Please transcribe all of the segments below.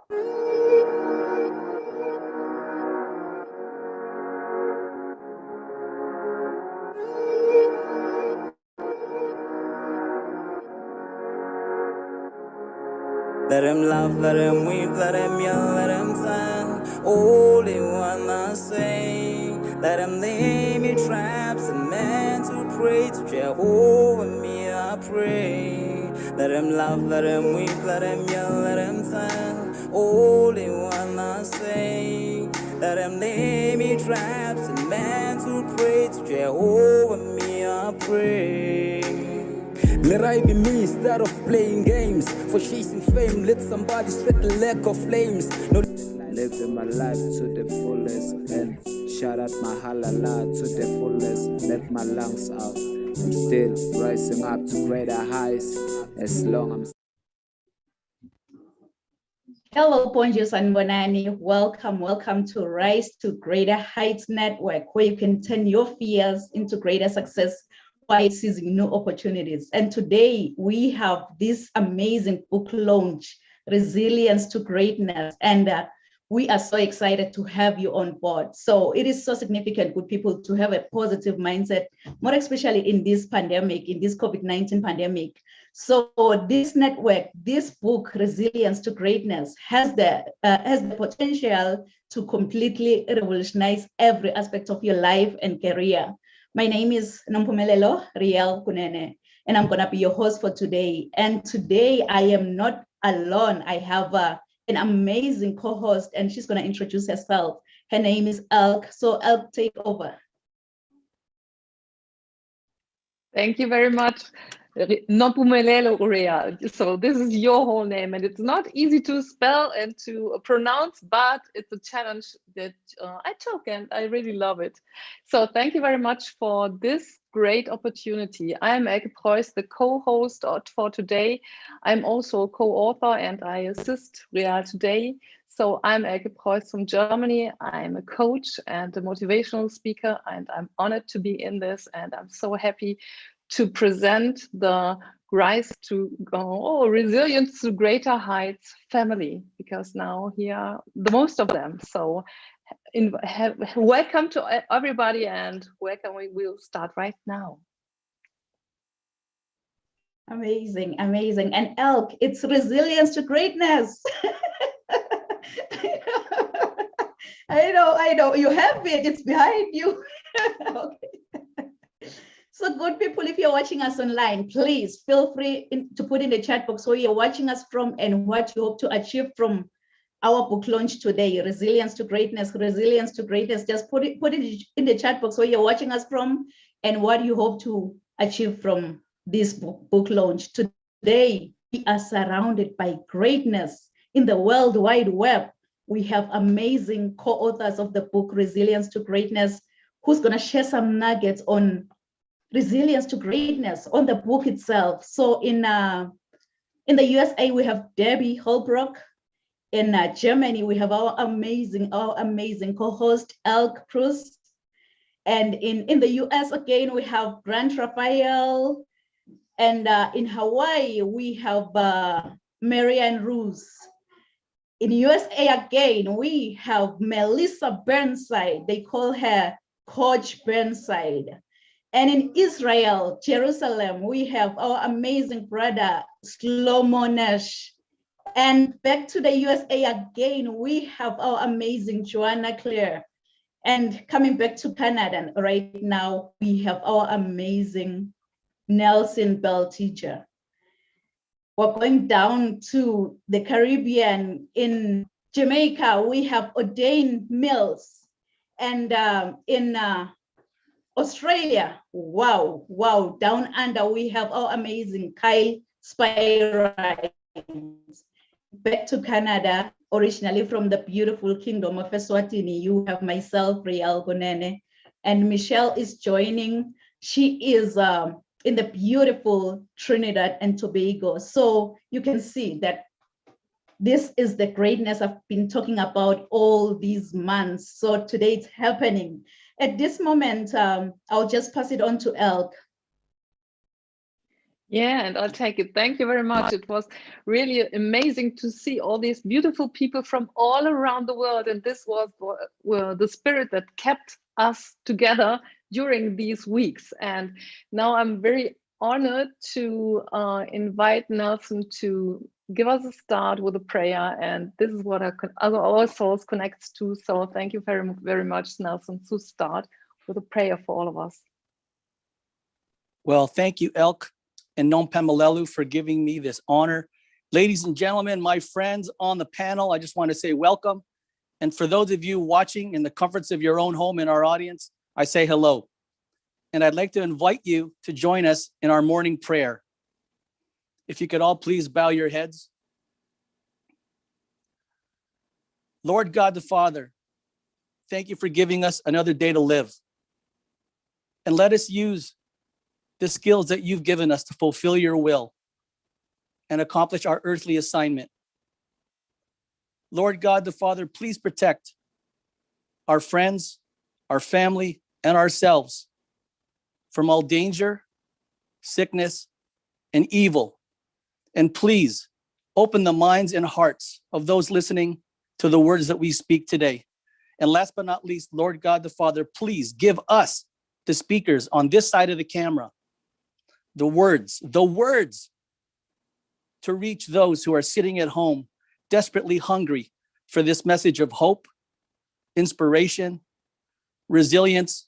Let him laugh, let him weep, let him yell, let him sing. Only one must say. Let him lay me traps and men to pray to Jehovah, me I pray. Let him laugh, let him weep, let him yell, let him sing. Only one must say. Let him lay me traps and men to pray to Jehovah, me I pray. Let I be me instead of playing games. For chasing fame, let somebody spread the lack of flames. No, living my life to the fullest and shout out my halala to the fullest. Let my lungs out. I'm still rising up to greater heights as long as Hello, Ponjos and Bonani. Welcome to Rise to Greater Heights Network, where you can turn your fears into greater success while seizing new opportunities. And today we have this amazing book launch, Resilience to Greatness. And we are so excited to have you on board. So it is so significant, good people, to have a positive mindset, more especially in this pandemic, in this COVID-19 pandemic. So this network, this book, Resilience to Greatness, has the potential to completely revolutionize every aspect of your life and career. My name is Nompumelelo Riel Kunene, and I'm gonna be your host for today. And today I am not alone. I have an amazing co-host, and she's gonna introduce herself. Her name is Elk. So Elk, take over. Thank you very much. Nompumelelo Rea. So this is your whole name, and it's not easy to spell and to pronounce, but it's a challenge that I took, and I really love it. So thank you very much for this great opportunity. I'm Elke Preuss, the co-host for today. I'm also a co-author, and I assist Real today. So I'm Elke Preuss from Germany. I'm a coach and a motivational speaker, and I'm honored to be in this, and I'm so happy to present the Rise to Resilience to Greater Heights family, because now here are the most of them. So welcome to everybody, and welcome. We will start right now. Amazing, amazing. And Elk, it's resilience to greatness. I know, you have it, it's behind you. Okay. So good people, if you're watching us online, please feel free to put in the chat box where you're watching us from and what you hope to achieve from our book launch today, Resilience to Greatness, Resilience to Greatness. Just put it in the chat box where you're watching us from and what you hope to achieve from this book launch. Today, we are surrounded by greatness in the World Wide Web. We have amazing co-authors of the book, Resilience to Greatness, who's gonna share some nuggets on resilience to greatness on the book itself. So in the USA, we have Debbie Holbrook. In Germany, we have our amazing co-host, Elke Preuss. And in the US, again, we have Grant Raphael. And in Hawaii, we have Marianne Roos. In USA, again, we have Melissa Burnside. They call her Coach Burnside. And in Israel, Jerusalem, we have our amazing brother, Shlomo Nash. And back to the USA again, we have our amazing Joanna Claire. And coming back to Canada right now, we have our amazing Nelson Bell teacher. We're going down to the Caribbean. In Jamaica, we have O'Dane Mills. And in Australia, wow, down under, we have our amazing Kyle Spyrides. Back to Canada, originally from the beautiful kingdom of Eswatini, you have myself, Riel Gonene, and Michelle is joining. She is in the beautiful Trinidad and Tobago. So you can see that this is the greatness I've been talking about all these months. So today it's happening. At this moment, I'll just pass it on to Elke. Yeah, and I'll take it. Thank you very much. It was really amazing to see all these beautiful people from all around the world. And this was the spirit that kept us together during these weeks. And now I'm very honored to invite Nelson to give us a start with a prayer. And this is what our souls connects to. So thank you very, very much, Nelson, to start with a prayer for all of us. Well, thank you, Elk and Nompumelelo, for giving me this honor. Ladies and gentlemen, my friends on the panel, I just want to say welcome. And for those of you watching in the comforts of your own home in our audience, I say hello. And I'd like to invite you to join us in our morning prayer. If you could all please bow your heads. Lord God the Father, thank you for giving us another day to live. And let us use the skills that you've given us to fulfill your will and accomplish our earthly assignment. Lord God the Father, please protect our friends, our family, and ourselves from all danger, sickness, and evil. And please open the minds and hearts of those listening to the words that we speak today. And last but not least, Lord God the Father, please give us, the speakers on this side of the camera, the words to reach those who are sitting at home, desperately hungry for this message of hope, inspiration, resilience,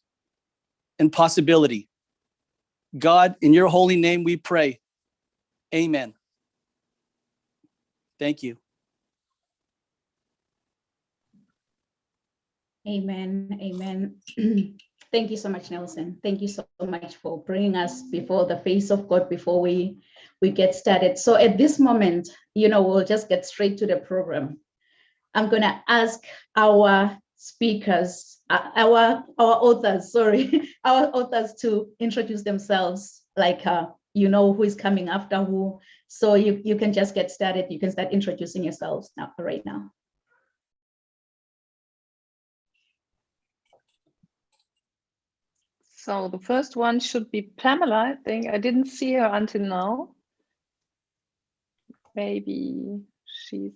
and possibility. God, in your holy name we pray. Amen. Thank you. Amen. Amen. Thank you so much, Nelson. Thank you so much for bringing us before the face of God before we get started. So at this moment, we'll just get straight to the program. I'm going to ask our speakers, our authors, our authors to introduce themselves, like who is coming after who. So you can just get started. You can start introducing yourselves right now. So the first one should be Pamela. I think I didn't see her until now. Maybe she's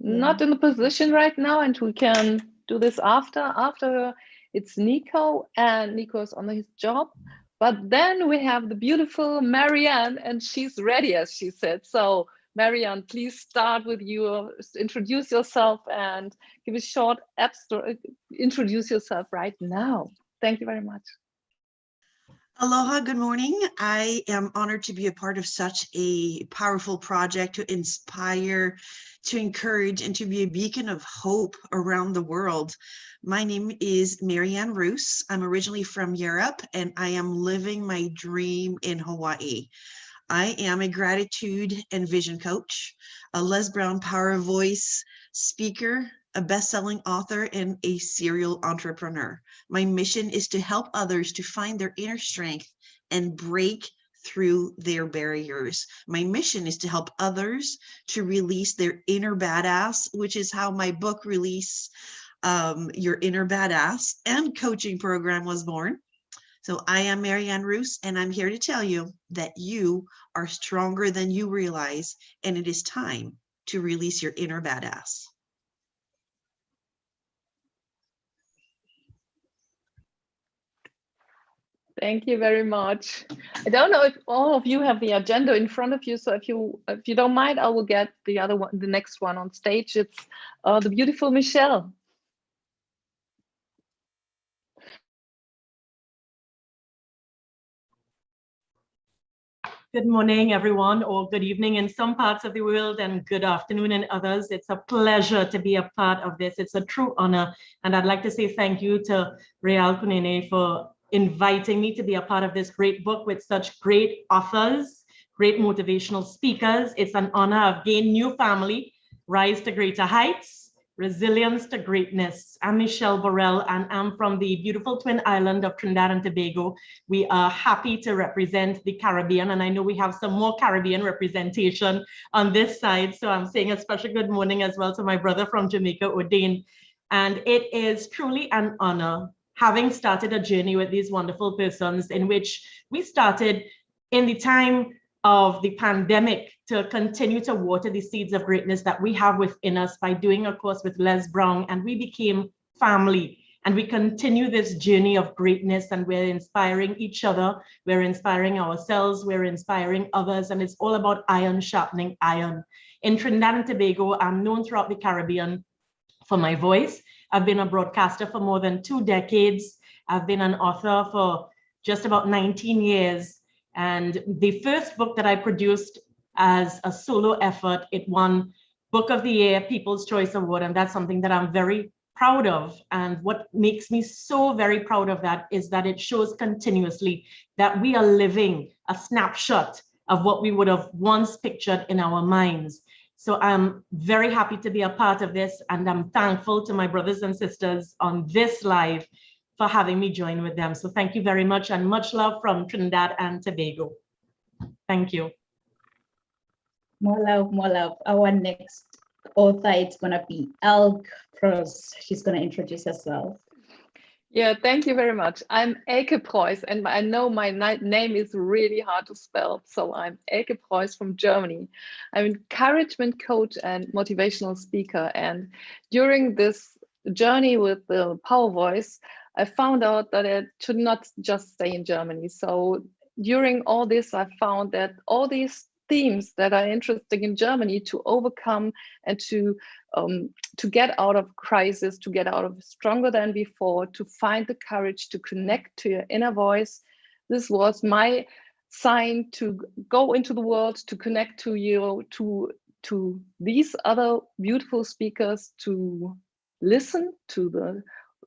not in the position right now, and we can do this after. After her, it's Nico, and Nico is on his job. But then we have the beautiful Marianne, and she's ready, as she said. So Marianne, please start with you. Introduce yourself and give a short introduce yourself right now. Thank you very much. Aloha, good morning. I am honored to be a part of such a powerful project to inspire, to encourage, and to be a beacon of hope around the world. My name is Marianne Roos. I'm originally from Europe, and I am living my dream in Hawaii. I am a gratitude and vision coach, a Les Brown Power Voice speaker, a best-selling author, and a serial entrepreneur. My mission is to help others to find their inner strength and break through their barriers. My mission is to help others to release their inner badass, which is how my book Release Your Inner Badass and coaching program was born. So I am Marianne Roos, and I'm here to tell you that you are stronger than you realize, and it is time to release your inner badass. Thank you very much. I don't know if all of you have the agenda in front of you, so if you don't mind, I will get the other one, the next one on stage. It's the beautiful Michelle. Good morning, everyone, or good evening in some parts of the world, and good afternoon in others. It's a pleasure to be a part of this. It's a true honor, and I'd like to say thank you to Real Kunene for inviting me to be a part of this great book with such great authors, great motivational speakers. It's an honor. I've gained new family, Rise to Greater Heights, Resilience to Greatness. I'm Michelle Burrell, and I'm from the beautiful twin island of Trinidad and Tobago. We are happy to represent the Caribbean, and I know we have some more Caribbean representation on this side. So I'm saying a special good morning as well to my brother from Jamaica, Odin. And it is truly an honor having started a journey with these wonderful persons, in which we started in the time of the pandemic to continue to water the seeds of greatness that we have within us by doing a course with Les Brown, and we became family. And we continue this journey of greatness, and we're inspiring each other, we're inspiring ourselves, we're inspiring others, and it's all about iron sharpening iron. In Trinidad and Tobago, I'm known throughout the Caribbean for my voice. I've been a broadcaster for more than 2 decades. I've been an author for just about 19 years. And the first book that I produced as a solo effort, it won Book of the Year, People's Choice Award, and that's something that I'm very proud of. And what makes me so very proud of that is that it shows continuously that we are living a snapshot of what we would have once pictured in our minds. So I'm very happy to be a part of this, and I'm thankful to my brothers and sisters on this live for having me join with them. So thank you very much, and much love from Trinidad and Tobago. Thank you. More love, more love. Our next author, it's gonna be Elke Preuss. She's gonna introduce herself. Yeah, thank you very much. I'm Elke Preuss, and I know my name is really hard to spell. So I'm Elke Preuss from Germany. I'm an encouragement coach and motivational speaker. And during this journey with the Power Voice, I found out that I should not just stay in Germany. So during all this, I found that all these themes that are interesting in Germany to overcome and to get out of crisis, to get out of stronger than before, to find the courage to connect to your inner voice. This was my sign to go into the world, to connect to you, to these other beautiful speakers, to listen to the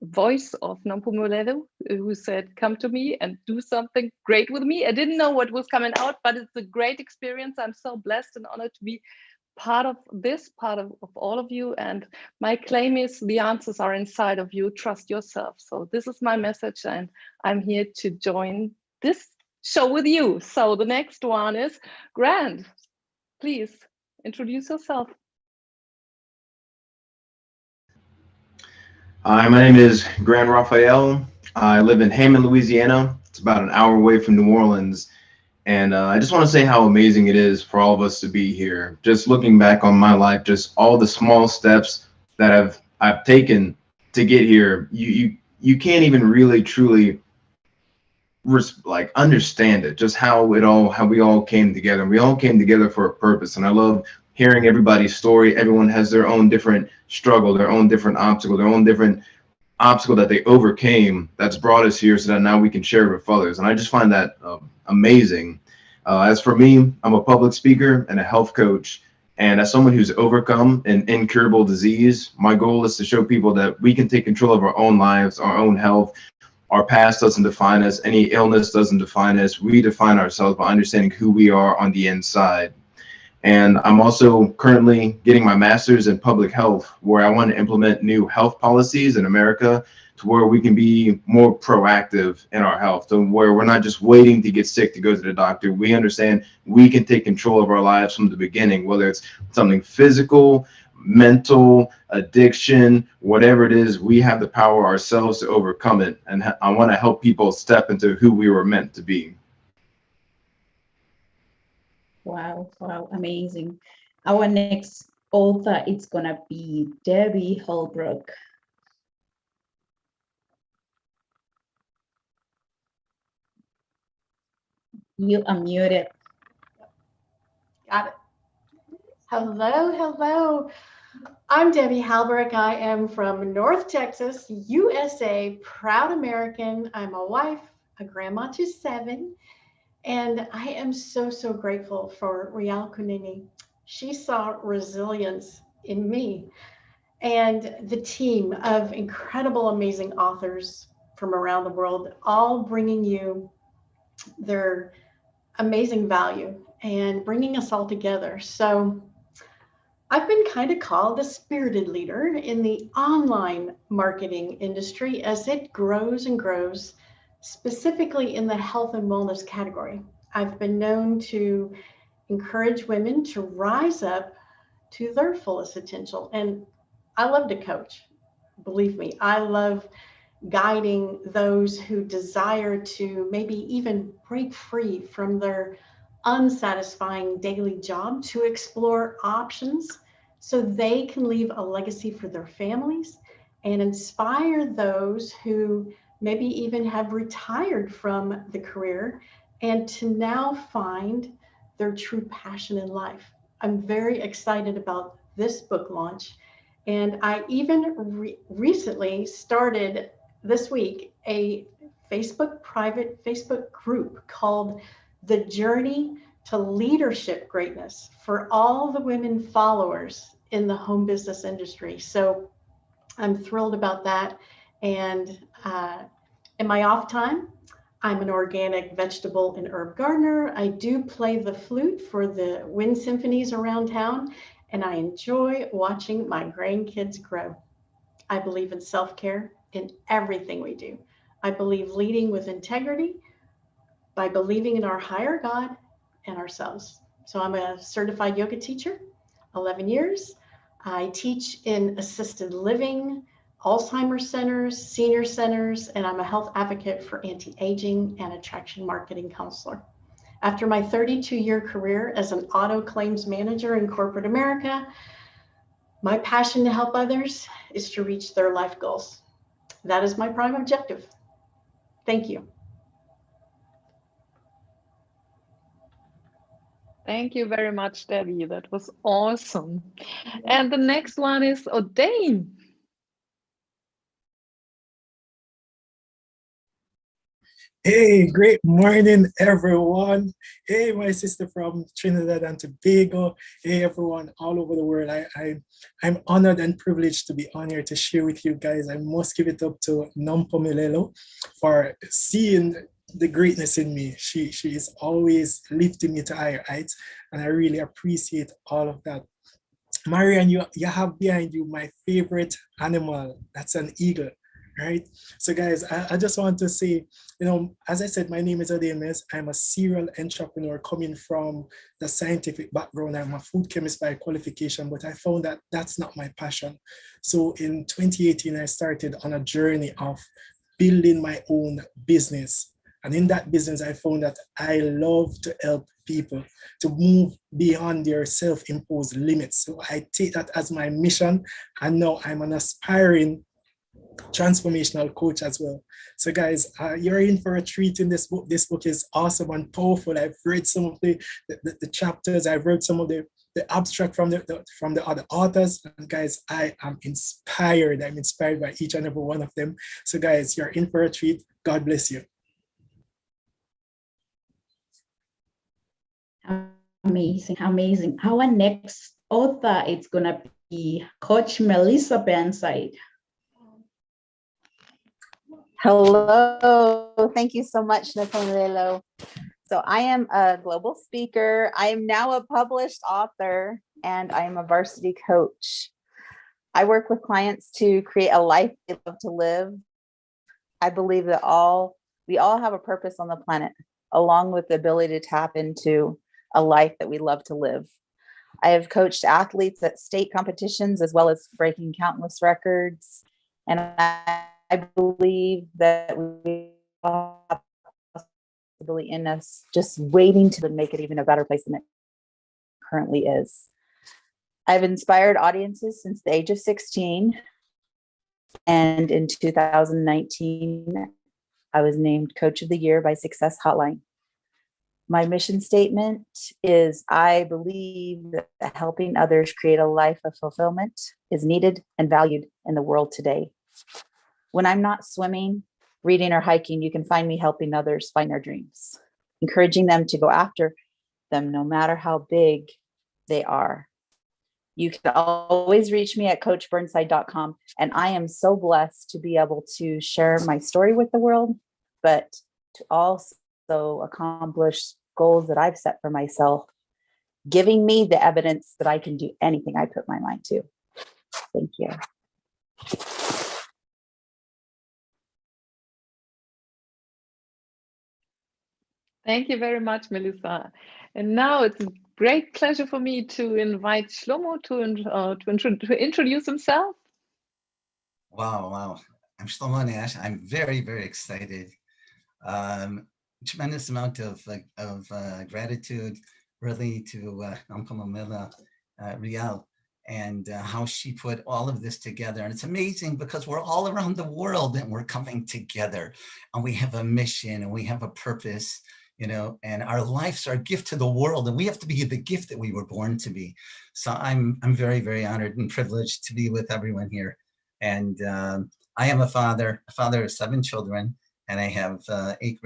voice of Nompumelelo, who said, come to me and do something great with me. I didn't know what was coming out, but it's a great experience. I'm so blessed and honored to be part of this, part of all of you. And my claim is the answers are inside of you. Trust yourself. So this is my message, and I'm here to join this show with you. So the next one is Grant. Please introduce yourself. Hi, my name is Grant Raphael. I live in Hammond, Louisiana. It's about an hour away from New Orleans. And I just want to say how amazing it is for all of us to be here. Just looking back on my life, just all the small steps that I've taken to get here. You can't even really truly like understand it, just how we all came together. We all came together for a purpose. And I love hearing everybody's story. Everyone has their own different struggle, their own different obstacle, their own different obstacle that they overcame that's brought us here so that now we can share it with others. And I just find that amazing. As for me, I'm a public speaker and a health coach. And as someone who's overcome an incurable disease, my goal is to show people that we can take control of our own lives, our own health. Our past doesn't define us. Any illness doesn't define us. We define ourselves by understanding who we are on the inside. And I'm also currently getting my master's in public health, where I want to implement new health policies in America to where we can be more proactive in our health, to where we're not just waiting to get sick to go to the doctor. We understand we can take control of our lives from the beginning, whether it's something physical, mental, addiction, whatever it is, we have the power ourselves to overcome it. And I want to help people step into who we were meant to be. Wow, wow, amazing. Our next author, it's gonna be Debbie Holbrook. You are muted. Got it. Hello, hello. I'm Debbie Halbrook. I am from North Texas, USA, proud American. I'm a wife, a grandma to 7. And I am so, so grateful for Rial Kunini. She saw resilience in me, and the team of incredible, amazing authors from around the world, all bringing you their amazing value and bringing us all together. So I've been kind of called a spirited leader in the online marketing industry as it grows and grows, specifically in the health and wellness category. I've been known to encourage women to rise up to their fullest potential. And I love to coach. Believe me, I love guiding those who desire to maybe even break free from their unsatisfying daily job to explore options so they can leave a legacy for their families and inspire those who maybe even have retired from the career and to now find their true passion in life. I'm very excited about this book launch. And I even recently started this week a private Facebook group called The Journey to Leadership Greatness for all the women followers in the home business industry. So I'm thrilled about that. And in my off time, I'm an organic vegetable and herb gardener. I do play the flute for the wind symphonies around town, and I enjoy watching my grandkids grow. I believe in self-care in everything we do. I believe leading with integrity by believing in our higher God and ourselves. So I'm a certified yoga teacher, 11 years. I teach in assisted living, Alzheimer's centers, senior centers, and I'm a health advocate for anti-aging and attraction marketing counselor. After my 32-year career as an auto claims manager in corporate America, my passion to help others is to reach their life goals. That is my prime objective. Thank you. Thank you very much, Debbie. That was awesome. And the next one is O'Dane. Hey, great morning, everyone. Hey, my sister from Trinidad and Tobago. Hey, everyone all over the world. I'm honored and privileged to be on here to share with you guys. I must give it up to Nompumelelo for seeing the greatness in me. She is always lifting me to higher heights, and I really appreciate all of that. Marian, you have behind you my favorite animal. That's an eagle. Right. So guys, I just want to say, as I said, my name is Odemes. I'm a serial entrepreneur coming from the scientific background. I'm a food chemist by qualification, but I found that that's not my passion. So in 2018, I started on a journey of building my own business. And in that business, I found that I love to help people to move beyond their self-imposed limits. So I take that as my mission. And now I'm an aspiring transformational coach as well. So guys, you're in for a treat in this book. This book is awesome and powerful. I've read some of the chapters. I've read some of the abstract from the other authors. And guys, I am inspired. I'm inspired by each and every one of them. So guys, you're in for a treat. God bless you. Amazing, amazing. Our next author is gonna be Coach Melissa Burnside. Hello, thank you so much, Nompumelelo. So I am a global speaker. I am now a published author, and I am a varsity coach. I work with clients to create a life they love to live. I believe that we all have a purpose on the planet, along with the ability to tap into a life that we love to live. I have coached athletes at state competitions, as well as breaking countless records. And I believe that we all have possibility in us, just waiting to make it even a better place than it currently is. I've inspired audiences since the age of 16. And in 2019, I was named Coach of the Year by Success Hotline. My mission statement is, I believe that helping others create a life of fulfillment is needed and valued in the world today. When I'm not swimming, reading, or hiking, you can find me helping others find their dreams, encouraging them to go after them no matter how big they are. You can always reach me at coachburnside.com. And I am so blessed to be able to share my story with the world, but to also accomplish goals that I've set for myself, giving me the evidence that I can do anything I put my mind to. Thank you. Thank you very much, Melissa. And now it's a great pleasure for me to invite Shlomo to introduce himself. Wow. I'm Shlomo Nash. I'm very, very excited. tremendous amount of gratitude really to Nampamela Rial and how she put all of this together. And it's amazing because we're all around the world and we're coming together and we have a mission and we have a purpose, you know, and our lives are a gift to the world and we have to be the gift that we were born to be. So I'm very, very honored and privileged to be with everyone here. And I am a father of 7 children, and I have 8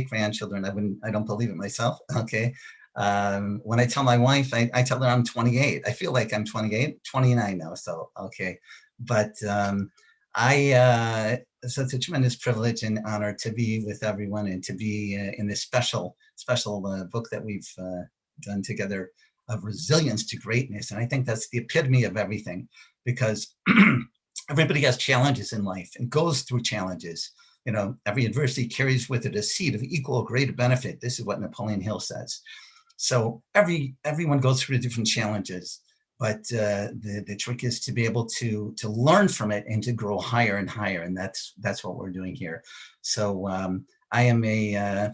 grandchildren. I don't believe it myself. Okay. When I tell my wife, I tell her I'm 28. I feel like I'm 28, 29 now. So, okay. But so it's a tremendous privilege and honor to be with everyone and to be in this special book that we've done together of resilience to greatness. And I think that's the epitome of everything, because everybody has challenges in life and goes through challenges. You know, every adversity carries with it a seed of equal or greater benefit. This is what Napoleon Hill says. So everyone goes through different challenges, but the trick is to be able to learn from it and to grow higher and higher. And that's what we're doing here. So I am a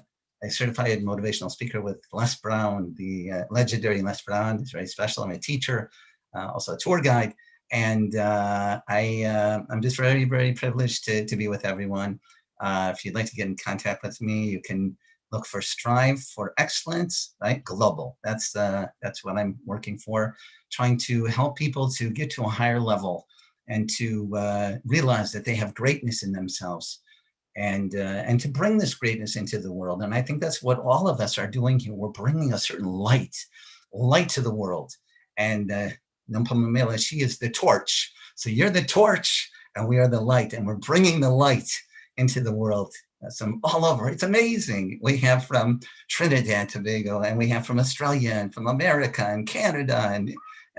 certified motivational speaker with Les Brown, the legendary Les Brown. He's very special. I'm a teacher, also a tour guide. And I'm just very, very privileged to be with everyone. If you'd like to get in contact with me, you can look for Strive for Excellence, right? Global. That's what I'm working for, trying to help people to get to a higher level and to realize that they have greatness in themselves and to bring this greatness into the world. And I think that's what all of us are doing here. We're bringing a certain light to the world. And Nampamela, she is the torch. So you're the torch and we are the light, and we're bringing the light into the world. Some all over. It's amazing. We have from Trinidad and Tobago, and we have from Australia and from America and Canada and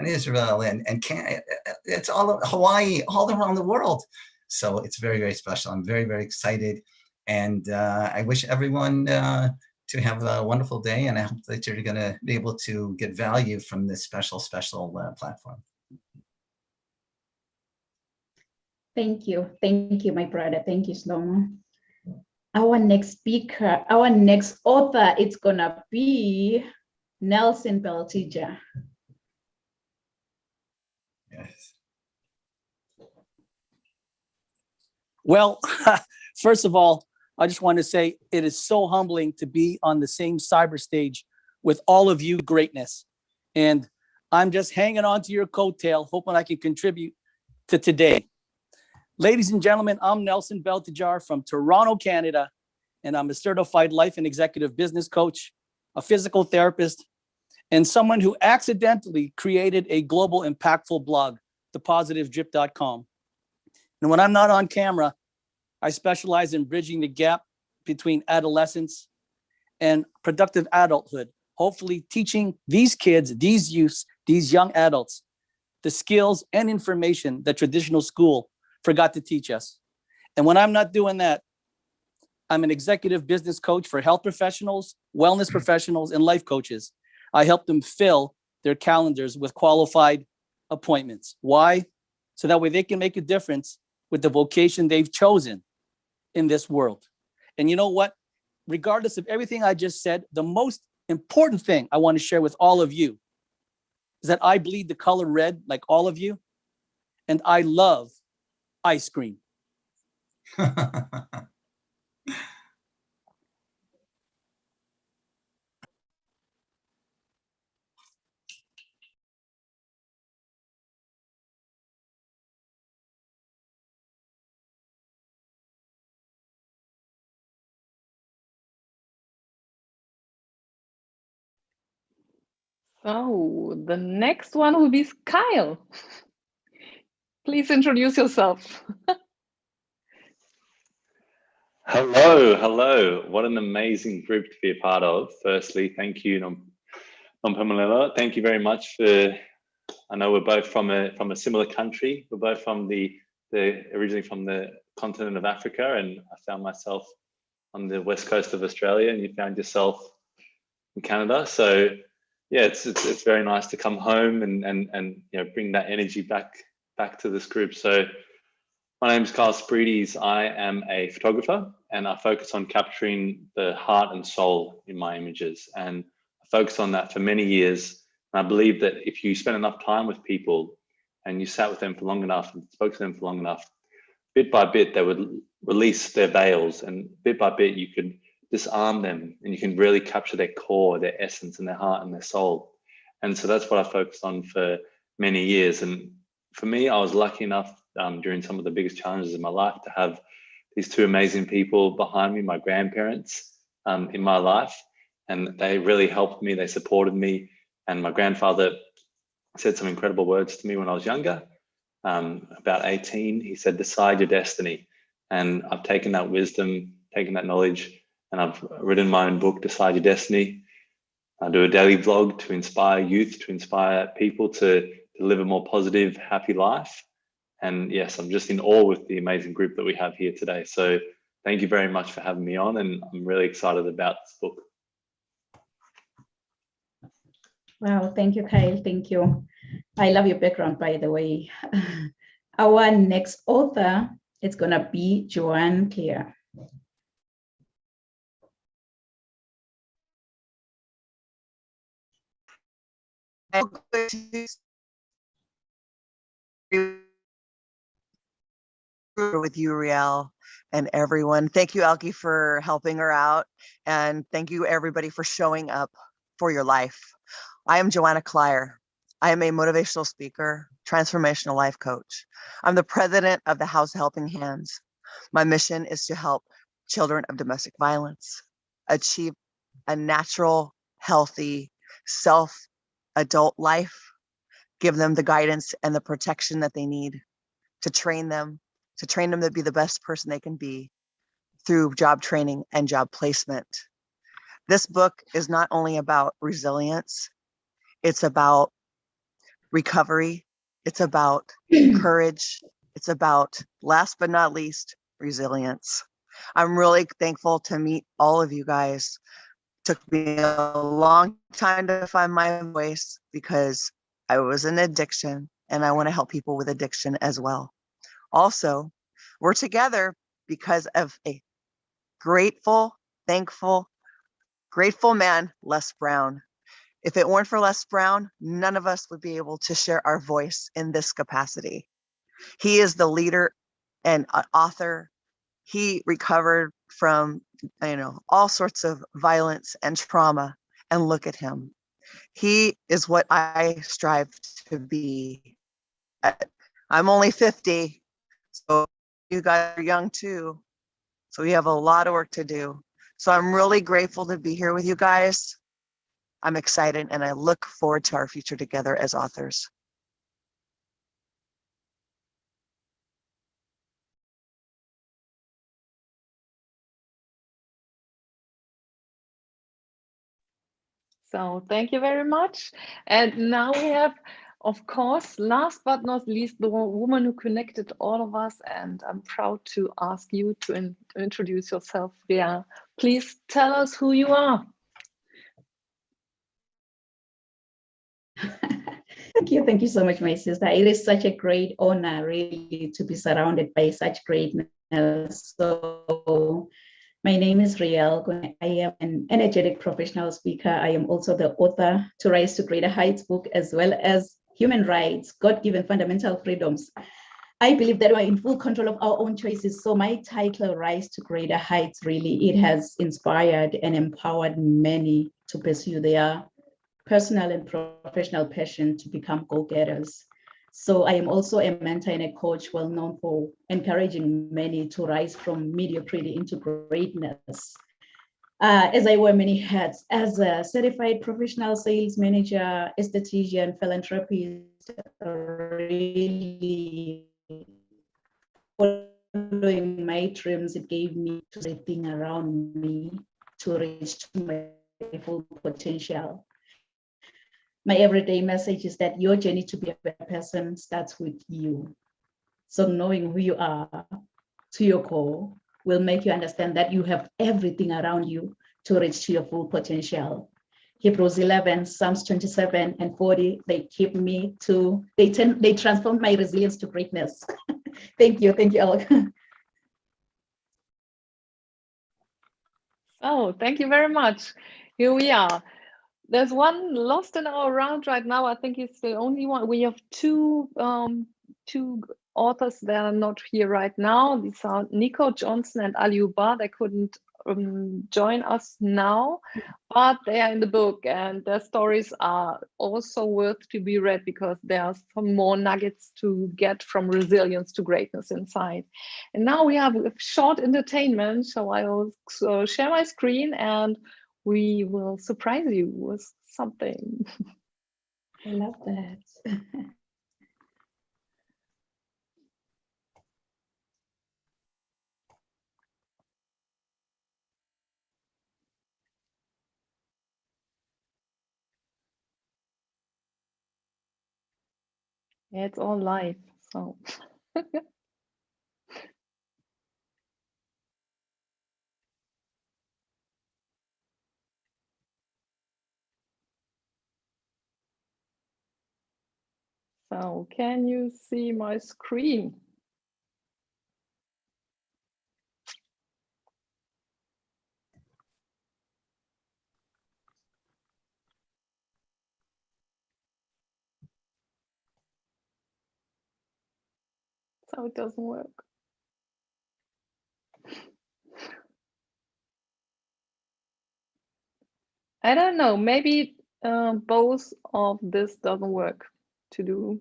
Israel and it's all Hawaii, all around the world. So it's very, very special. I'm very, very excited. And I wish everyone to have a wonderful day, and I hope that you're going to be able to get value from this special platform. Thank you, my brother. Thank you, Shlomo. Our next speaker, our next author, it's gonna be Nelson Bell-Tijar. Yes. Well, first of all, I just want to say it is so humbling to be on the same cyber stage with all of you greatness. And I'm just hanging on to your coattail, hoping I can contribute to today. Ladies and gentlemen, I'm Nelson Bell-Tijar from Toronto, Canada, and I'm a certified life and executive business coach, a physical therapist, and someone who accidentally created a global impactful blog, thepositivedrip.com. And when I'm not on camera, I specialize in bridging the gap between adolescence and productive adulthood, hopefully teaching these kids, these youths, these young adults, the skills and information that traditional school forgot to teach us. And when I'm not doing that, I'm an executive business coach for health professionals, wellness professionals, and life coaches. I help them fill their calendars with qualified appointments. Why? So that way they can make a difference with the vocation they've chosen in this world. And you know what? Regardless of everything I just said, the most important thing I want to share with all of you is that I bleed the color red like all of you, and I love ice cream. So the next one will be Kyle. Please introduce yourself. Hello. What an amazing group to be a part of. Firstly, thank you, Nampamela. Thank you very much for, I know we're both from a similar country. We're both from originally from the continent of Africa, and I found myself on the west coast of Australia, and you found yourself in Canada. So yeah, it's very nice to come home and you know, bring that energy back to this group. So My name is Carl Sprides. I am a photographer and I focus on capturing the heart and soul in my images. And I focused on that for many years. And I believe that if you spend enough time with people and you sat with them for long enough and spoke to them for long enough, bit by bit, they would release their veils, and bit by bit, you could disarm them and you can really capture their core, their essence and their heart and their soul. And so that's what I focused on for many years. And for me, I was lucky enough during some of the biggest challenges in my life to have these two amazing people behind me, my grandparents in my life. And they really helped me, they supported me. And my grandfather said some incredible words to me when I was younger. About 18, he said, decide your destiny. And I've taken that wisdom, taken that knowledge, and I've written my own book, Decide Your Destiny. I do a daily vlog to inspire youth, to inspire people to live a more positive, happy life. And yes, I'm just in awe with the amazing group that we have here today. So thank you very much for having me on, and I'm really excited about this book. Wow, thank you, Kyle. Thank you. I love your background, by the way. Our next author is gonna be Joanne Clare. With you, Riel, and everyone. Thank you, Elke, for helping her out. And thank you, everybody, for showing up for your life. I am Joanna Clare. I am a motivational speaker, transformational life coach. I'm the president of the House Helping Hands. My mission is to help children of domestic violence achieve a natural, healthy, self-adult life, give them the guidance and the protection that they need to train them to be the best person they can be through job training and job placement. This book is not only about resilience, it's about recovery, it's about courage, it's about, last but not least, resilience. I'm really thankful to meet all of you guys. Took me a long time to find my voice because I was in addiction and I want to help people with addiction as well. Also, we're together because of a grateful, thankful, grateful man, Les Brown. If it weren't for Les Brown, none of us would be able to share our voice in this capacity. He is the leader and author. He recovered from, all sorts of violence and trauma, and look at him. He is what I strive to be. I'm only 50, so you guys are young too. So we have a lot of work to do. So I'm really grateful to be here with you guys. I'm excited and I look forward to our future together as authors. So thank you very much. And now we have, of course, last but not least, the woman who connected all of us. And I'm proud to ask you to introduce yourself, Riel. Please tell us who you are. Thank you so much, my sister. It is such a great honor, really, to be surrounded by such greatness. So, my name is Riel. I am an energetic professional speaker. I am also the author to Rise to Greater Heights book, as well as Human Rights, God-Given Fundamental Freedoms. I believe that we're in full control of our own choices. So my title, Rise to Greater Heights, really, it has inspired and empowered many to pursue their personal and professional passion to become go-getters. So I am also a mentor and a coach, well known for encouraging many to rise from mediocrity into greatness. As I wear many hats, as a certified professional sales manager, esthetician, philanthropist, really following my dreams, it gave me everything around me to reach my full potential. My everyday message is that your journey to be a better person starts with you. So knowing who you are to your core will make you understand that you have everything around you to reach to your full potential. Hebrews 11, Psalms 27 and 40, they transformed my resilience to greatness. Thank you, Alec. Oh, thank you very much. Here we are. There's one lost in our round right now. I think it's the only one. We have two authors that are not here right now. These are Nico Johnson and Aliou Ba. They couldn't join us now, but they are in the book, and their stories are also worth to be read because there are some more nuggets to get from resilience to greatness inside. And now we have a short entertainment, so I will share my screen and we will surprise you with something. I love that. Yeah, it's all live, so. So can you see my screen? So it doesn't work. I don't know, maybe both of this doesn't work to do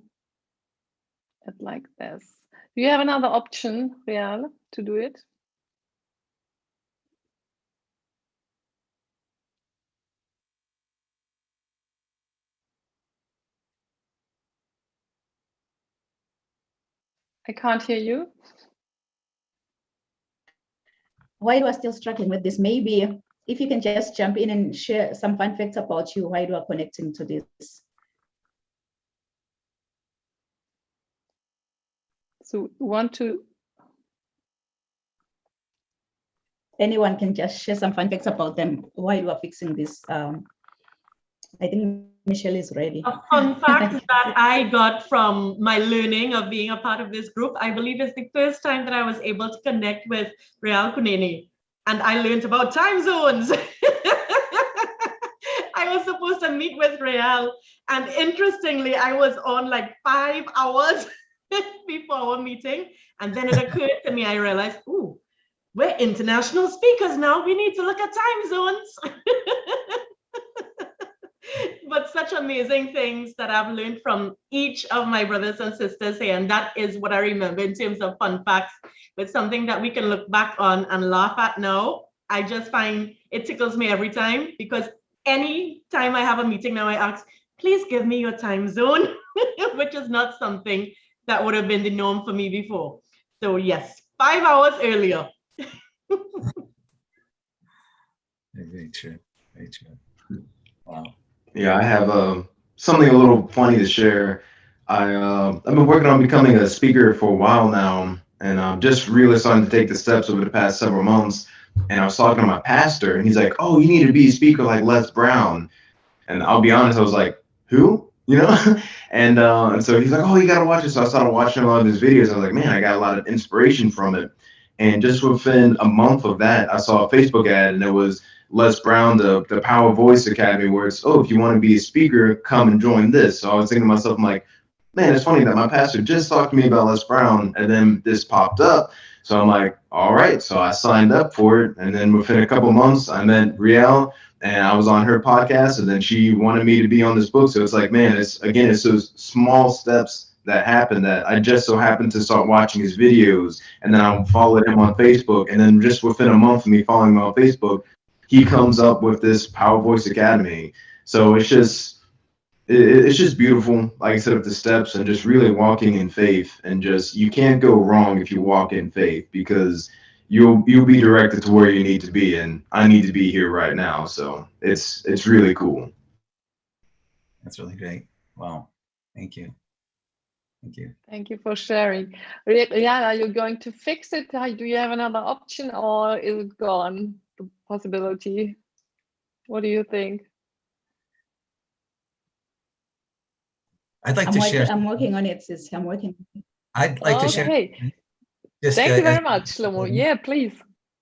it like this. Do you have another option, Real, to do it? I can't hear you. While you are still struggling with this, maybe if you can just jump in and share some fun facts about you while you are connecting to this. So want to? Anyone can just share some fun facts about them while you are fixing this. I think Michelle is ready. A fun fact that I got from my learning of being a part of this group, I believe it's the first time that I was able to connect with Real Kunene, and I learned about time zones. I was supposed to meet with Real, and interestingly, I was on like 5 hours before our meeting, and then it occurred to me, I realized, ooh, we're international speakers now, we need to look at time zones. But such amazing things that I've learned from each of my brothers and sisters here. And that is what I remember in terms of fun facts, but something that we can look back on and laugh at now. I just find it tickles me every time, because any time I have a meeting now, I ask, please give me your time zone, which is not something that would have been the norm for me before. So yes, 5 hours earlier. Very true. Very true. Wow. Yeah, I have something a little funny to share. I've been working on becoming a speaker for a while now, and I'm just really starting to take the steps over the past several months. And I was talking to my pastor, and he's like, "Oh, you need to be a speaker like Les Brown." And I'll be honest, I was like, "Who?" You know? And so he's like, "Oh, you gotta watch it." So I started watching a lot of his videos. I was like, "Man, I got a lot of inspiration from it." And just within a month of that, I saw a Facebook ad, and it was Les Brown, the Power Voice Academy, where it's, oh, if you want to be a speaker, come and join this. So I was thinking to myself, I'm like, man, it's funny that my pastor just talked to me about Les Brown, and then this popped up. So I'm like, all right. So I signed up for it, and then within a couple of months, I met Riel, and I was on her podcast, and then she wanted me to be on this book. So it's like, man, it's those small steps that happened that I just so happened to start watching his videos, and then I followed him on Facebook, and then just within a month of me following him on Facebook, he comes up with this Power Voice Academy. So it's just beautiful, like I said, with the steps and just really walking in faith, and just, you can't go wrong if you walk in faith, because you'll be directed to where you need to be, and I need to be here right now. So it's really cool. That's really great. Wow. Thank you. Thank you. Thank you for sharing. Yeah, are you going to fix it? Do you have another option, or is it gone, the possibility? What do you think? I'd like to share. I'm working on it, sis. I'm working. I'd like to share. Okay. Just, Thank you as- very much, Shlomo. Yeah, please.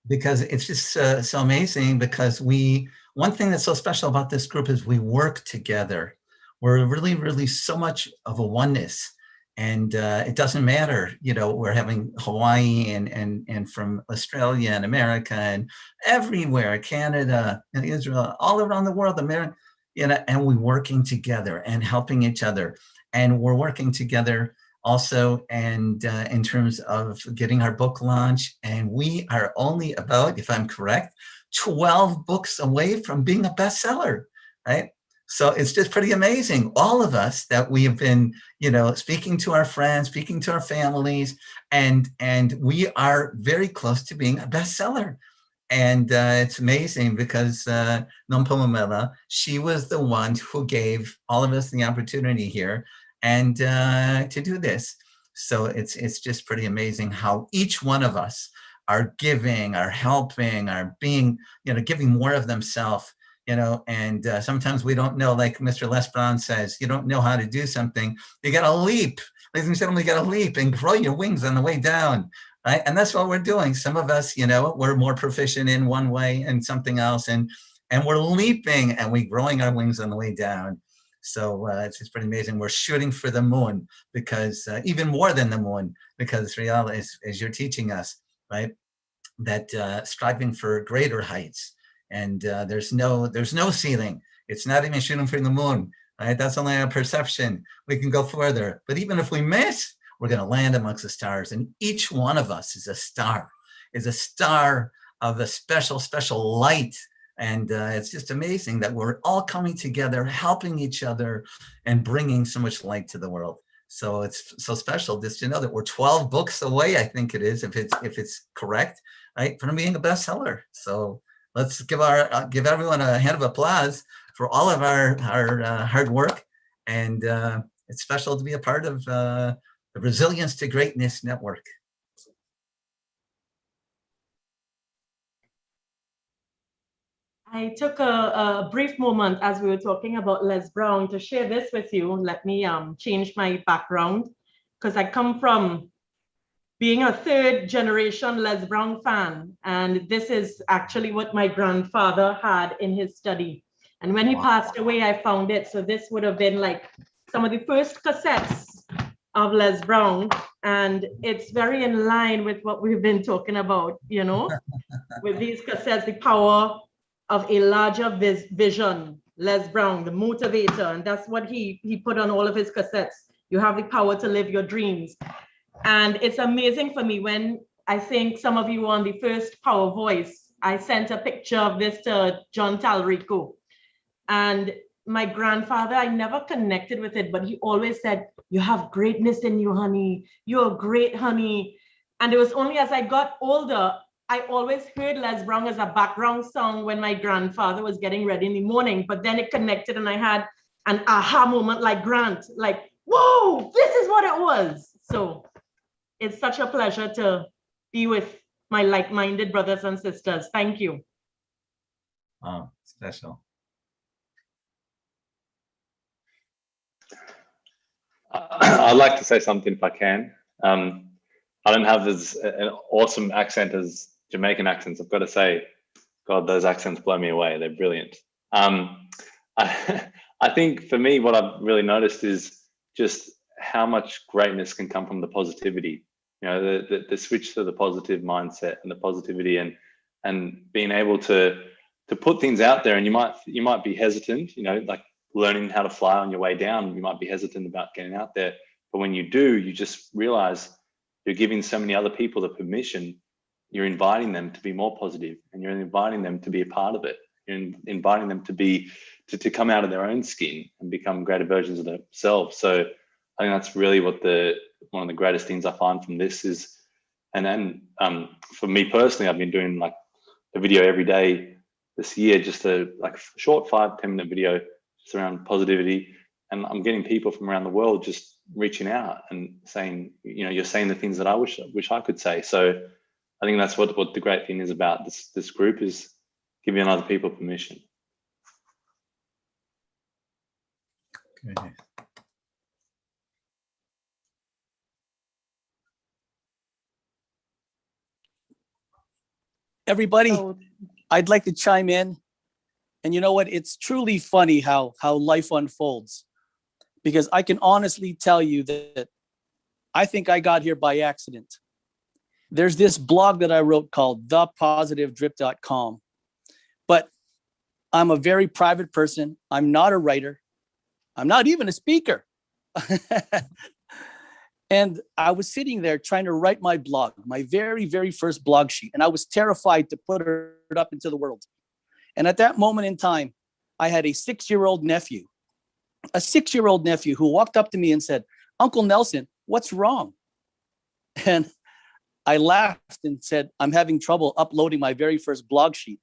because it's just so amazing, because one thing that's so special about this group is we work together. We're really, really so much of a oneness. And it doesn't matter, we're having Hawaii and from Australia and America and everywhere, Canada and Israel, all around the world, America, and we're working together and helping each other. And we're working together also, and in terms of getting our book launch. And we are only about, if I'm correct, 12 books away from being a bestseller, right? So it's just pretty amazing. All of us that we have been, speaking to our friends, speaking to our families, and we are very close to being a bestseller. And it's amazing because Nompumelelo, she was the one who gave all of us the opportunity here and to do this. So it's just pretty amazing how each one of us are giving, are helping, are being, giving more of themselves. And sometimes we don't know, like Mr. Les Brown says, you don't know how to do something. You got to leap. Ladies and gentlemen, you got to leap and grow your wings on the way down, right? And that's what we're doing. Some of us, we're more proficient in one way and something else, and we're leaping and we're growing our wings on the way down. So it's pretty amazing. We're shooting for the moon, because even more than the moon, because Rial, as you're teaching us, right, that striving for greater heights. And there's no ceiling. It's not even shooting for the moon, right? That's only our perception. We can go further. But even if we miss, we're going to land amongst the stars. And each one of us is a star of a special, special light. And it's just amazing that we're all coming together, helping each other, and bringing so much light to the world. So it's so special just to know that we're 12 books away, I think it is, if it's correct, right, from being a bestseller. So let's give everyone a hand of applause for all of our hard work. And it's special to be a part of the Resilience to Greatness Network. I took a brief moment as we were talking about Les Brown to share this with you. Let me change my background, because I come from being a third generation Les Brown fan. And this is actually what my grandfather had in his study. And when he passed away, I found it. So this would have been like some of the first cassettes of Les Brown. And it's very in line with what we've been talking about, with these cassettes, the power of a larger vision. Les Brown, the motivator. And that's what he put on all of his cassettes. You have the power to live your dreams. And it's amazing for me when I think some of you were on the first Power Voice, I sent a picture of this to John Talrico. And my grandfather, I never connected with it, but he always said, you have greatness in you, honey. You're great, honey. And it was only as I got older, I always heard Les Brown as a background song when my grandfather was getting ready in the morning, but then it connected and I had an aha moment like Grant, like, whoa, this is what it was. So it's such a pleasure to be with my like-minded brothers and sisters. Thank you. Oh, special. I'd like to say something if I can. I don't have as an awesome accent as Jamaican accents. I've got to say, God, those accents blow me away. They're brilliant. I think for me, what I've really noticed is just how much greatness can come from the positivity. The switch to the positive mindset and the positivity, and being able to put things out there. And you might be hesitant, like learning how to fly on your way down. You might be hesitant about getting out there, but when you do, you just realize you're giving so many other people the permission. You're inviting them to be more positive, and you're inviting them to be a part of it. You're inviting them to come out of their own skin and become greater versions of themselves. So I think that's really what one of the greatest things I find from this is. And then for me personally, I've been doing like a video every day this year, just a short 5-10 minute video just around positivity. And I'm getting people from around the world just reaching out and saying, you're saying the things that I wish I could say. So I think that's what the great thing is about this group, is giving other people permission. Okay. Everybody, So I'd like to chime in. And you know what? It's truly funny how life unfolds, because I can honestly tell you that I think I got here by accident. There's this blog that I wrote called thepositivedrip.com, but I'm a very private person. I'm not a writer. I'm not even a speaker. And I was sitting there trying to write my blog, my very, very first blog sheet. And I was terrified to put it up into the world. And at that moment in time, I had a 6-year-old nephew, who walked up to me and said, "Uncle Nelson, what's wrong?" And I laughed and said, "I'm having trouble uploading my very first blog sheet."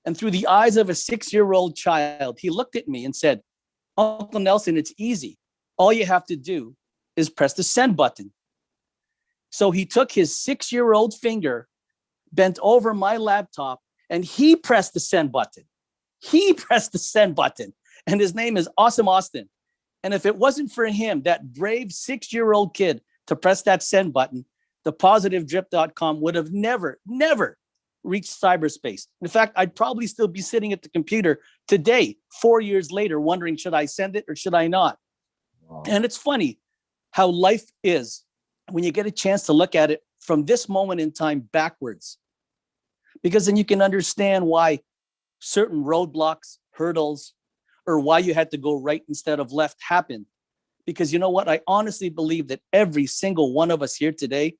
And through the eyes of a 6-year-old child, he looked at me and said, "Uncle Nelson, it's easy. All you have to do is press the send button." So he took his 6-year-old finger, bent over my laptop, and he pressed the send button. He pressed the send button. And his name is Awesome Austin. And if it wasn't for him, that brave 6-year-old kid, to press that send button, thepositivedrip.com would have never reached cyberspace. In fact, I'd probably still be sitting at the computer today, 4 years later, wondering, should I send it or should I not? Wow. And it's funny how life is when you get a chance to look at it from this moment in time backwards, because then you can understand why certain roadblocks, hurdles, or why you had to go right instead of left happened. Because you know what? I honestly believe that every single one of us here today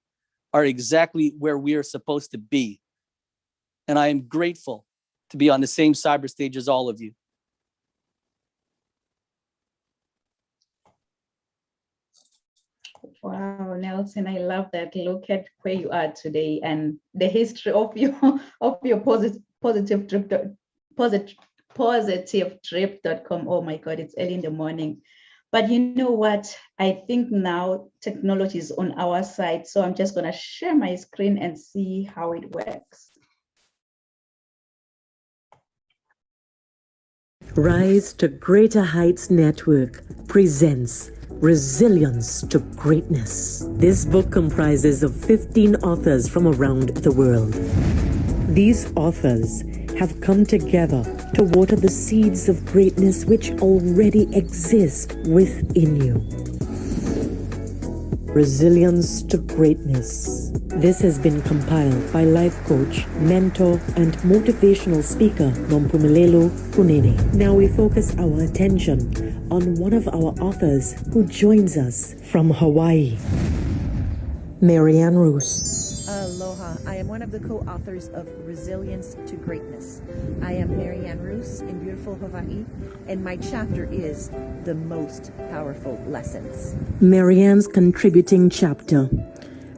are exactly where we are supposed to be. And I am grateful to be on the same cyber stage as all of you. Wow, Nelson, I love that. Look at where you are today and the history of your positivetrip.com. Oh my God, it's early in the morning. But you know what? I think now technology is on our side. So I'm just going to share my screen and see how it works. Rise to Greater Heights Network presents Resilience to Greatness. This book comprises of 15 authors from around the world. These authors have come together to water the seeds of greatness which already exist within you. Resilience to Greatness. This has been compiled by life coach, mentor, and motivational speaker Nompumelelo Kunene. Now we focus our attention on one of our authors who joins us from Hawaii. Marianne Roos. Aloha. I am one of the co-authors of Resilience to Greatness. I am Marianne Roos in beautiful Hawaii, and my chapter is The Most Powerful Lessons. Marianne's contributing chapter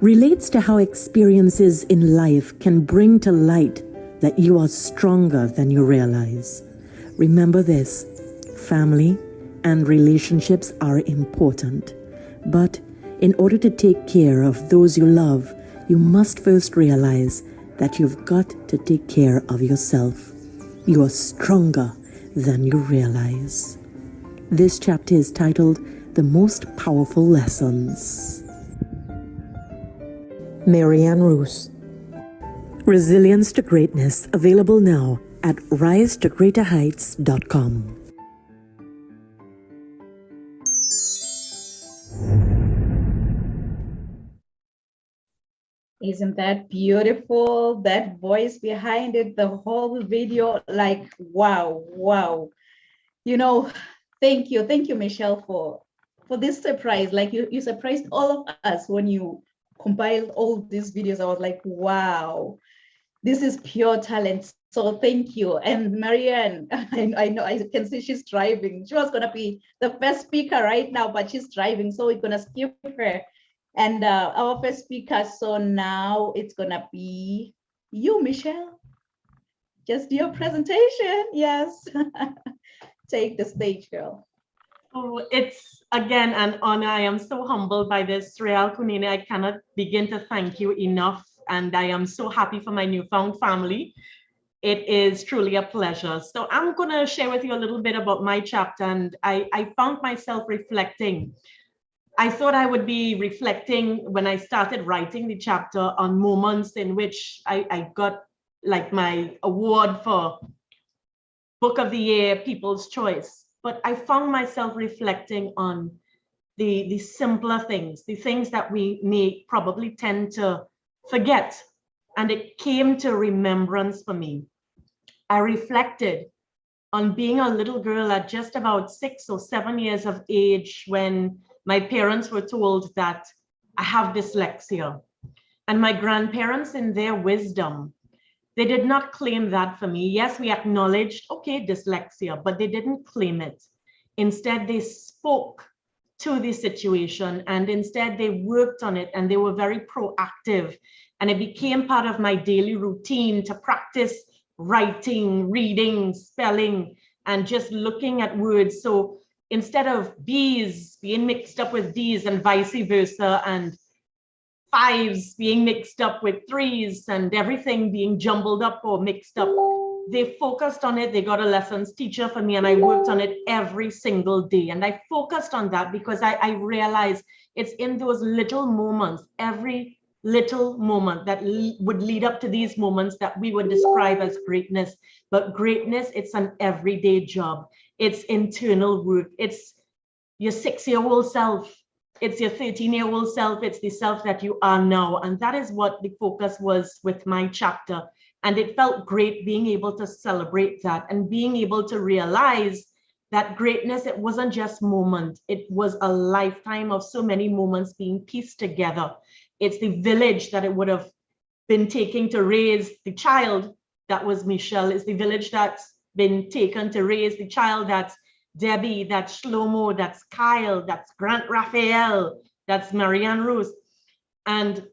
relates to how experiences in life can bring to light that you are stronger than you realize. Remember this: family and relationships are important, but in order to take care of those you love, you must first realize that you've got to take care of yourself. You are stronger than you realize. This chapter is titled The Most Powerful Lessons. Marianne Roos. Resilience to Greatness, available now at risetogreaterheights.com. Isn't that beautiful? That voice behind it, the whole video, like, wow. You know, thank you, Michelle, for this surprise. Like you surprised all of us when you compiled all these videos. I was like, wow, this is pure talent. So thank you. And Marianne, I know, I can see she's driving. She was gonna be the first speaker right now, but she's driving, so we're gonna skip her. And our first speaker, so now it's gonna be you, Michelle. Just do your presentation, yes. Take the stage, girl. Oh, it's again an honor. I am so humbled by this, Real Kunene. I cannot begin to thank you enough. And I am so happy for my newfound family. It is truly a pleasure. So I'm gonna share with you a little bit about my chapter. And I found myself reflecting I thought I would be reflecting when I started writing the chapter on moments in which I got like my award for Book of the Year, People's Choice. But I found myself reflecting on the simpler things, the things that we may probably tend to forget. And it came to remembrance for me. I reflected on being a little girl at just about 6 or 7 years of age when my parents were told that I have dyslexia. And my grandparents, in their wisdom, they did not claim that for me. Yes, we acknowledged, okay, dyslexia, but they didn't claim it. Instead, they spoke to the situation, and instead they worked on it, and they were very proactive. And it became part of my daily routine to practice writing, reading, spelling, and just looking at words. So instead of B's being mixed up with D's and vice versa, and 5s being mixed up with 3s, and everything being jumbled up or mixed up, they focused on it. They got a lessons teacher for me, and I worked on it every single day. And I focused on that because I realized it's in those little moments, every little moment that would lead up to these moments that we would describe as greatness. But greatness, it's an everyday job. It's internal work. It's your 6-year-old self. It's your 13-year-old self. It's the self that you are now. And that is what the focus was with my chapter. And it felt great being able to celebrate that and being able to realize that greatness, it wasn't just moment. It was a lifetime of so many moments being pieced together. It's the village that it would have been taking to raise the child that was Michelle. It's the village that's been taken to raise the child that's Debbie, that's Shlomo, that's Kyle, that's Grant Raphael, that's Marianne Ruth. And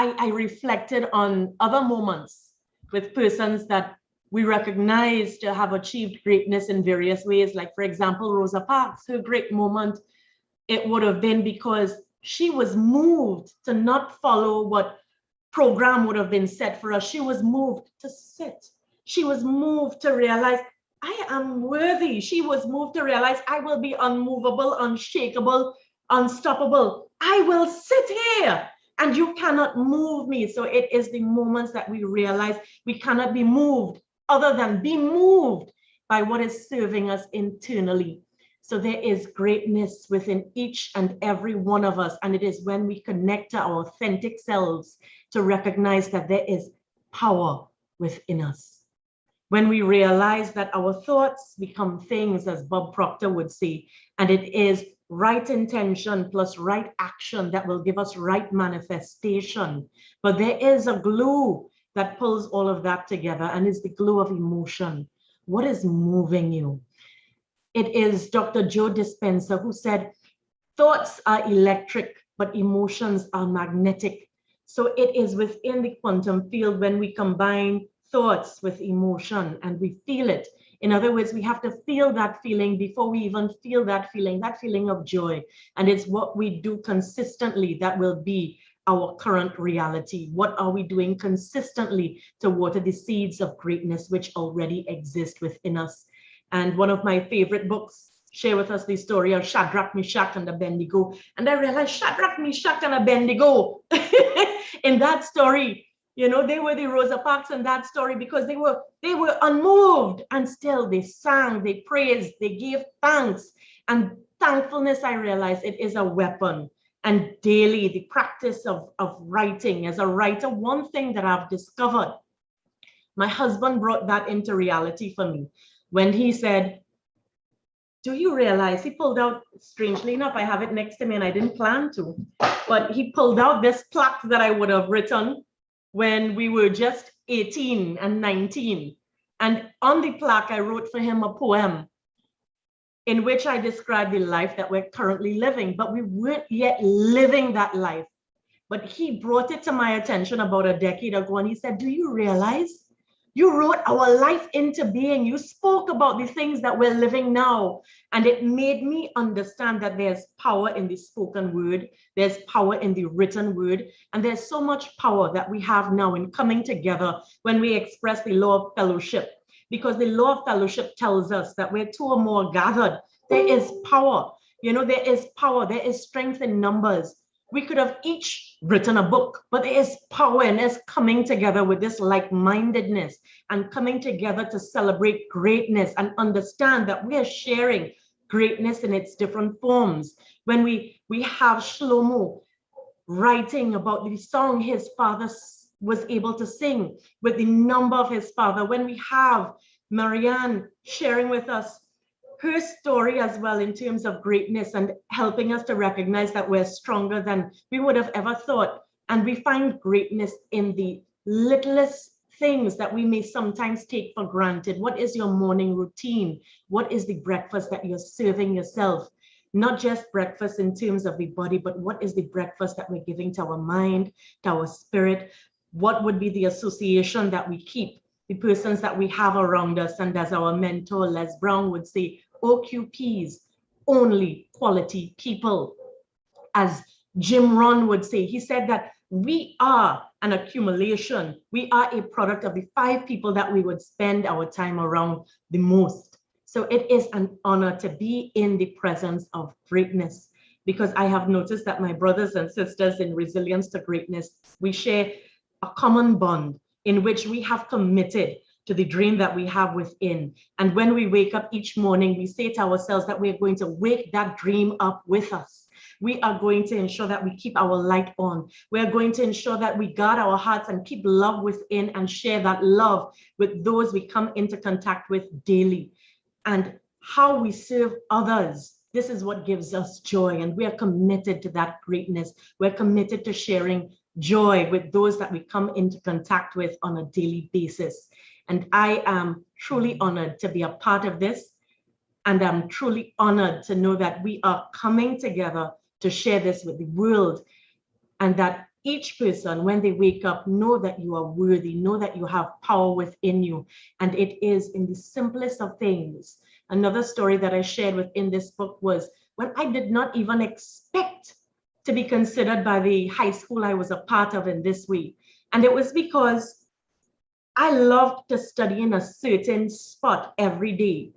I reflected on other moments with persons that we recognize to have achieved greatness in various ways. Like, for example, Rosa Parks, her great moment, it would have been because she was moved to not follow what program would have been set for us. She was moved to sit. She was moved to realize, I am worthy. She was moved to realize, I will be unmovable, unshakable, unstoppable. I will sit here and you cannot move me. So it is the moments that we realize we cannot be moved other than be moved by what is serving us internally. So there is greatness within each and every one of us. And it is when we connect to our authentic selves to recognize that there is power within us. When we realize that our thoughts become things, as Bob Proctor would say, and it is right intention plus right action that will give us right manifestation. But there is a glue that pulls all of that together, and it's the glue of emotion. What is moving you? It is Dr. Joe Dispenza who said, thoughts are electric, but emotions are magnetic. So it is within the quantum field when we combine thoughts with emotion and we feel it. In other words, we have to feel that feeling before we even feel that feeling of joy. And it's what we do consistently that will be our current reality. What are we doing consistently to water the seeds of greatness which already exist within us? And one of my favorite books share with us the story of Shadrach, Meshach, and Abednego. And I realized Shadrach, Meshach, and Abednego in that story, you know, they were the Rosa Parks in that story because they were unmoved, and still they sang, they praised, they gave thanks. And thankfulness, I realized it is a weapon. And daily, the practice of writing. As a writer, one thing that I've discovered, my husband brought that into reality for me when he said, do you realize, he pulled out, strangely enough, I have it next to me and I didn't plan to, but he pulled out this plaque that I would have written when we were just 18 and 19. And on the plaque, I wrote for him a poem in which I described the life that we're currently living, but we weren't yet living that life. But he brought it to my attention about a decade ago, and he said, do you realize you wrote our life into being? You spoke about the things that we're living now. And it made me understand that there's power in the spoken word, there's power in the written word, and there's so much power that we have now in coming together when we express the law of fellowship. Because the law of fellowship tells us that where two or more gathered, there is power. You know, there is power, there is strength in numbers. We could have each written a book, but there is power in us coming together with this like-mindedness and coming together to celebrate greatness and understand that we are sharing greatness in its different forms. When we have Shlomo writing about the song his father was able to sing with the number of his father, when we have Marianne sharing with us her story as well in terms of greatness and helping us to recognize that we're stronger than we would have ever thought. And we find greatness in the littlest things that we may sometimes take for granted. What is your morning routine? What is the breakfast that you're serving yourself? Not just breakfast in terms of the body, but what is the breakfast that we're giving to our mind, to our spirit? What would be the association that we keep, the persons that we have around us? And as our mentor, Les Brown, would say, OQPs, only quality people. As Jim Rohn would say, he said that we are an accumulation. We are a product of the 5 people that we would spend our time around the most. So it is an honor to be in the presence of greatness, because I have noticed that my brothers and sisters in Resilience to Greatness, we share a common bond in which we have committed to the dream that we have within. And when we wake up each morning, we say to ourselves that we're going to wake that dream up with us. We are going to ensure that we keep our light on. We're going to ensure that we guard our hearts and keep love within and share that love with those we come into contact with daily. And how we serve others, this is what gives us joy. And we are committed to that greatness. We're committed to sharing joy with those that we come into contact with on a daily basis. And I am truly honored to be a part of this. And I'm truly honored to know that we are coming together to share this with the world, and that each person, when they wake up, know that you are worthy, know that you have power within you. And it is in the simplest of things. Another story that I shared within this book was when I did not even expect to be considered by the high school I was a part of in this way. And it was because I loved to study in a certain spot every day.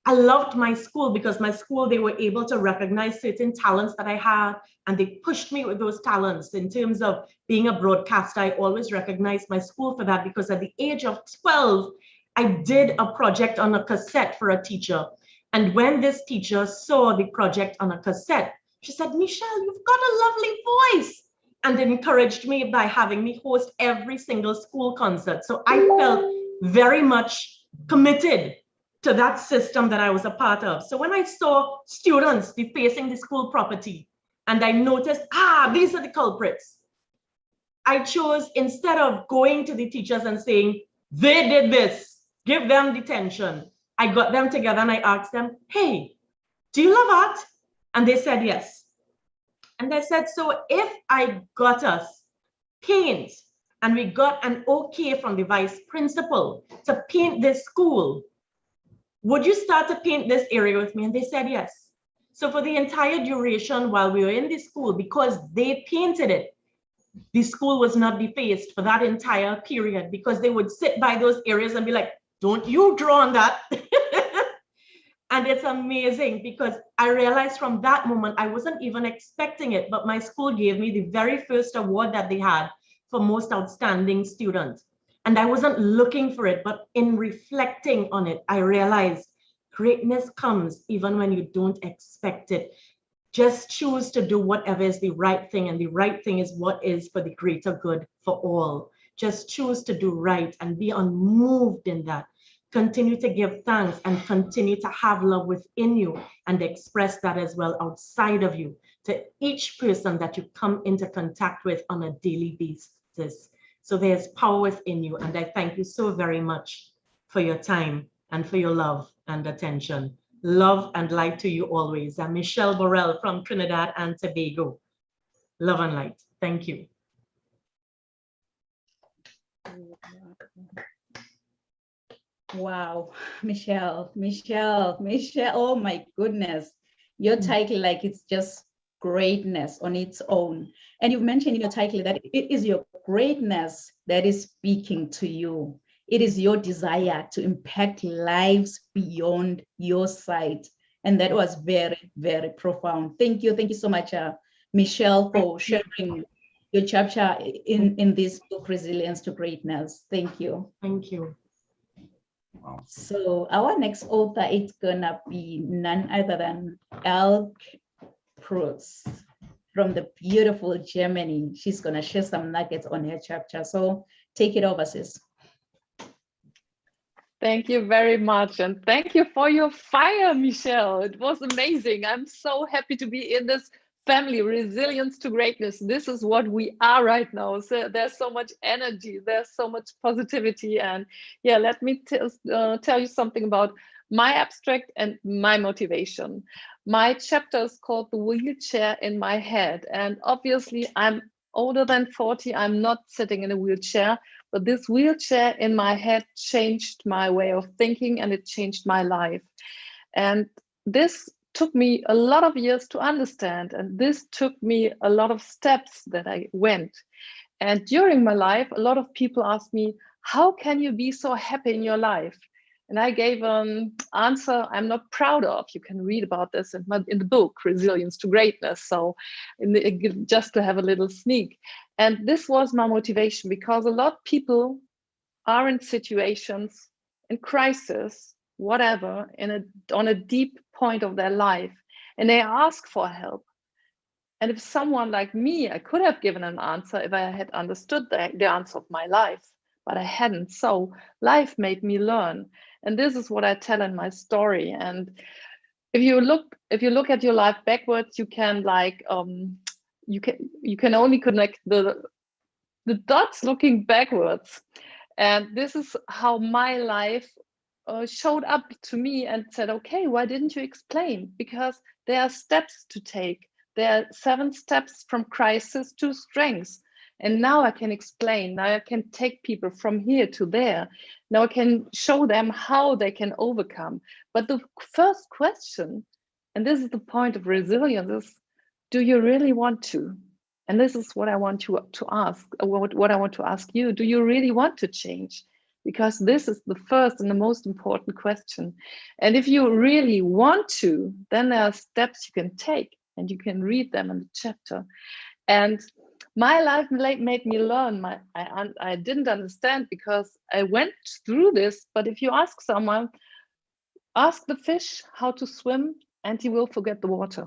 I loved my school because my school, they were able to recognize certain talents that I had, and they pushed me with those talents. In terms of being a broadcaster, I always recognized my school for that, because at the age of 12, I did a project on a cassette for a teacher. And when this teacher saw the project on a cassette, she said, Michelle, you've got a lovely voice, and encouraged me by having me host every single school concert. So I felt very much committed to that system that I was a part of. So when I saw students defacing the school property, and I noticed, these are the culprits, I chose, instead of going to the teachers and saying, they did this, give them detention, I got them together and I asked them, hey, do you love art? And they said yes. And I said, so if I got us paint, and we got an okay from the vice principal to paint this school, would you start to paint this area with me? And they said yes. So for the entire duration while we were in the school, because they painted it, the school was not defaced for that entire period, because they would sit by those areas and be like, don't you draw on that. And it's amazing, because I realized from that moment, I wasn't even expecting it, but my school gave me the very first award that they had for most outstanding student. And I wasn't looking for it, but in reflecting on it, I realized greatness comes even when you don't expect it. Just choose to do whatever is the right thing, and the right thing is what is for the greater good for all. Just choose to do right and be unmoved in that. Continue to give thanks and continue to have love within you, and express that as well outside of you to each person that you come into contact with on a daily basis. So there's power within you, and I thank you so very much for your time and for your love and attention. Love and light to you always. I'm Michelle Borrell from Trinidad and Tobago. Love and light. Thank you. Wow, Michelle, oh my goodness. Your title, like, it's just greatness on its own. And you've mentioned in your title that it is your greatness that is speaking to you. It is your desire to impact lives beyond your sight. And that was very, very profound. Thank you. Thank you so much, Michelle, for sharing your chapter in this book, Resilience to Greatness. Thank you. Thank you. So our next author is gonna be none other than Elke Proust from the beautiful Germany. She's gonna share some nuggets on her chapter. So take it over, sis. Thank you very much. And thank you for your fire, Michelle. It was amazing. I'm so happy to be in this family, Resilience to Greatness. This is what we are right now. So there's so much energy, there's so much positivity. And yeah, let me tell you something about my abstract and my motivation. My chapter is called The Wheelchair in My Head. And obviously I'm older than 40. I'm not sitting in a wheelchair, but this wheelchair in my head changed my way of thinking and it changed my life. And this took me a lot of years to understand. And this took me a lot of steps that I went. And during my life, a lot of people asked me, how can you be so happy in your life? And I gave an answer I'm not proud of. You can read about this in the book, Resilience to Greatness. So just to have a little sneak. And this was my motivation because a lot of people are in situations, in crisis, whatever, on a deep point of their life, and they ask for help. And if someone like me, I could have given an answer if I had understood the answer of my life, but I hadn't. So life made me learn. And this is what I tell in my story. And if you look at your life backwards, you can you can only connect the dots looking backwards. And this is how my life showed up to me and said, okay, why didn't you explain? Because there are steps to take. There are 7 steps from crisis to strength. And now I can explain. Now I can take people from here to there. Now I can show them how they can overcome. But the first question, and this is the point of resilience, is, do you really want to? And this is what I want you to ask, what I want to ask you. Do you really want to change? Because this is the first and the most important question. And if you really want to, then there are steps you can take and you can read them in the chapter. And my life made me learn. I didn't understand because I went through this, but if you ask someone, ask the fish how to swim and he will forget the water.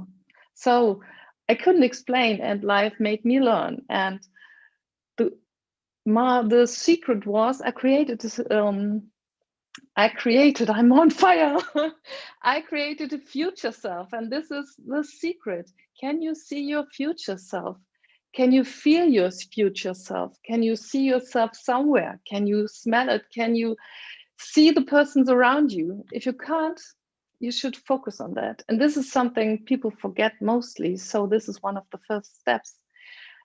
So I couldn't explain and life made me learn. And the secret was I created this, I'm on fire. I created a future self, and this is the secret. Can you see your future self? Can you feel your future self? Can you see yourself somewhere? Can you smell it? Can you see the persons around you? If you can't, you should focus on that. And this is something people forget mostly. So this is one of the first steps.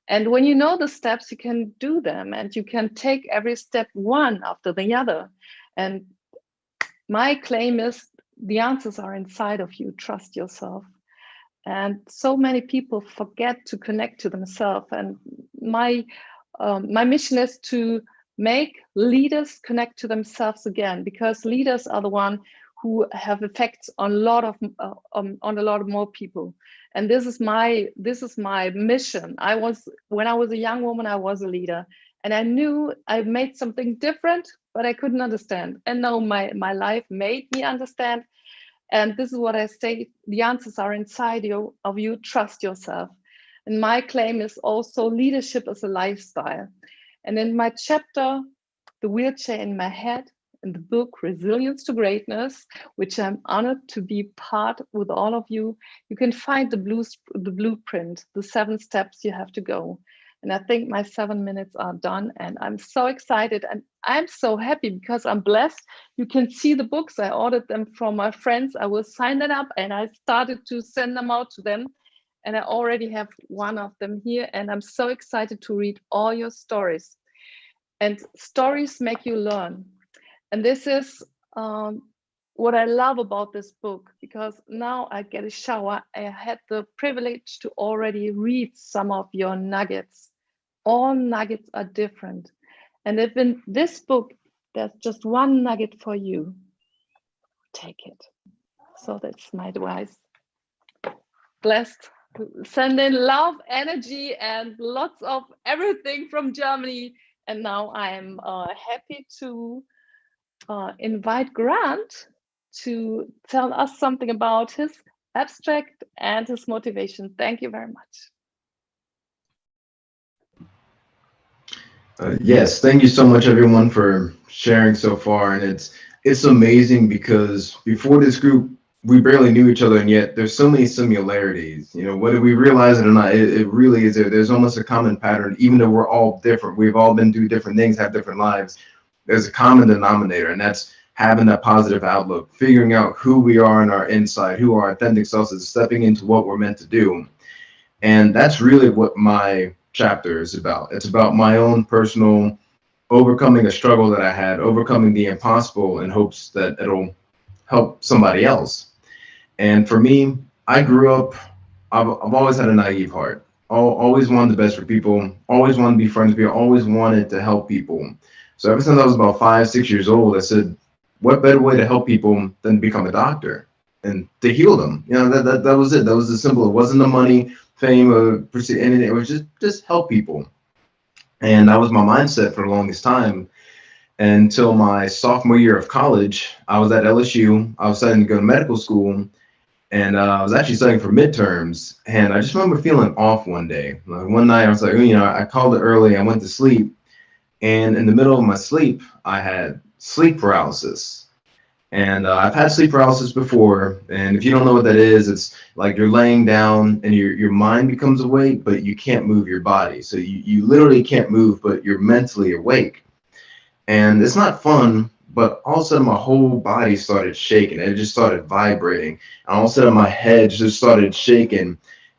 And when you know the steps, you can do them and you can take every step one after the other. And my claim is the answers are inside of you. Trust yourself. And so many people forget to connect to themselves. And my mission is to make leaders connect to themselves again, because leaders are the one who have effects on a lot of more people. And this is my mission. When I was a young woman, I was a leader, and I knew I made something different, but I couldn't understand. And now my life made me understand. And this is what I say: the answers are inside of you. Trust yourself. And my claim is also leadership as a lifestyle. And in my chapter, The Wheelchair in My Head, in the book Resilience to Greatness, which I'm honored to be part with all of you, you can find the blueprint, the 7 steps you have to go. And I think my 7 minutes are done, and I'm so excited and I'm so happy because I'm blessed. You can see the books. I ordered them from my friends. I will sign them up and I started to send them out to them. And I already have one of them here, and I'm so excited to read all your stories. And stories make you learn. And this is what I love about this book, because now I get a shower. I had the privilege to already read some of your nuggets. All nuggets are different. And if in this book, there's just one nugget for you, take it. So that's my advice. Blessed. Send in love, energy, and lots of everything from Germany. And now I'm happy to invite Grant to tell us something about his abstract and his motivation. Thank you very much. Yes, thank you so much, everyone, for sharing so far. And it's amazing because before this group, we barely knew each other, and yet there's so many similarities. You know, whether we realize it or not, it really is there. There's almost a common pattern, even though we're all different. We've all been through different things, have different lives. There's a common denominator, and that's having that positive outlook, figuring out who we are in our inside, who our authentic selves is, stepping into what we're meant to do. And that's really what my chapter is about. It's about my own personal overcoming a struggle that I had, overcoming the impossible in hopes that it'll help somebody else. And for me, I grew up, I've always had a naive heart. Always wanted the best for people, always wanted to be friends with people, always wanted to help people. So ever since I was about 5, 6 years old, I said, what better way to help people than become a doctor and to heal them? You know, that was it. That was the simple. It wasn't the money, fame, or anything. It was just help people. And that was my mindset for the longest time until my sophomore year of college. I was at LSU. I was studying to go to medical school, and I was actually studying for midterms. And I just remember feeling off one day. Like one night, I was like, you know, I called it early. I went to sleep, and in the middle of my sleep, I had sleep paralysis. And I've had sleep paralysis before, and if you don't know what that is, it's like you're laying down and your mind becomes awake, but you can't move your body. So you literally can't move, but you're mentally awake. And it's not fun, but all of a sudden my whole body started shaking. It just started vibrating. And all of a sudden my head just started shaking.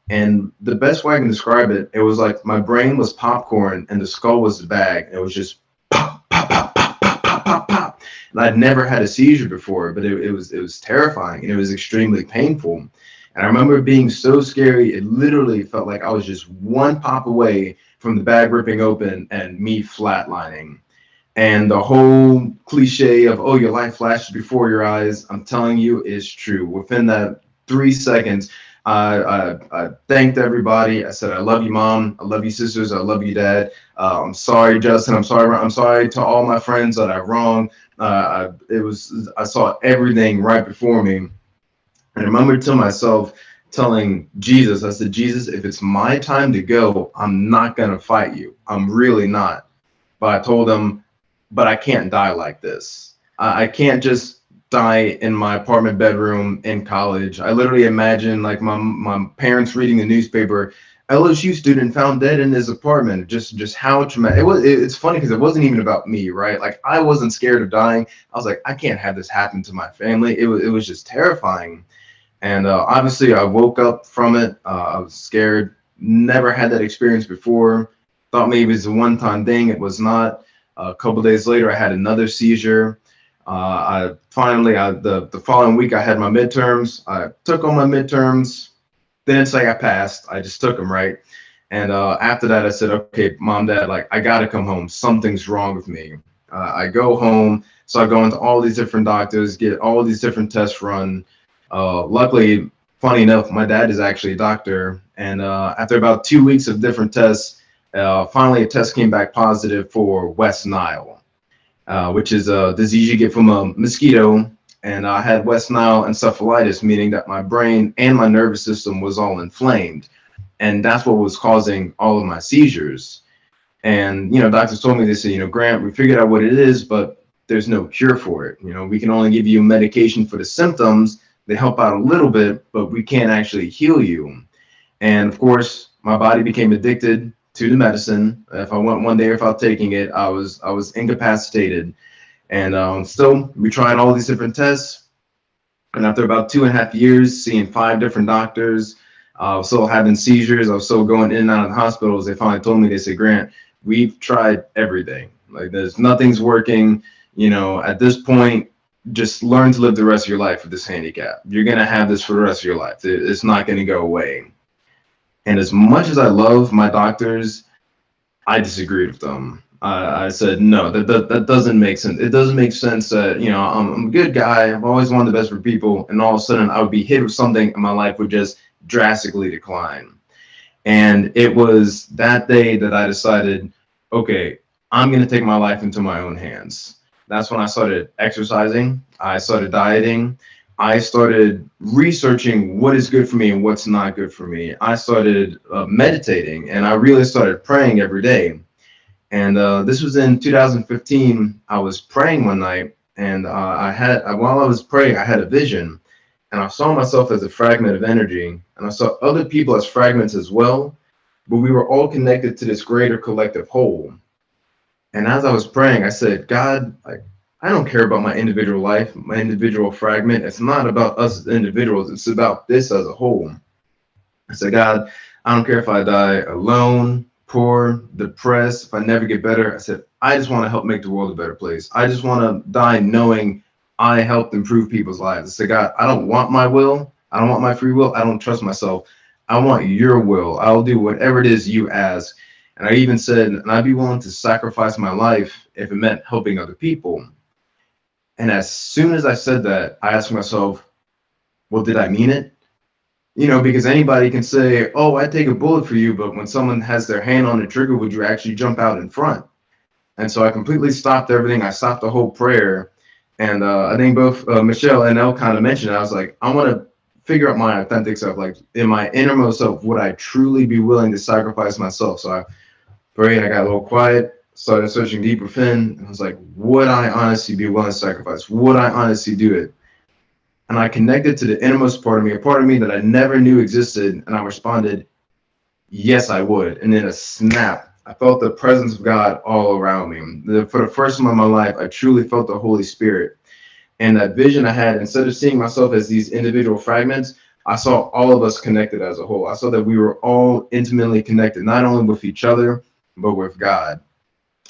And the best way I can describe it, it was like my brain was popcorn and the skull was the bag. It was just pop, pop, pop, pop, pop, pop, pop, pop. And I'd never had a seizure before, but it was terrifying and it was extremely painful. And I remember being so scary, it literally felt like I was just one pop away from the bag ripping open and me flatlining. And the whole cliche of, oh, your life flashes before your eyes, I'm telling you, is true. Within that 3 seconds, I thanked everybody. I said, I love you, Mom. I love you, sisters. I love you, Dad. I'm sorry, Justin. I'm sorry to all my friends that I wronged. I saw everything right before me. And I remember to myself telling Jesus, I said, Jesus, if it's my time to go, I'm not going to fight you. I'm really not. But I told him, but I can't die like this. I can't just die in my apartment bedroom in college. I literally imagine like my parents reading the newspaper, LSU student found dead in his apartment. Just how traumatic. It's funny because it wasn't even about me, right? Like I wasn't scared of dying. I was like, I can't have this happen to my family. It was just terrifying. And obviously I woke up from it. I was scared. Never had that experience before. Thought maybe it was a one-time thing. It was not. A couple days later, I had another seizure. The following week, I had my midterms. I took all my midterms. Didn't say I passed. I just took them, right? And after that, I said, okay, Mom, Dad, like, I got to come home. Something's wrong with me. I go home. So I go into all these different doctors, get all these different tests run. Luckily, funny enough, my dad is actually a doctor. And after about 2 weeks of different tests, finally a test came back positive for West Nile, which is a disease you get from a mosquito. And I had West Nile encephalitis, meaning that my brain and my nervous system was all inflamed. And that's what was causing all of my seizures. And, you know, doctors told me, they said, you know, Grant, we figured out what it is, but there's no cure for it. You know, we can only give you medication for the symptoms. They help out a little bit, but we can't actually heal you. And of course, my body became addicted to the medicine. If I went one day without taking it, I was incapacitated. And still, we tried all these different tests. And after about 2.5 years, seeing 5 different doctors, I was still having seizures. I was still going in and out of the hospitals. They finally told me, they said, Grant, we've tried everything. Like nothing's working. You know, at this point, just learn to live the rest of your life with this handicap. You're going to have this for the rest of your life. It's not going to go away. And as much as I love my doctors, I disagreed with them. I said, no, that doesn't make sense. It doesn't make sense that, you know, I'm a good guy. I've always wanted the best for people. And all of a sudden I would be hit with something and my life would just drastically decline. And it was that day that I decided, okay, I'm going to take my life into my own hands. That's when I started exercising. I started dieting. I started researching what is good for me and what's not good for me. I started meditating, and I really started praying every day. And this was in 2015. I was praying one night, and while I was praying, I had a vision, and I saw myself as a fragment of energy, and I saw other people as fragments as well, but we were all connected to this greater collective whole. And as I was praying, I said, God, I don't care about my individual life, my individual fragment. It's not about us as individuals. It's about this as a whole. I said, God, I don't care if I die alone, poor, depressed, if I never get better. I said, I just want to help make the world a better place. I just want to die knowing I helped improve people's lives. I said, God, I don't want my will. I don't want my free will. I don't trust myself. I want your will. I'll do whatever it is you ask. And I even said, and I'd be willing to sacrifice my life if it meant helping other people. And as soon as I said that, I asked myself, well, did I mean it? You know, because anybody can say, oh, I'd take a bullet for you, but when someone has their hand on the trigger, would you actually jump out in front? And so I completely stopped everything. I stopped the whole prayer. And I think both Michelle and Elle kind of mentioned it. I was like, I want to figure out my authentic self. Like, in my innermost self, would I truly be willing to sacrifice myself? So I prayed, I got a little quiet, started searching deep within. And I was like, would I honestly be willing to sacrifice? Would I honestly do it? And I connected to the innermost part of me, a part of me that I never knew existed. And I responded, yes, I would. And in a snap, I felt the presence of God all around me. For the first time in my life, I truly felt the Holy Spirit. And that vision I had, instead of seeing myself as these individual fragments, I saw all of us connected as a whole. I saw that we were all intimately connected, not only with each other, but with God.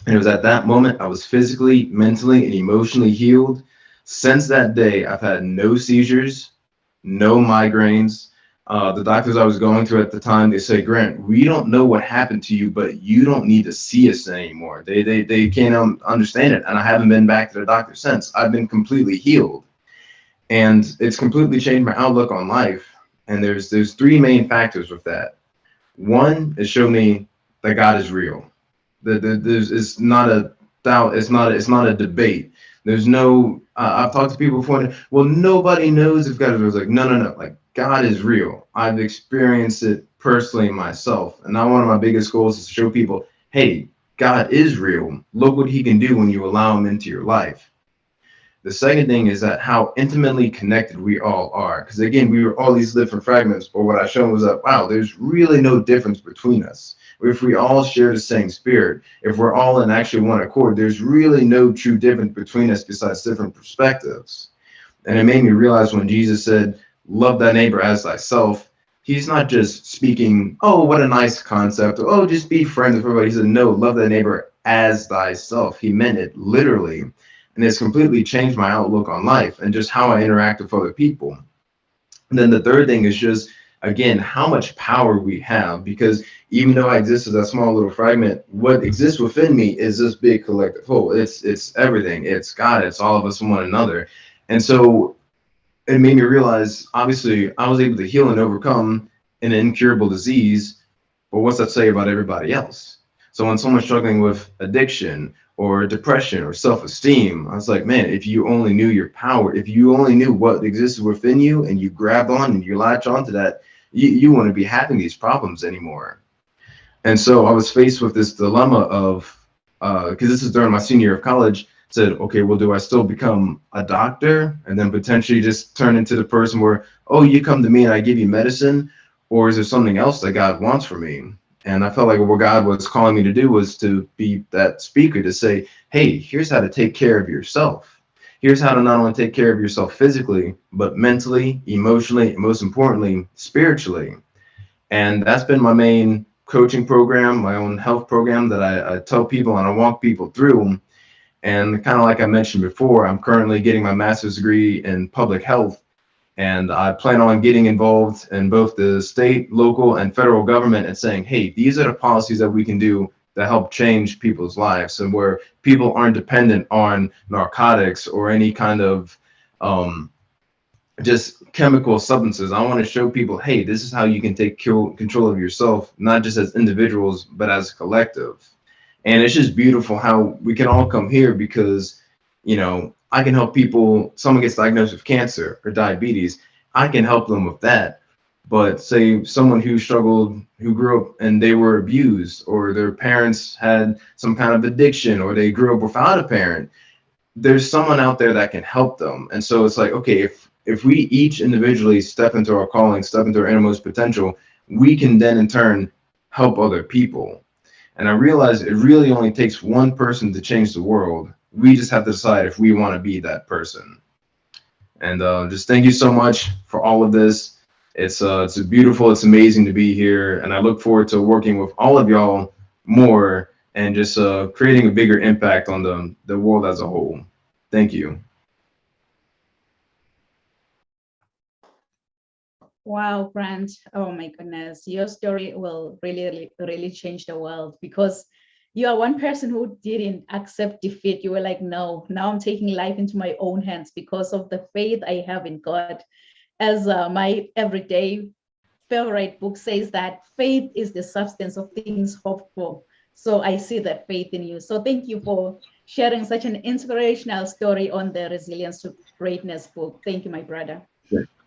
And it was at that moment I was physically, mentally, and emotionally healed. Since that day, I've had no seizures, no migraines. The doctors I was going to at the time, they say, Grant, we don't know what happened to you, but you don't need to see us anymore. They can't understand it. And I haven't been back to the doctor since. I've been completely healed. And it's completely changed my outlook on life. And there's three main factors with that. One, it showed me that God is real. It's not a doubt. It's not a debate. There's no, I've talked to people before, well, nobody knows if God is real. Like, no. Like, God is real. I've experienced it personally myself. And now one of my biggest goals is to show people, hey, God is real. Look what he can do when you allow him into your life. The second thing is that how intimately connected we all are. Because again, we were all these different fragments, but what I showed was that, wow, there's really no difference between us. If we all share the same spirit, if we're all in actually one accord, there's really no true difference between us besides different perspectives. And it made me realize when Jesus said, love thy neighbor as thyself, he's not just speaking, oh, what a nice concept, or, oh, just be friends with everybody. He said, no, love thy neighbor as thyself. He meant it literally. And it's completely changed my outlook on life and just how I interact with other people. And then the third thing is just, again, how much power we have, because even though I exist as a small little fragment, what exists within me is this big collective whole. It's everything. It's God. It's all of us and one another. And so it made me realize, obviously, I was able to heal and overcome an incurable disease, but what's that say about everybody else? So when someone's struggling with addiction or depression or self-esteem, I was like, man, if you only knew your power, if you only knew what existed within you and you grab on and you latch onto that, you wouldn't be having these problems anymore. And so I was faced with this dilemma of, because this is during my senior year of college, said, okay, well, do I still become a doctor and then potentially just turn into the person where, oh, you come to me and I give you medicine, or is there something else that God wants for me? And I felt like what God was calling me to do was to be that speaker, to say, hey, here's how to take care of yourself. Here's how to not only take care of yourself physically, but mentally, emotionally, and most importantly, spiritually. And that's been my main coaching program, my own health program that I tell people and I walk people through. And kind of like I mentioned before, I'm currently getting my master's degree in public health. And I plan on getting involved in both the state, local, and federal government and saying, hey, these are the policies that we can do that help change people's lives, and where people aren't dependent on narcotics or any kind of just chemical substances. I want to show people, hey, this is how you can take control of yourself, not just as individuals, but as a collective. And it's just beautiful how we can all come here because, you know, I can help people. Someone gets diagnosed with cancer or diabetes, I can help them with that. But say someone who struggled, who grew up and they were abused, or their parents had some kind of addiction, or they grew up without a parent, there's someone out there that can help them. And so it's like, okay, if we each individually step into our calling, step into our innermost potential, we can then in turn help other people. And I realize it really only takes one person to change the world. We just have to decide if we want to be that person. And just thank you so much for all of this. It's beautiful, it's amazing to be here, and I look forward to working with all of y'all more and just creating a bigger impact on the world as a whole. Thank you. Wow, Grant. Oh my goodness. Your story will really, really change the world, because you are one person who didn't accept defeat. You were like, no, now I'm taking life into my own hands because of the faith I have in God. As my everyday favorite book says, that faith is the substance of things hoped for. So I see that faith in you. So thank you for sharing such an inspirational story on the Resilience to Greatness book. Thank you, my brother.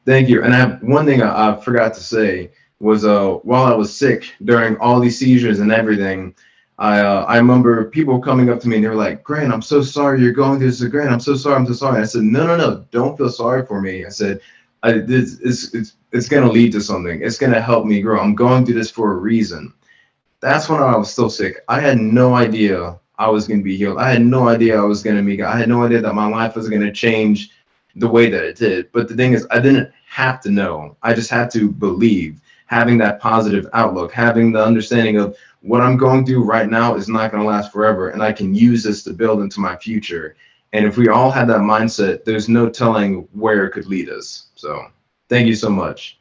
Thank you. And I have one thing I forgot to say was while I was sick during all these seizures and everything, I remember people coming up to me and they were like, Grant, I'm so sorry you're going through this. Grant, I'm so sorry. I'm so sorry. And I said, no, don't feel sorry for me. I said, it's going to lead to something. It's going to help me grow. I'm going through this for a reason. That's when I was still sick. I had no idea I was going to be healed. I had no idea I was going to meet God. I had no idea that my life was going to change the way that it did. But the thing is, I didn't have to know. I just had to believe, having that positive outlook, having the understanding of what I'm going through right now is not going to last forever, and I can use this to build into my future. And if we all had that mindset, there's no telling where it could lead us. So thank you so much.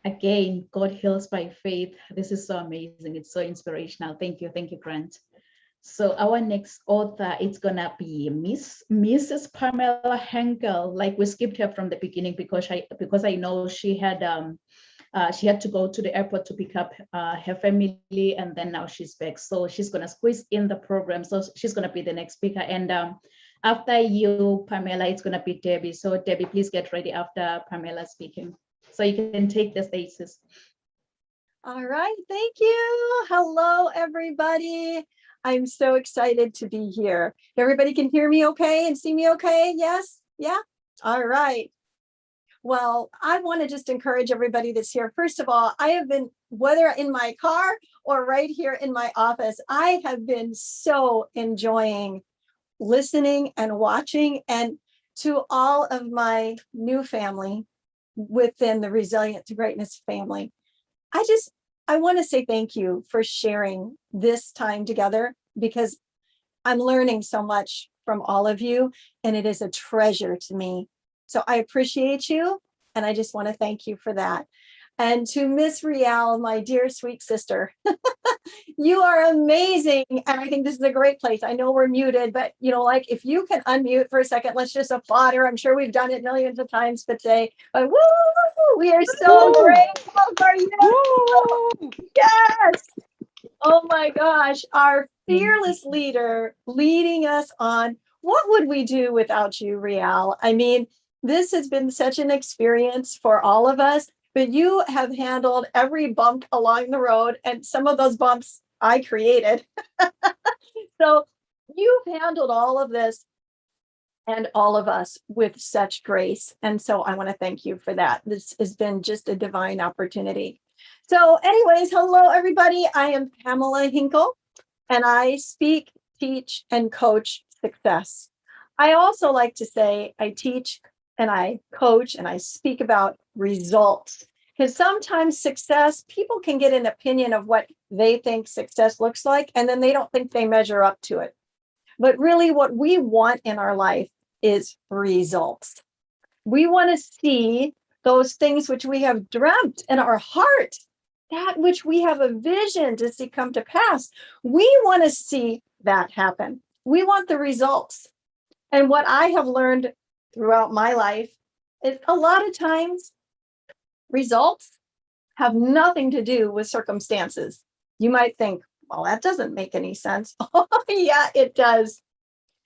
Again, God heals by faith. This is so amazing. It's so inspirational. Thank you, Grant. So our next author, it's gonna be Mrs. Pamela Henkel. Like, we skipped her from the beginning because I know she had to go to the airport to pick up her family, and then now she's back. So she's gonna squeeze in the program. So she's gonna be the next speaker. And after you, Pamela, it's gonna be Debbie. So Debbie, please get ready after Pamela speaking, so you can take the stages. All right, thank you. Hello, everybody. I'm so excited to be here. Everybody can hear me okay and see me okay? Yes? Yeah? All right. Well, I want to just encourage everybody that's here. First of all, I have been, whether in my car or right here in my office, I have been so enjoying listening and watching, and to all of my new family within the Resilient to Greatness family. I want to say thank you for sharing this time together, because I'm learning so much from all of you, and it is a treasure to me. So I appreciate you, and I just want to thank you for that. And to Miss Rial, my dear sweet sister, you are amazing. And I think this is a great place. I know we're muted, but like, if you can unmute for a second, let's just applaud her. I'm sure we've done it millions of times today, but woo, we are so grateful for you. Yes. Oh my gosh, our fearless leader leading us on. What would we do without you, Rial? I mean, this has been such an experience for all of us, but you have handled every bump along the road, and some of those bumps I created. So you've handled all of this and all of us with such grace. And so I want to thank you for that. This has been just a divine opportunity. So anyways, hello, everybody. I am Pamela Hinkle, and I speak, teach, and coach success. I also like to say I teach and I coach and I speak about results, because sometimes success, people can get an opinion of what they think success looks like, and then they don't think they measure up to it. But really what we want in our life is results. We want to see those things which we have dreamt in our heart that which we have a vision to see come to pass, we want to see that happen. We want the results. And what I have learned throughout my life is a lot of times results have nothing to do with circumstances. You might think, well, that doesn't make any sense. Oh, yeah, it does.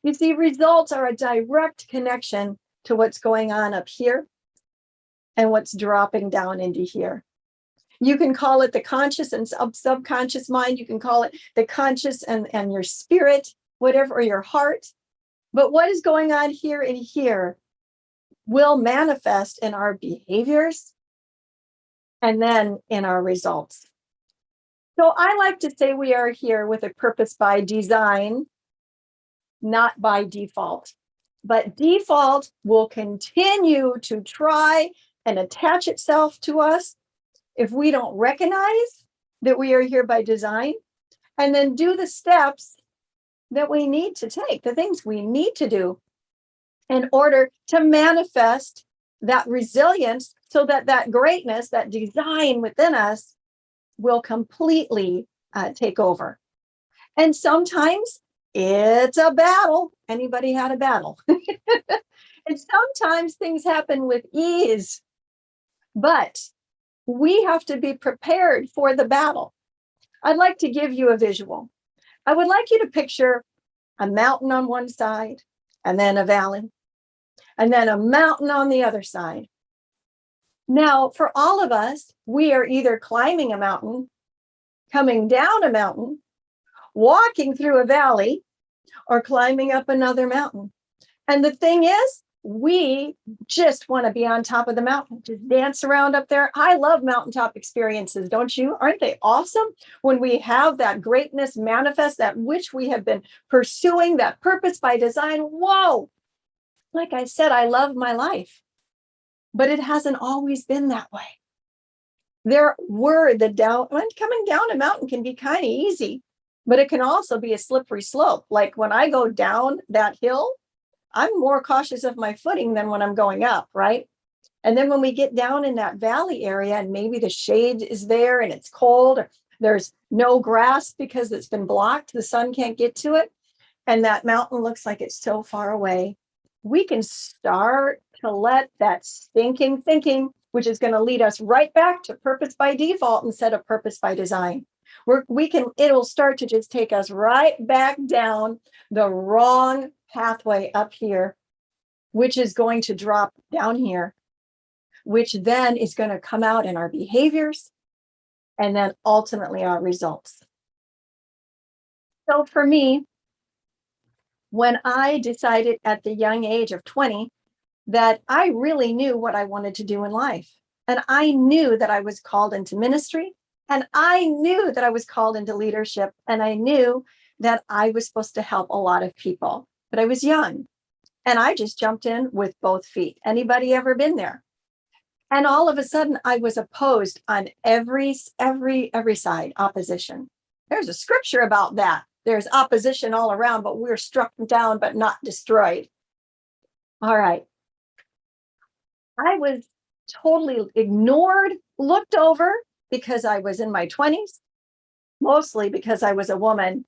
You see, results are a direct connection to what's going on up here and what's dropping down into here. You can call it the conscious and subconscious mind. You can call it the conscious and your spirit, whatever, or your heart. But what is going on here and here will manifest in our behaviors and then in our results. So I like to say we are here with a purpose by design, not by default. But default will continue to try and attach itself to us if we don't recognize that we are here by design and then do the steps that we need to take, the things we need to do in order to manifest that resilience so that that greatness, that design within us will completely take over. And sometimes it's a battle. Anybody had a battle? And sometimes things happen with ease, but we have to be prepared for the battle. I'd like to give you a visual. I would like you to picture a mountain on one side and then a valley and then a mountain on the other side. Now, for all of us, we are either climbing a mountain, coming down a mountain, walking through a valley, or climbing up another mountain. And the thing is, we just want to be on top of the mountain, just dance around up there. I love mountaintop experiences, don't you? Aren't they awesome? When we have that greatness manifest, that which we have been pursuing, that purpose by design. Whoa! Like I said, I love my life, but it hasn't always been that way. Coming down a mountain can be kind of easy, but it can also be a slippery slope. Like when I go down that hill, I'm more cautious of my footing than when I'm going up, right? And then when we get down in that valley area and maybe the shade is there and it's cold, or there's no grass because it's been blocked, the sun can't get to it, and that mountain looks like it's so far away, we can start to let that stinking thinking, which is going to lead us right back to purpose by default instead of purpose by design. It'll start to just take us right back down the wrong pathway up here, which is going to drop down here, which then is going to come out in our behaviors and then ultimately our results. So for me, when I decided at the young age of 20 that I really knew what I wanted to do in life, and I knew that I was called into ministry, and I knew that I was called into leadership, and I knew that I was supposed to help a lot of people, but I was young and I just jumped in with both feet. Anybody ever been there? And all of a sudden I was opposed on every side, opposition. There's a scripture about that. There's opposition all around, but we're struck down, but not destroyed. All right. I was totally ignored, looked over because I was in my 20s, mostly because I was a woman.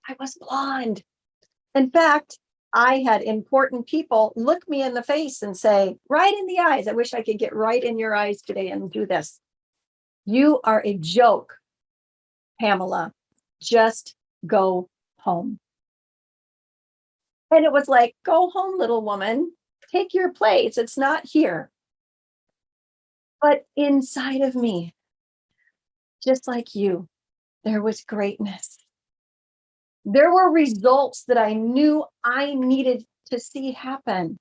I was blonde. In fact, I had important people look me in the face and say, right in the eyes, I wish I could get right in your eyes today and do this. You are a joke, Pamela. Just go home. And it was like, go home, little woman. Take your place. It's not here. But inside of me, just like you, there was greatness. There were results that I knew I needed to see happen.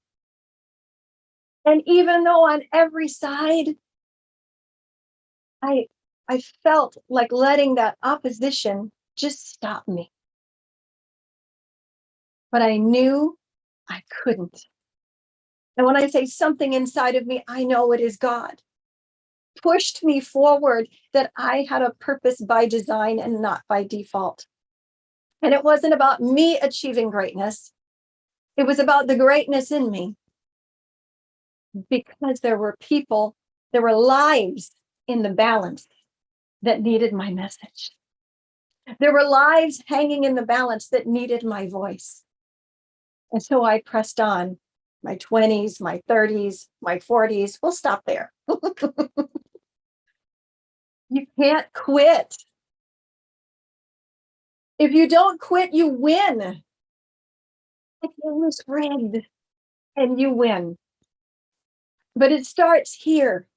And even though on every side, I felt like letting that opposition just stop me. But I knew I couldn't. And when I say something inside of me, I know it is God. Pushed me forward that I had a purpose by design and not by default. And it wasn't about me achieving greatness. It was about the greatness in me. Because there were people, there were lives in the balance. that needed my message. There were lives hanging in the balance that needed my voice. And so I pressed on. My 20s, my 30s, my 40s. We'll stop there. You can't quit. If you don't quit, you win. If you lose, rigged, and you win. But it starts here,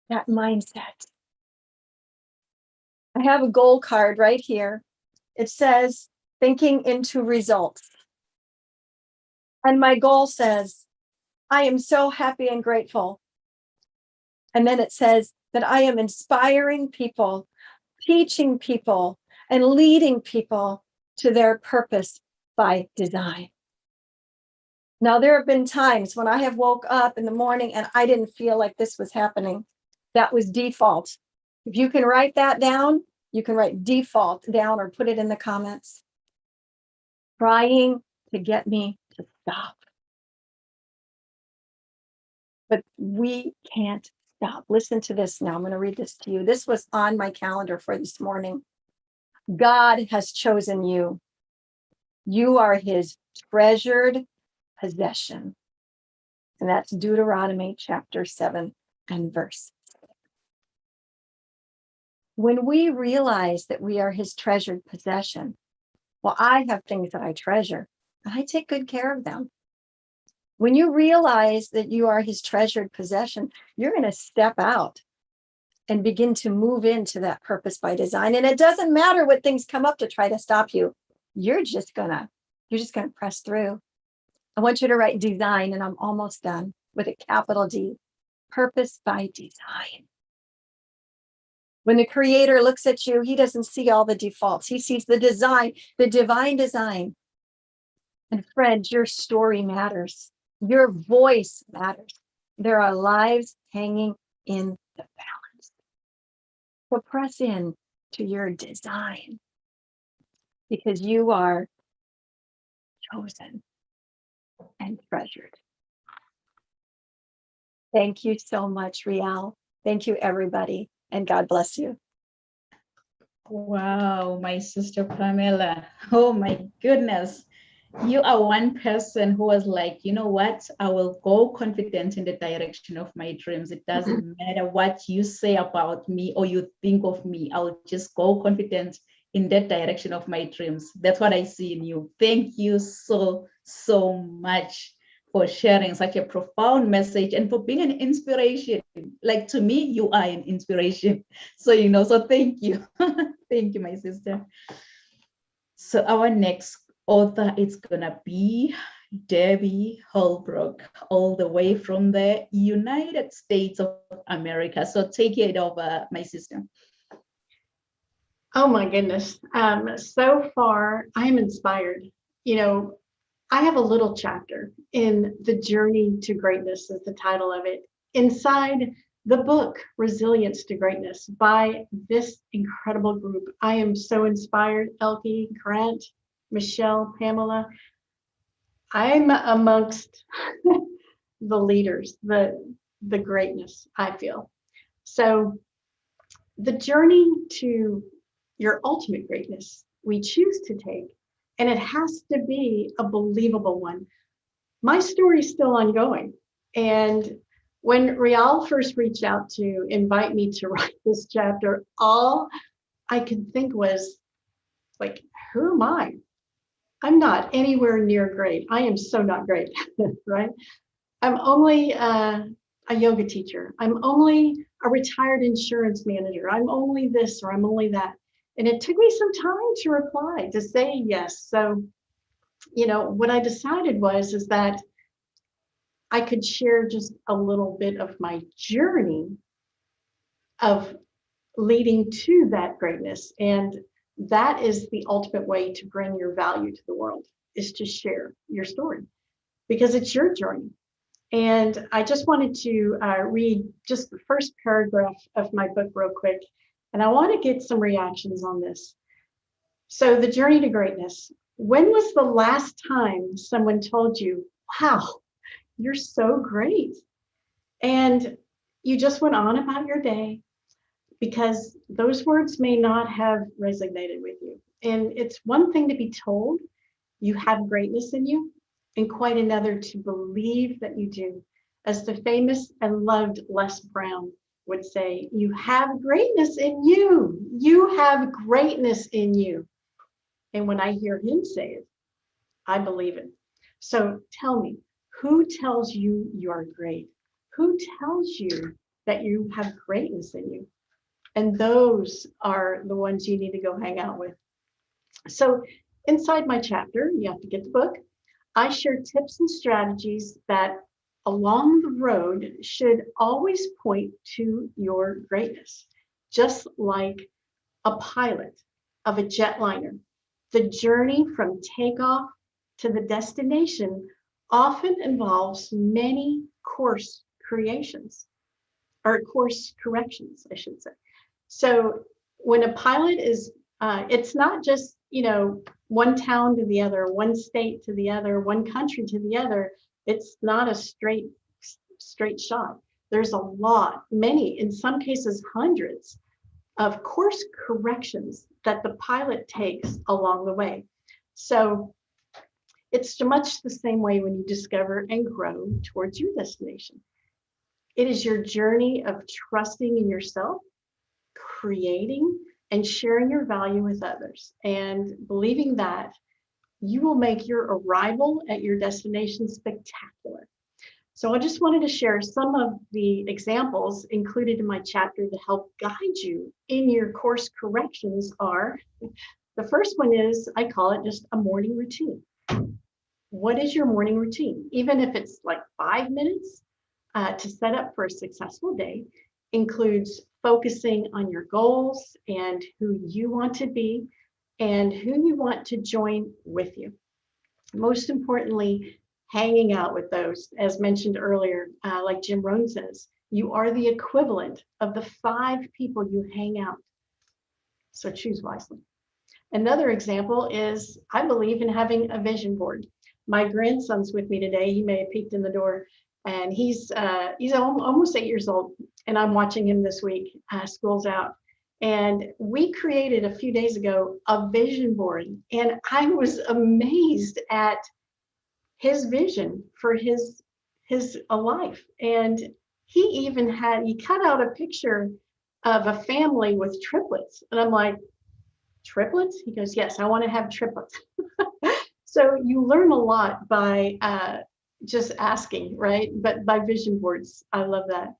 that mindset. I have a goal card right here. It says, thinking into results. And my goal says, I am so happy and grateful. And then it says that I am inspiring people, teaching people, and leading people to their purpose by design. Now, there have been times when I have woke up in the morning and I didn't feel like this was happening. That was default. If you can write that down, you can write default down or put it in the comments. Trying to get me to stop. But we can't stop. Listen to this now. I'm going to read this to you. This was on my calendar for this morning. God has chosen you. You are his treasured possession. And that's Deuteronomy chapter 7 and verse 6. When we realize that we are his treasured possession, well, I have things that I treasure, and I take good care of them. When you realize that you are his treasured possession, you're going to step out and begin to move into that purpose by design. And it doesn't matter what things come up to try to stop you. You're just gonna press through. I want you to write design, and I'm almost done, with a capital D, purpose by design. When the creator looks at you, he doesn't see all the defaults. He sees the design, the divine design. And friends, your story matters. Your voice matters. There are lives hanging in the balance. So press in to your design, because you are chosen and treasured. Thank you so much, Rial. Thank you, everybody, and God bless you. Wow, my sister Pamela. Oh my goodness. You are one person who was like, you know what? I will go confident in the direction of my dreams. It doesn't matter what you say about me or you think of me. I'll just go confident in that direction of my dreams. That's what I see in you. Thank you so much for sharing such a profound message and for being an inspiration. Like, to me, you are an inspiration. So, so thank you. Thank you, my sister. So our next author is gonna be Debbie Holbrook, all the way from the United States of America. So take it over, my sister. Oh my goodness. So far, I'm inspired. I have a little chapter in The Journey to Greatness, is the title of it, inside the book, Resilience to Greatness, by this incredible group. I am so inspired. Elke, Grant, Michelle, Pamela. I'm amongst the leaders, the greatness, I feel. So the journey to your ultimate greatness, we choose to take, and it has to be a believable one. My story is still ongoing. And when Rial first reached out to invite me to write this chapter, all I could think was, like, who am I? I'm not anywhere near great. I am so not great, right? I'm only a yoga teacher. I'm only a retired insurance manager. I'm only this or I'm only that. And it took me some time to reply, to say yes. So, what I decided is that I could share just a little bit of my journey of leading to that greatness. And that is the ultimate way to bring your value to the world, is to share your story, because it's your journey. And I just wanted to read just the first paragraph of my book real quick. And I want to get some reactions on this. So, The Journey to Greatness. When was the last time someone told you, wow, you're so great? And you just went on about your day, because those words may not have resonated with you. And it's one thing to be told you have greatness in you, and quite another to believe that you do. As the famous and loved Les Brown would say, you have greatness in you. You have greatness in you. And when I hear him say it, I believe it. So tell me, who tells you you're great? Who tells you that you have greatness in you? And those are the ones you need to go hang out with. So inside my chapter, you have to get the book. I share tips and strategies that along the road should always point to your greatness. Just like a pilot of a jetliner, the journey from takeoff to the destination often involves many course corrections, I should say. So when a pilot is, it's not just, one town to the other, one state to the other, one country to the other. It's not a straight shot. There's a lot, many, in some cases, hundreds of course corrections that the pilot takes along the way. So it's much the same way when you discover and grow towards your destination. It is your journey of trusting in yourself, creating and sharing your value with others, and believing that you will make your arrival at your destination spectacular. So I just wanted to share some of the examples included in my chapter to help guide you in your course corrections are, the first one is, I call it just a morning routine. What is your morning routine? Even if it's like 5 minutes to set up for a successful day, includes focusing on your goals and who you want to be and who you want to join with you. Most importantly, hanging out with those, as mentioned earlier, like Jim Rohn says, you are the equivalent of the 5 people you hang out. So choose wisely. Another example is, I believe in having a vision board. My grandson's with me today. He may have peeked in the door, and he's almost 8 years old, and I'm watching him this week. School's out. And we created a few days ago a vision board, and I was amazed at his vision for his life. And he cut out a picture of a family with triplets. And I'm like, triplets? He goes, yes, I want to have triplets. So you learn a lot by just asking, right? But by vision boards, I love that.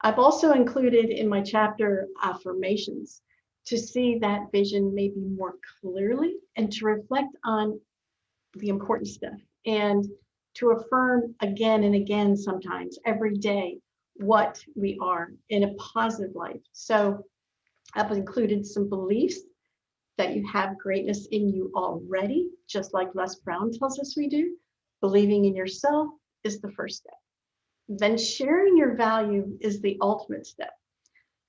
I've also included in my chapter affirmations to see that vision maybe more clearly and to reflect on the important stuff and to affirm again and again, sometimes every day, what we are in a positive light. So I've included some beliefs that you have greatness in you already, just like Les Brown tells us we do. Believing in yourself is the first step. Then sharing your value is the ultimate step.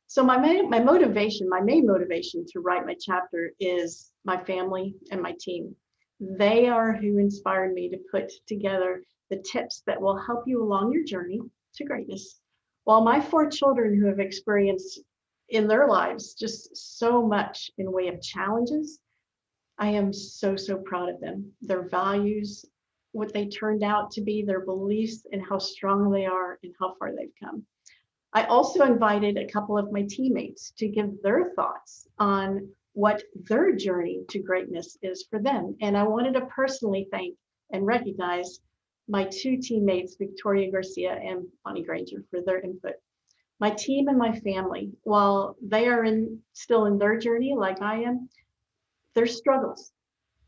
So my main motivation to write my chapter is my family and my team. They are who inspired me to put together the tips that will help you along your journey to greatness. While my 4 children who have experienced in their lives just so much in way of challenges, I am so, so proud of them. Their values, what they turned out to be, their beliefs, and how strong they are and how far they've come. I also invited a couple of my teammates to give their thoughts on what their journey to greatness is for them. And I wanted to personally thank and recognize my 2 teammates, Victoria Garcia and Bonnie Granger, for their input. My team and my family, while they are still in their journey like I am, there's struggles,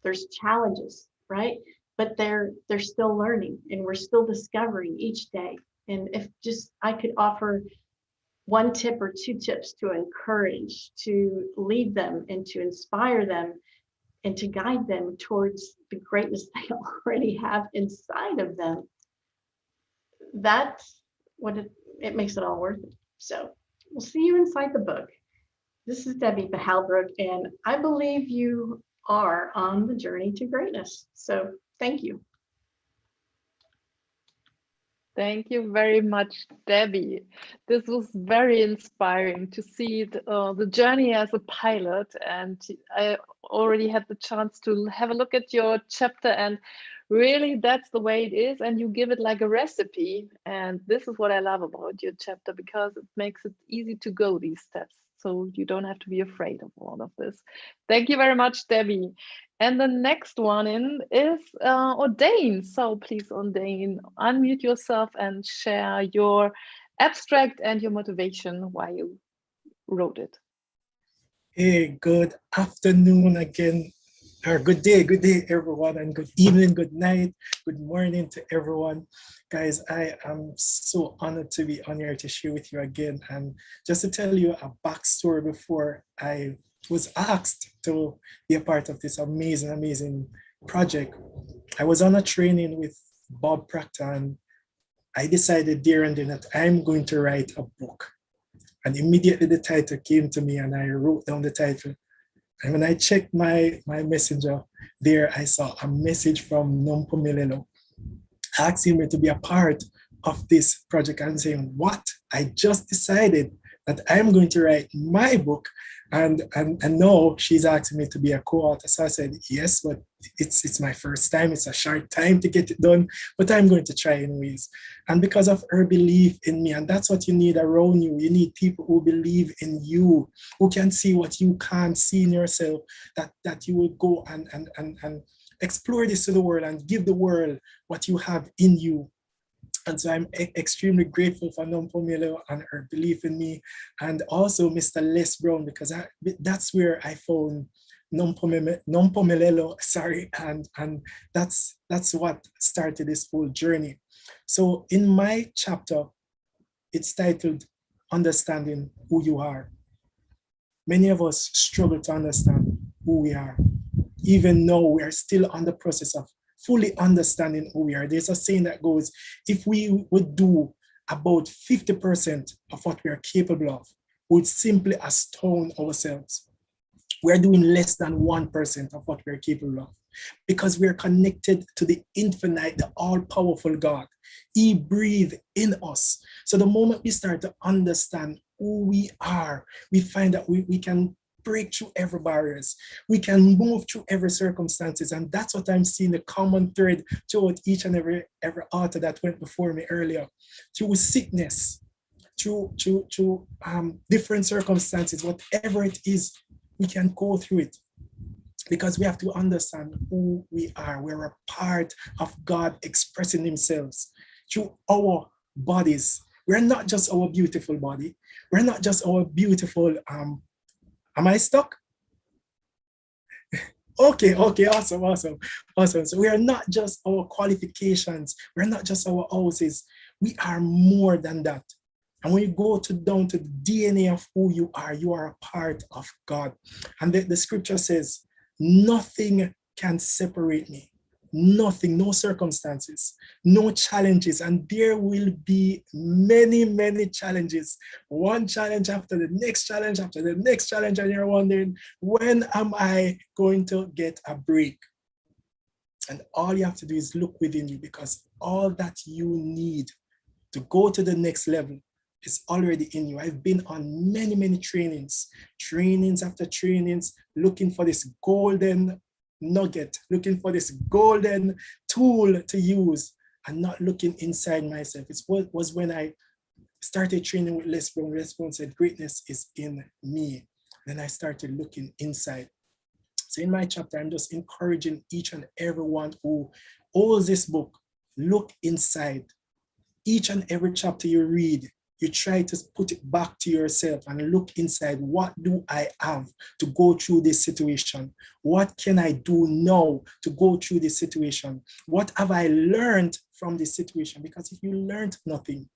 there's challenges, right? But they're still learning, and we're still discovering each day. And if just I could offer 1 tip or 2 tips to encourage, to lead them and to inspire them and to guide them towards the greatness they already have inside of them, that's what it makes it all worth it. So we'll see you inside the book. This is Debbie Halbrook, and I believe you are on the journey to greatness. So thank you. Thank you very much, Debbie. This was very inspiring to see the journey as a pilot. And I already had the chance to have a look at your chapter, and really that's the way it is. And you give it like a recipe. And this is what I love about your chapter, because it makes it easy to go these steps. So you don't have to be afraid of all of this. Thank you very much, Debbie. And the next one in is Ordain. So please, Ordain, unmute yourself and share your abstract and your motivation why you wrote it. Hey, good afternoon again, or good day, everyone, and good evening, good night, good morning to everyone. Guys, I am so honored to be on here to share with you again. And just to tell you a backstory before I was asked to be a part of this amazing project. I was on a training with Bob Proctor, and I decided there and then that I'm going to write a book. And immediately the title came to me, and I wrote down the title. And when I checked my messenger there, I saw a message from Nompumelelo asking me to be a part of this project and saying, what? I just decided that I'm going to write my book, and now she's asking me to be a co-author. So I said, yes, but it's my first time. It's a short time to get it done, but I'm going to try anyways. And because of her belief in me, and that's what you need around you. You need people who believe in you, who can see what you can't see in yourself, that you will go and explore this to the world and give the world what you have in you. And so I'm extremely grateful for Nompumelelo and her belief in me, and also Mr. Les Brown, because that's where I found Nompumelelo, and that's what started this whole journey. So in my chapter, it's titled Understanding Who You Are. Many of us struggle to understand who we are. Even though we are still on the process of fully understanding who we are. There's a saying that goes, if we would do about 50% of what we are capable of, we would simply astound ourselves. We're doing less than 1% of what we're capable of, because we're connected to the infinite, the all-powerful God. He breathes in us. So the moment we start to understand who we are, we find that we can break through every barriers. We can move through every circumstances. And that's what I'm seeing, the common thread throughout each and every author that went before me earlier. Through sickness, through different circumstances, whatever it is, we can go through it. Because we have to understand who we are. We're a part of God expressing himself through our bodies. We're not just our beautiful body. We're not just our beautiful am I stuck? Okay, awesome. So we are not just our qualifications. We're not just our houses. We are more than that. And when you go down to the DNA of who you are a part of God. And the scripture says, nothing can separate me. Nothing, no circumstances, no challenges. And there will be many challenges. One challenge after the next challenge, after the next challenge. And you're wondering, when am I going to get a break? And all you have to do is look within you, because all that you need to go to the next level is already in you. I've been on many trainings after trainings, looking for this golden nugget, looking for this golden tool to use, and not looking inside myself. It was when I started training with Les Brown. Les Brown said, greatness is in me. Then I started looking inside. So in my chapter, I'm just encouraging each and everyone who owns this book, look inside. Each and every chapter you read, you try to put it back to yourself and look inside. What do I have to go through this situation? What can I do now to go through this situation? What have I learned from this situation? Because if you learned nothing,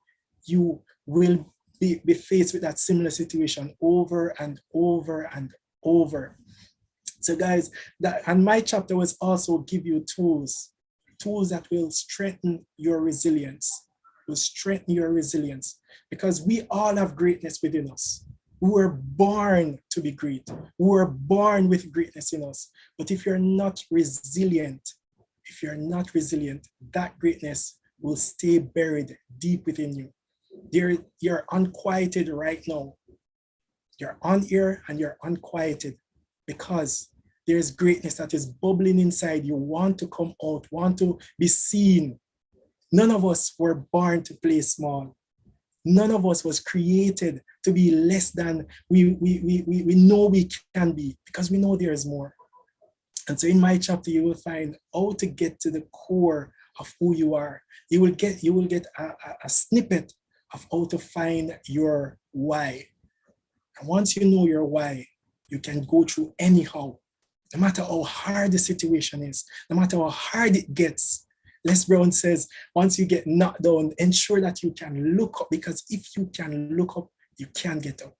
you will be faced with that similar situation over and over and over. So guys, and my chapter was also give you tools that will strengthen your resilience. Will strengthen your resilience, because we all have greatness within us. We were born to be great. We were born with greatness in us. But if you're not resilient, that greatness will stay buried deep within you. You're unquieted right now. You're on air and you're unquieted because there's greatness that is bubbling inside you, want to come out, want to be seen. None of us were born to play small. None of us was created to be less than we know we can be, because we know there is more. And so in my chapter, you will find how to get to the core of who you are. You will get a snippet of how to find your why. And once you know your why, you can go through anyhow, no matter how hard the situation is, no matter how hard it gets. Les Brown says, once you get knocked down, ensure that you can look up, because if you can look up, you can get up.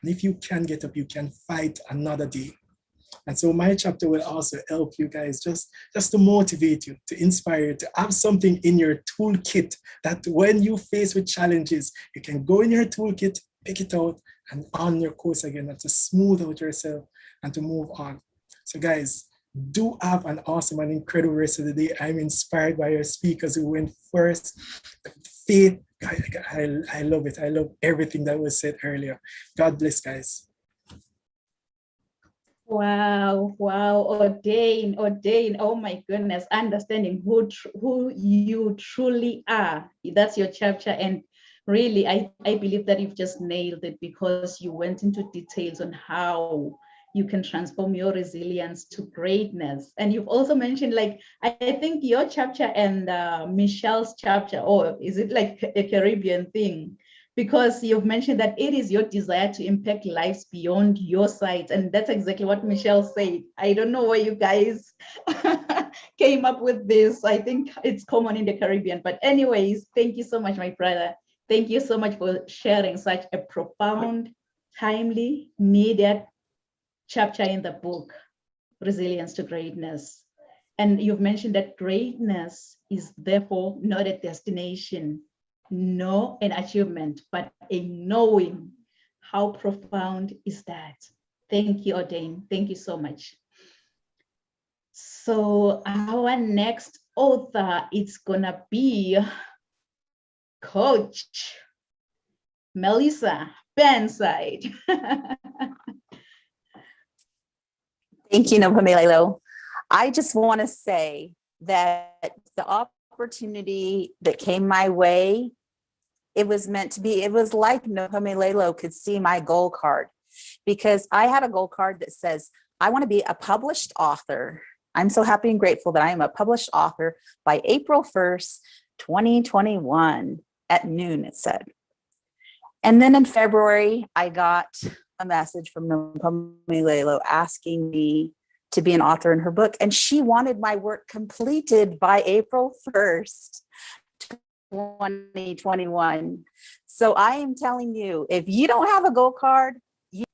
And if you can get up, you can fight another day. And so my chapter will also help you guys just to motivate you, to inspire you, to have something in your toolkit that when you face with challenges, you can go in your toolkit, pick it out, and on your course again, and to smooth out yourself and to move on. So guys, do have an awesome and incredible rest of the day. I'm inspired by your speakers who went first. Faith, I love it. I love everything that was said earlier. God bless, guys. Wow, ordain. Oh my goodness, understanding who you truly are. That's your chapter. And really, I believe that you've just nailed it, because you went into details on how you can transform your resilience to greatness. And you've also mentioned, like, I think your chapter and Michelle's chapter, or is it like a Caribbean thing? Because you've mentioned that it is your desire to impact lives beyond your sight. And that's exactly what Michelle said. I don't know where you guys came up with this. I think it's common in the Caribbean. But anyways, thank you so much, my brother. Thank you so much for sharing such a profound, timely, needed chapter in the book, Resilience to Greatness. And you've mentioned that greatness is therefore not a destination, no an achievement, but a knowing. How profound is that? Thank you, Ordain. Thank you so much. So our next author, it's gonna be Coach Melissa Burnside. Thank you, Nompumelelo. I just want to say that the opportunity that came my way, it was meant to be. It was like Nompumelelo could see my goal card, because I had a goal card that says, I want to be a published author. I'm so happy and grateful that I am a published author by April 1st, 2021 at noon, it said. And then in February, I got a message from Nompumelelo asking me to be an author in her book. And she wanted my work completed by April 1st, 2021. So I am telling you, if you don't have a goal card,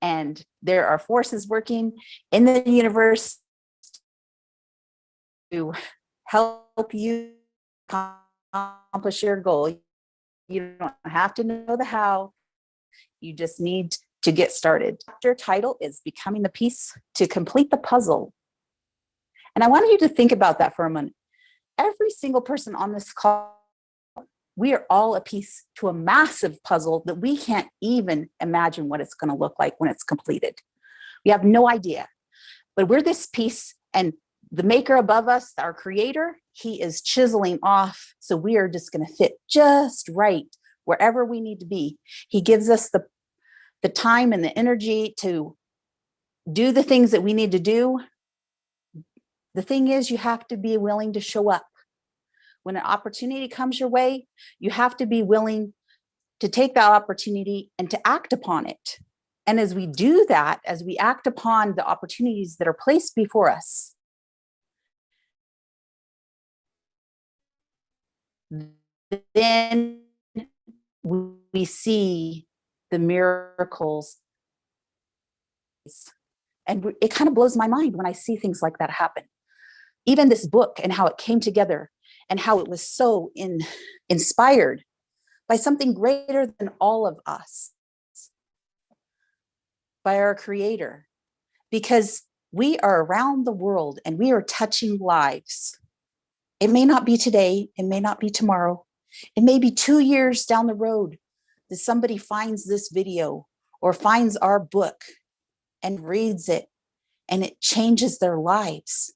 and there are forces working in the universe to help you accomplish your goal. You don't have to know the how, you just need to get started. Chapter title is Becoming the Piece to Complete the Puzzle. And I wanted you to think about that for a moment. Every single person on this call, we are all a piece to a massive puzzle that we can't even imagine what it's going to look like when it's completed. We have no idea, but we're this piece, and the maker above us, our creator, he is chiseling off. So we are just going to fit just right wherever we need to be. He gives us the time and the energy to do the things that we need to do. The thing is, you have to be willing to show up. When an opportunity comes your way, you have to be willing to take that opportunity and to act upon it. And as we do that, as we act upon the opportunities that are placed before us, then we see the miracles. And it kind of blows my mind when I see things like that happen. Even this book and how it came together and how it was so inspired by something greater than all of us, by our creator, because we are around the world and we are touching lives. It may not be today, it may not be tomorrow, it may be 2 years down the road that somebody finds this video or finds our book and reads it, and it changes their lives.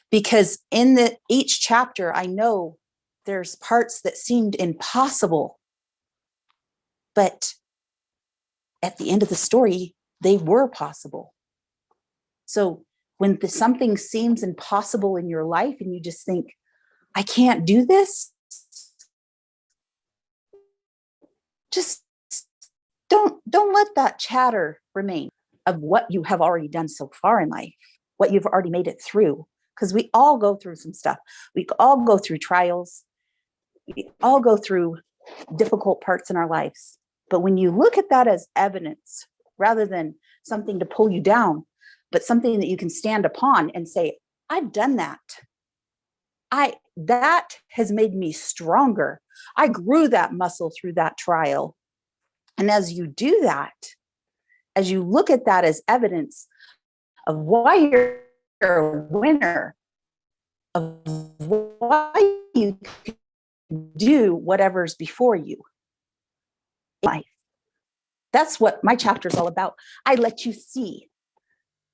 Because in each chapter, I know there's parts that seemed impossible, but at the end of the story, they were possible. So when something seems impossible in your life and you just think, I can't do this, just don't let that chatter remain of what you have already done so far in life, what you've already made it through. Because we all go through some stuff. We all go through trials. We all go through difficult parts in our lives. But when you look at that as evidence, rather than something to pull you down, but something that you can stand upon and say, I've done that. That has made me stronger. I grew that muscle through that trial. And as you do that, as you look at that as evidence of why you're a winner, of why you can do whatever's before you in life. That's what my chapter is all about. I let you see,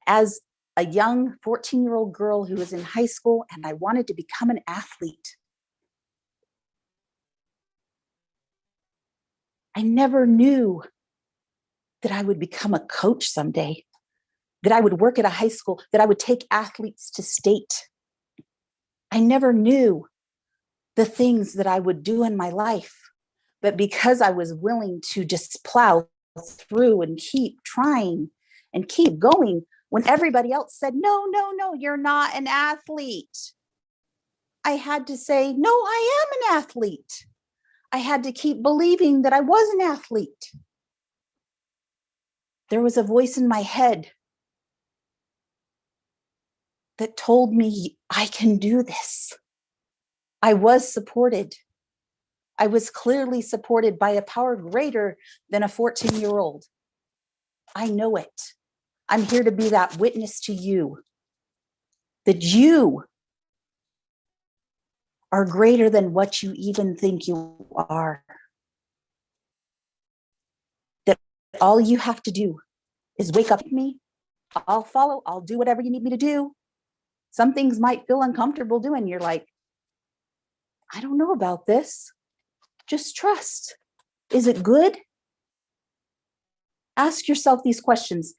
as a young 14-year-old girl who was in high school and I wanted to become an athlete. I never knew that I would become a coach someday, that I would work at a high school, that I would take athletes to state. I never knew the things that I would do in my life, but because I was willing to just plow through and keep trying and keep going when everybody else said, no, you're not an athlete. I had to say, no, I am an athlete. I had to keep believing that I was an athlete. There was a voice in my head that told me I can do this. I was supported. I was clearly supported by a power greater than a 14-year-old. I know it. I'm here to be that witness to you, that you are greater than what you even think you are. That all you have to do is wake up with me. I'll follow. I'll do whatever you need me to do. Some things might feel uncomfortable doing. You're like, I don't know about this. Just trust. Is it good? Ask yourself these questions.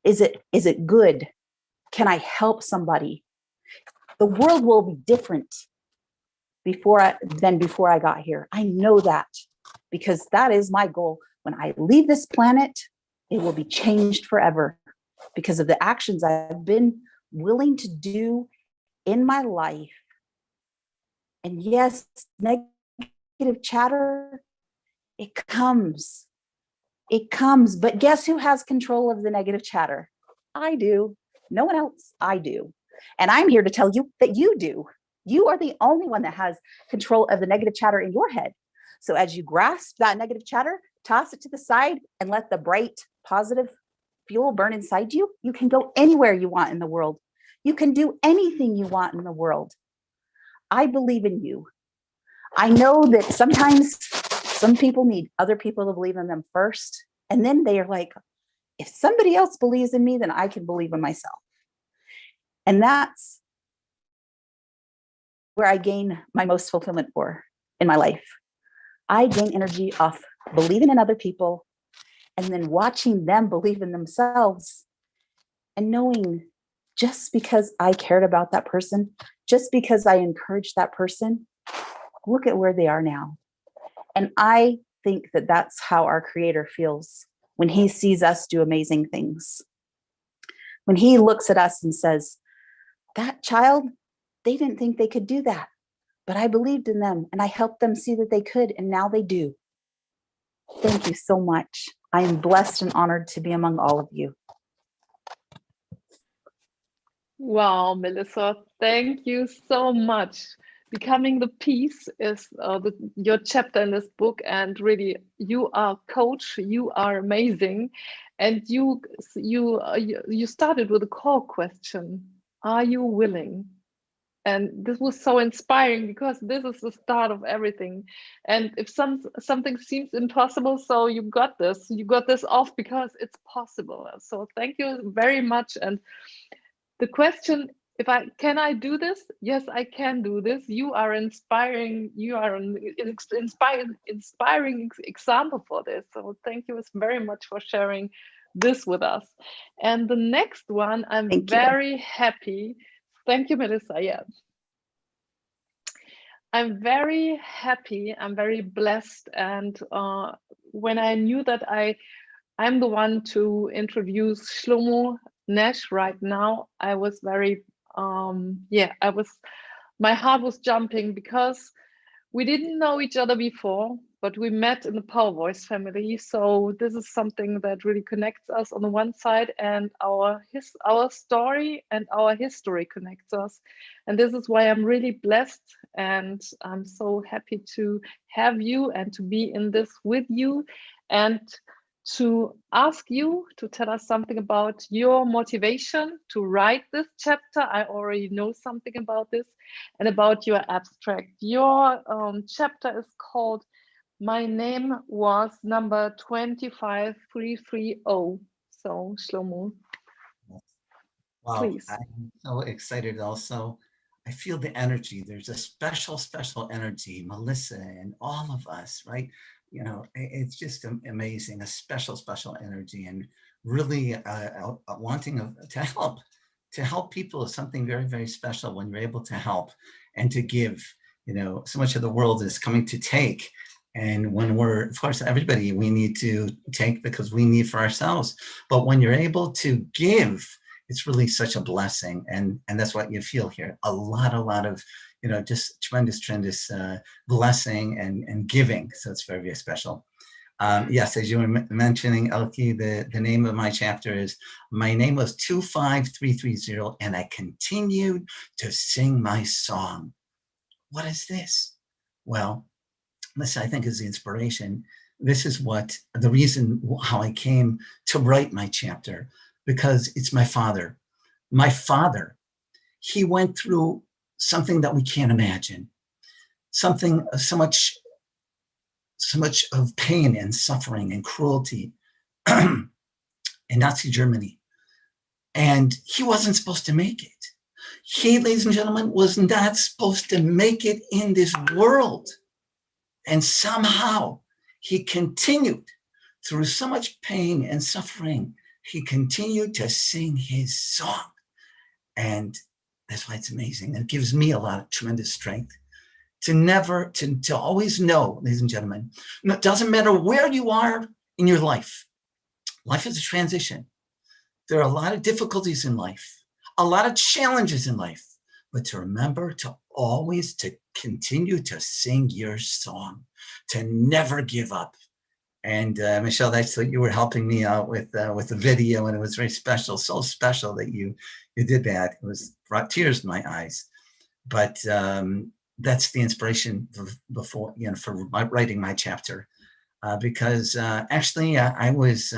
Is it good? Can I help somebody? The world will be different than before I got here. I know that because that is my goal. When I leave this planet, it will be changed forever because of the actions I've been willing to do in my life. And yes, negative chatter, it comes, but guess who has control of the negative chatter? I do. No one else. I do. And I'm here to tell you that you do. You are the only one that has control of the negative chatter in your head. So as you grasp that negative chatter, toss it to the side and let the bright, positive fuel burn inside you. You can go anywhere you want in the world. You can do anything you want in the world. I believe in you. I know that sometimes some people need other people to believe in them first. And then they are like, if somebody else believes in me, then I can believe in myself. And that's where I gain my most fulfillment for in my life. I gain energy off believing in other people and then watching them believe in themselves and knowing just because I cared about that person, just because I encouraged that person, look at where they are now. And I think that that's how our Creator feels when He sees us do amazing things. When He looks at us and says, that child, they didn't think they could do that, but I believed in them and I helped them see that they could, and now they do. Thank you so much. I am blessed and honored to be among all of you. Wow, Melissa, thank you so much. Becoming the Peace is your chapter in this book, and really, you are coach. You are amazing, and you started with a core question: are you willing? And this was so inspiring because this is the start of everything. And if something seems impossible, so you got this off because it's possible. So thank you very much. And the question, can I do this? Yes, I can do this. You are inspiring. You are an inspiring example for this. So thank you very much for sharing this with us. And the next one, I'm very happy. Thank you, Melissa. Yeah. I'm very happy. I'm very blessed. And when I knew that I'm the one to introduce Shlomo Nash right now, I was very, my heart was jumping because we didn't know each other before, but we met in the Power Voice family. So this is something that really connects us on the one side, and our story and our history connects us. And this is why I'm really blessed, and I'm so happy to have you and to be in this with you, and to ask you to tell us something about your motivation to write this chapter. I already know something about this, and about your abstract. Your chapter is called My Name Was number 25330. So Shlomo, Wow, please. I'm so excited also. I feel the energy. There's a special, special energy, Melissa and all of us, right? You know, it's just amazing, a special, special energy, and really wanting to help people is something very, very special when you're able to help and to give. You know, so much of the world is coming to take. And when we're, of course, everybody, we need to take because we need for ourselves. But when you're able to give, it's really such a blessing. And that's what you feel here. A lot of, you know, just tremendous blessing and giving. So it's very, very special. Yes, as you were mentioning, Elke, the name of my chapter is My Name Was 25330, and I continued to sing my song. What is this? Well, this I think is the inspiration. This is what the reason how I came to write my chapter, because it's my father. My father, he went through something that we can't imagine, something so much of pain and suffering and cruelty in Nazi Germany. And he wasn't supposed to make it. He, ladies and gentlemen, was not supposed to make it in this world. And somehow he continued through so much pain and suffering. He continued to sing his song. And that's why it's amazing. It gives me a lot of tremendous strength to always know, ladies and gentlemen, it doesn't matter where you are in your life. Life is a transition. There are a lot of difficulties in life, a lot of challenges in life, but to remember to always to continue to sing your song, to never give up. And Michelle, that's what you were helping me out with the video, and it was very special, so special that you did that. It brought tears to my eyes. But that's the inspiration for writing my chapter, because actually I was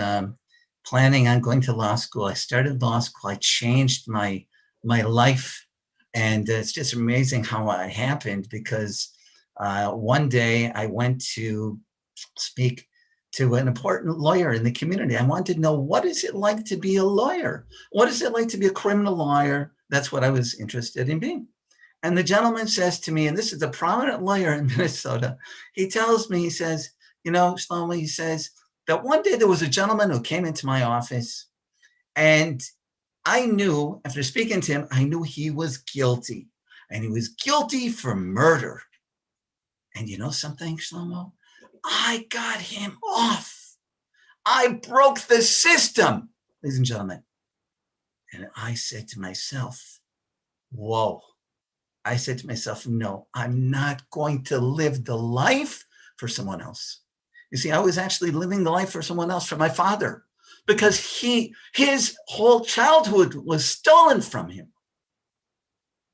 planning on going to law school. I started law school. I changed my life, and it's just amazing how it happened, because one day I went to speak to an important lawyer in the community. I wanted to know, what is it like to be a lawyer? What is it like to be a criminal lawyer? That's what I was interested in being. And the gentleman says to me, and this is a prominent lawyer in Minnesota, he tells me, he says, you know, Shlomo, he says that one day there was a gentleman who came into my office, and I knew, after speaking to him, I knew he was guilty, and he was guilty for murder. And you know something, Shlomo? I got him off. I broke the system, ladies and gentlemen. And I said to myself, whoa. I said to myself, no, I'm not going to live the life for someone else. You see, I was actually living the life for someone else, for my father, because his whole childhood was stolen from him.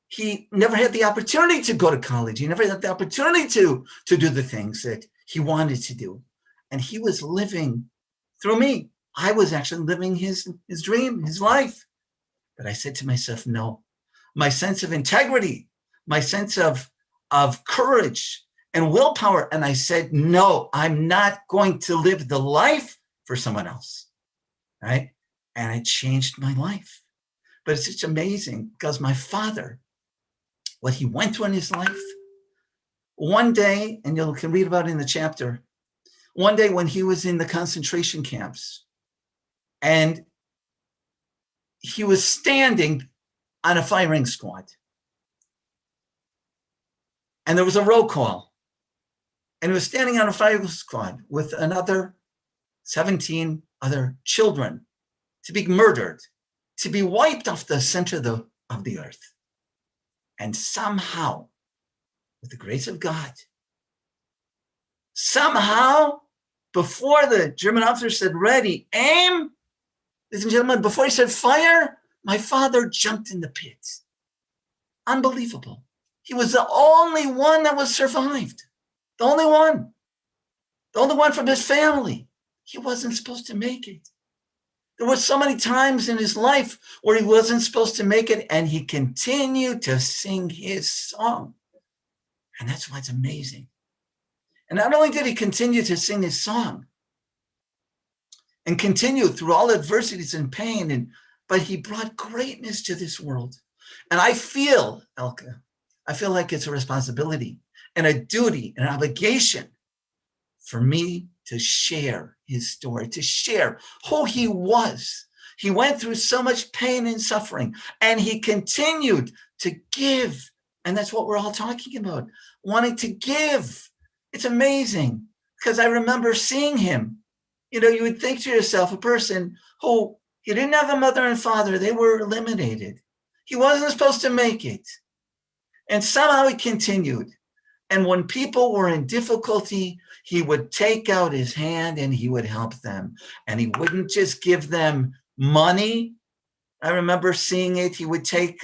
He never had the opportunity to go to college. He never had the opportunity to do the things that he wanted to do. And he was living through me. I was actually living his dream, his life. But I said to myself, no, my sense of integrity, my sense of courage and willpower. And I said, no, I'm not going to live the life for someone else, right? And it changed my life. But it's just amazing because my father, what he went through in his life, one day, and you can read about it in the chapter, one day when he was in the concentration camps and he was standing on a firing squad. And there was a roll call. And he was standing on a firing squad with another 17 other children to be murdered, to be wiped off the center of the earth. And somehow, with the grace of God, somehow, before the German officer said, ready, aim, ladies and gentlemen, before he said fire, my father jumped in the pit. Unbelievable. He was the only one that was survived. The only one. The only one from his family. He wasn't supposed to make it. There were so many times in his life where he wasn't supposed to make it, and he continued to sing his song. And that's why it's amazing. And not only did he continue to sing his song and continue through all adversities and pain, but he brought greatness to this world. And I feel, Elke, I feel like it's a responsibility and a duty, an obligation for me to share his story, to share who he was. He went through so much pain and suffering, and he continued to give. And that's what we're all talking about, wanting to give. It's amazing because I remember seeing him. You know, you would think to yourself, a person who he didn't have a mother and father, they were eliminated. He wasn't supposed to make it. And somehow he continued. And when people were in difficulty, he would take out his hand and he would help them. And he wouldn't just give them money. I remember seeing it. He would take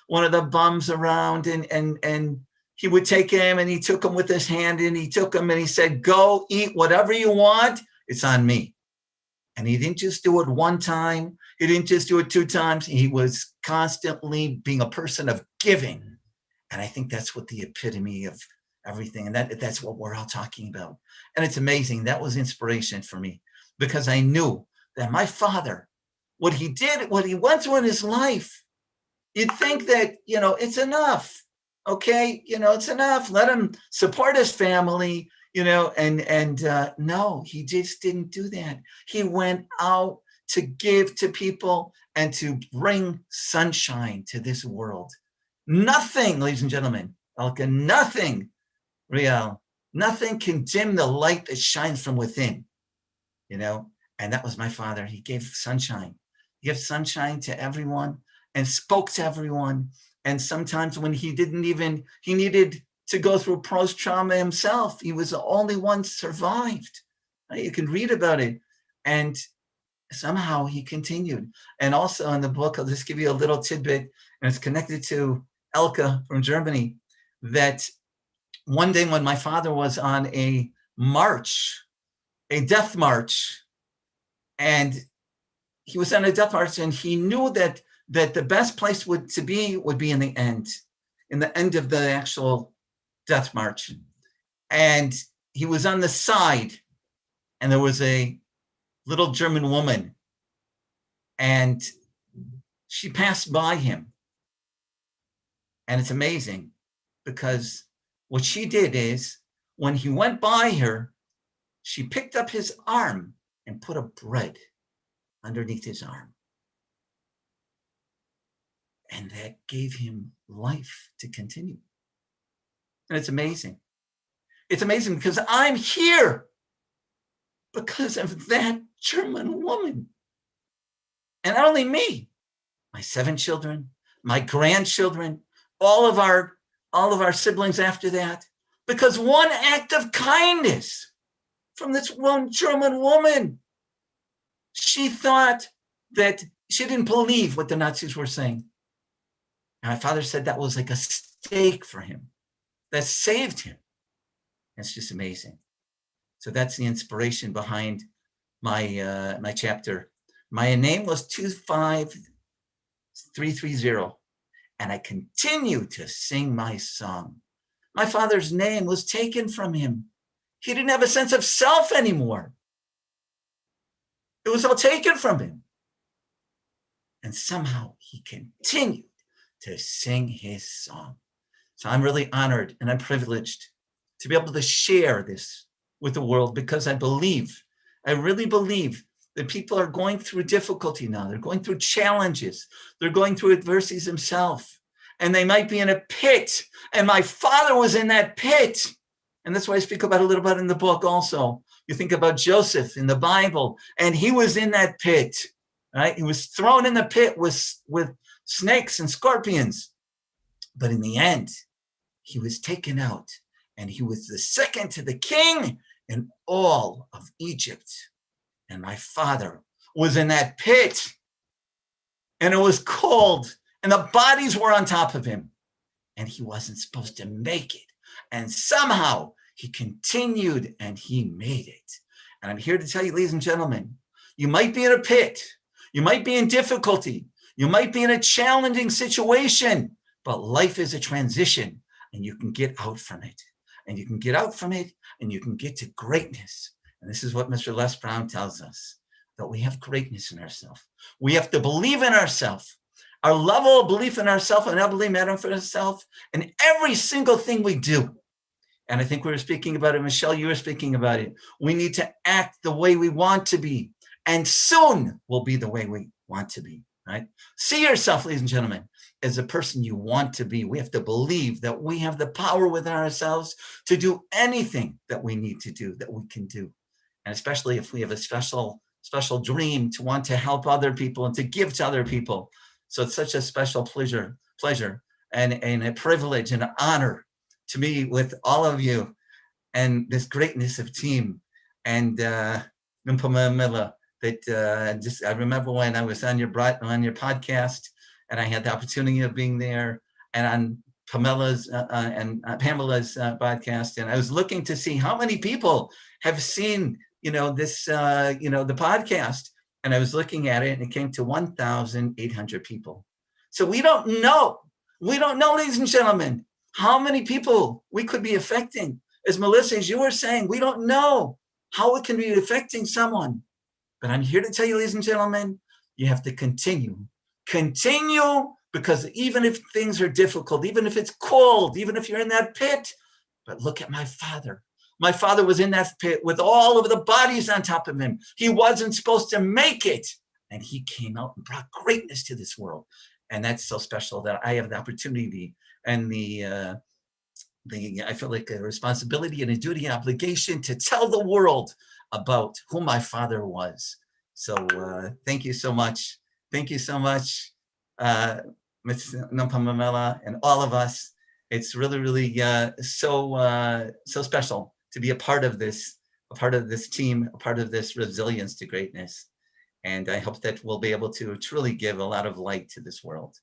one of the bums around and he would take him, and he took him with his hand, and he took him and he said, go eat whatever you want. It's on me. And he didn't just do it one time. He didn't just do it 2 times. He was constantly being a person of giving. And I think that's what the epitome of everything. And that's what we're all talking about. And it's amazing. That was inspiration for me because I knew that my father, what he did, what he went through in his life, you'd think that, you know, it's enough. Okay, you know, it's enough. Let him support his family, you know, and no, he just didn't do that. He went out to give to people and to bring sunshine to this world. Nothing, ladies and gentlemen, Elke, nothing, Rial, nothing can dim the light that shines from within, you know, and that was my father. He gave sunshine. He gave sunshine to everyone and spoke to everyone. And sometimes when he needed to go through post-trauma himself, he was the only one survived. You can read about it. And somehow he continued. And also in the book, I'll just give you a little tidbit, and it's connected to Elke from Germany, that one day when my father was on a march, a death march, and he was on a death march, and he knew that the best place would be in the end of the actual death march. And he was on the side, and there was a little German woman, and she passed by him. And it's amazing because what she did is when he went by her, she picked up his arm and put a bread underneath his arm. And that gave him life to continue. And it's amazing. It's amazing because I'm here because of that German woman. And not only me, my 7 children, my grandchildren, all of our siblings after that, because one act of kindness from this one German woman, she thought that she didn't believe what the Nazis were saying. And my father said that was like a stake for him that saved him. It's just amazing. So that's the inspiration behind my my chapter. My name was 25330, and I continue to sing my song. My father's name was taken from him. He didn't have a sense of self anymore. It was all taken from him. And somehow he continued to sing his song. So I'm really honored and I'm privileged to be able to share this with the world, because I really believe that people are going through difficulty now. They're going through challenges. They're going through adversities themselves. And they might be in a pit. And my father was in that pit. And that's why I speak about a little bit in the book also. You think about Joseph in the Bible, and he was in that pit, right? He was thrown in the pit with snakes and scorpions. But in the end, he was taken out, and he was the second to the king in all of Egypt. And my father was in that pit, and it was cold, and the bodies were on top of him, and he wasn't supposed to make it. And somehow he continued and he made it. And I'm here to tell you, ladies and gentlemen, you might be in a pit, you might be in difficulty, you might be in a challenging situation, but life is a transition, and you can get out from it. And you can get out from it, and you can get to greatness. And this is what Mr. Les Brown tells us, that we have greatness in ourselves. We have to believe in ourselves. Our level of belief in ourselves and our belief in ourselves in every single thing we do. And I think we were speaking about it, Michelle, you were speaking about it. We need to act the way we want to be, and soon we'll be the way we want to be, right? See yourself, ladies and gentlemen, as a person you want to be. We have to believe that we have the power within ourselves to do anything that we need to do, that we can do. And especially if we have a special dream to want to help other people and to give to other people. So it's such a special pleasure and a privilege and an honor to be with all of you and this greatness of team. And Mpumela, that I remember when I was on your podcast, and I had the opportunity of being there, and on Pamela's podcast, and I was looking to see how many people have seen, this, the podcast, and I was looking at it, and it came to 1,800 people. So we don't know, ladies and gentlemen, how many people we could be affecting. As Melissa, as you were saying, we don't know how it can be affecting someone. But I'm here to tell you, ladies and gentlemen, you have to continue, because even if things are difficult, even if it's cold, even if you're in that pit, but look at my father. My father was in that pit with all of the bodies on top of him. He wasn't supposed to make it, and he came out and brought greatness to this world. And that's so special that I have the opportunity and I feel like a responsibility and a duty and obligation to tell the world about who my father was. So thank you so much. Thank you so much, Ms. Mpumela and all of us. It's really so special to be a part of this team, a part of this resilience to greatness. And I hope that we'll be able to truly give a lot of light to this world.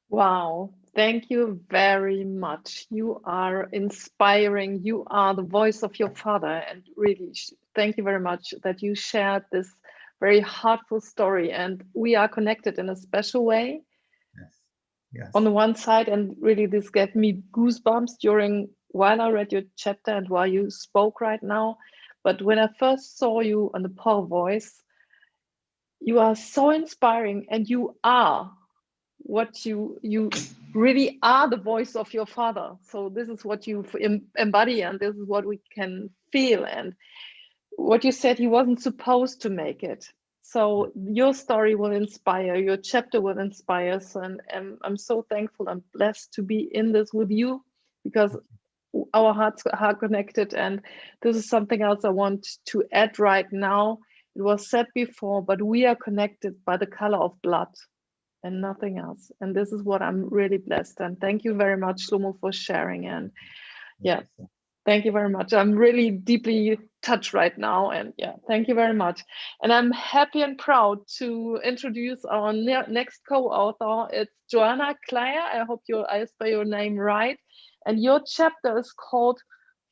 Wow, thank you very much. You are inspiring. You are the voice of your father. And really, thank you very much that you shared this very heartful story. And we are connected in a special way. Yes. On the one side, and really this gave me goosebumps while I read your chapter and while you spoke right now. But when I first saw you on the Power Voice, you are so inspiring, and you are what you really are, the voice of your father. So this is what you embody, and this is what we can feel. And what you said, he wasn't supposed to make it. So your story will inspire, your chapter will inspire. So, and I'm so thankful and blessed to be in this with you, because our hearts are connected. And this is something else I want to add right now. It was said before, but we are connected by the color of blood and nothing else. And this is what I'm really blessed. And thank you very much, Shlomo, for sharing. And yeah, thank you very much. I'm really deeply touched right now. And yeah, thank you very much. And I'm happy and proud to introduce our next co-author. It's Joanna Kleyer. I hope I spell your name right. And your chapter is called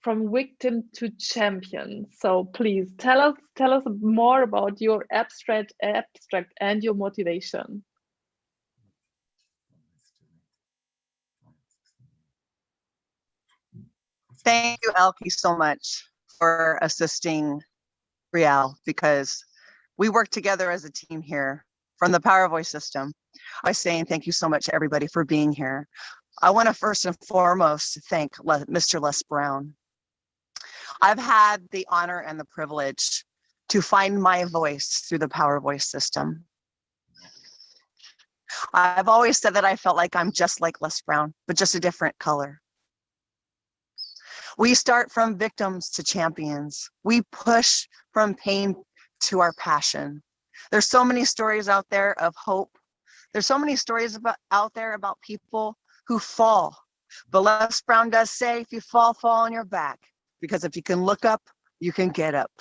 From Victim to Champion. So please tell us more about your abstract and your motivation. Thank you, Elkie, so much for assisting Rial, because we work together as a team here from the Power Voice system. By saying thank you so much, everybody, for being here. I want to first and foremost thank Mr. Les Brown. I've had the honor and the privilege to find my voice through the Power Voice system. I've always said that I felt like I'm just like Les Brown, but just a different color. We start from victims to champions. We push from pain to our passion. There's so many stories out there of hope. There's so many stories out there about people who fall. But Les Brown does say, if you fall, fall on your back. Because if you can look up, you can get up.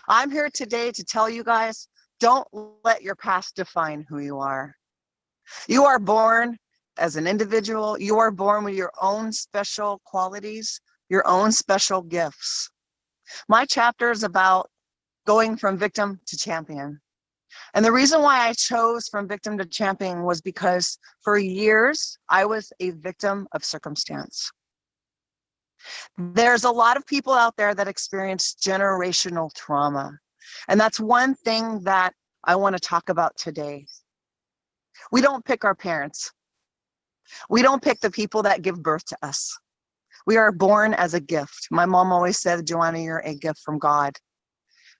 I'm here today to tell you guys, don't let your past define who you are. You are born as an individual. You are born with your own special qualities, your own special gifts. My chapter is about going from victim to champion. And the reason why I chose from victim to champion was because for years, I was a victim of circumstance. There's a lot of people out there that experience generational trauma. And that's one thing that I want to talk about today. We don't pick our parents. We don't pick the people that give birth to us. We are born as a gift. My mom always said, Joanna, you're a gift from God.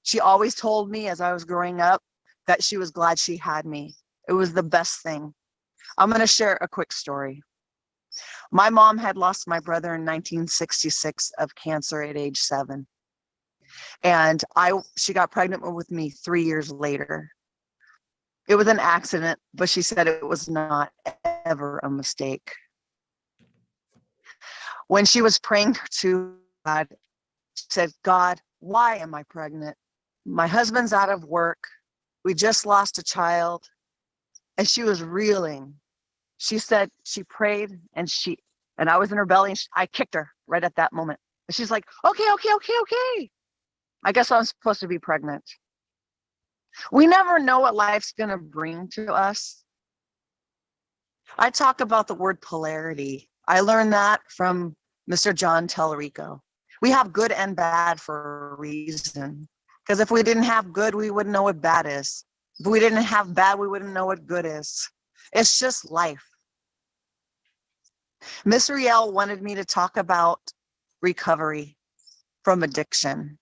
She always told me as I was growing up that she was glad she had me. It was the best thing. I'm going to share a quick story. My mom had lost my brother in 1966 of cancer at age 7. And she got pregnant with me 3 years later. It was an accident, but she said it was not ever a mistake. When she was praying to God, she said, God, why am I pregnant? My husband's out of work. We just lost a child. And she was reeling. She said she prayed and I was in her belly and I kicked her right at that moment. And she's like, okay. I guess I'm supposed to be pregnant. We never know what life's going to bring to us. I talk about the word polarity. I learned that from Mr. John Tallarico. We have good and bad for a reason. Because if we didn't have good, we wouldn't know what bad is. If we didn't have bad, we wouldn't know what good is. It's just life. Miss Riel wanted me to talk about recovery from addiction.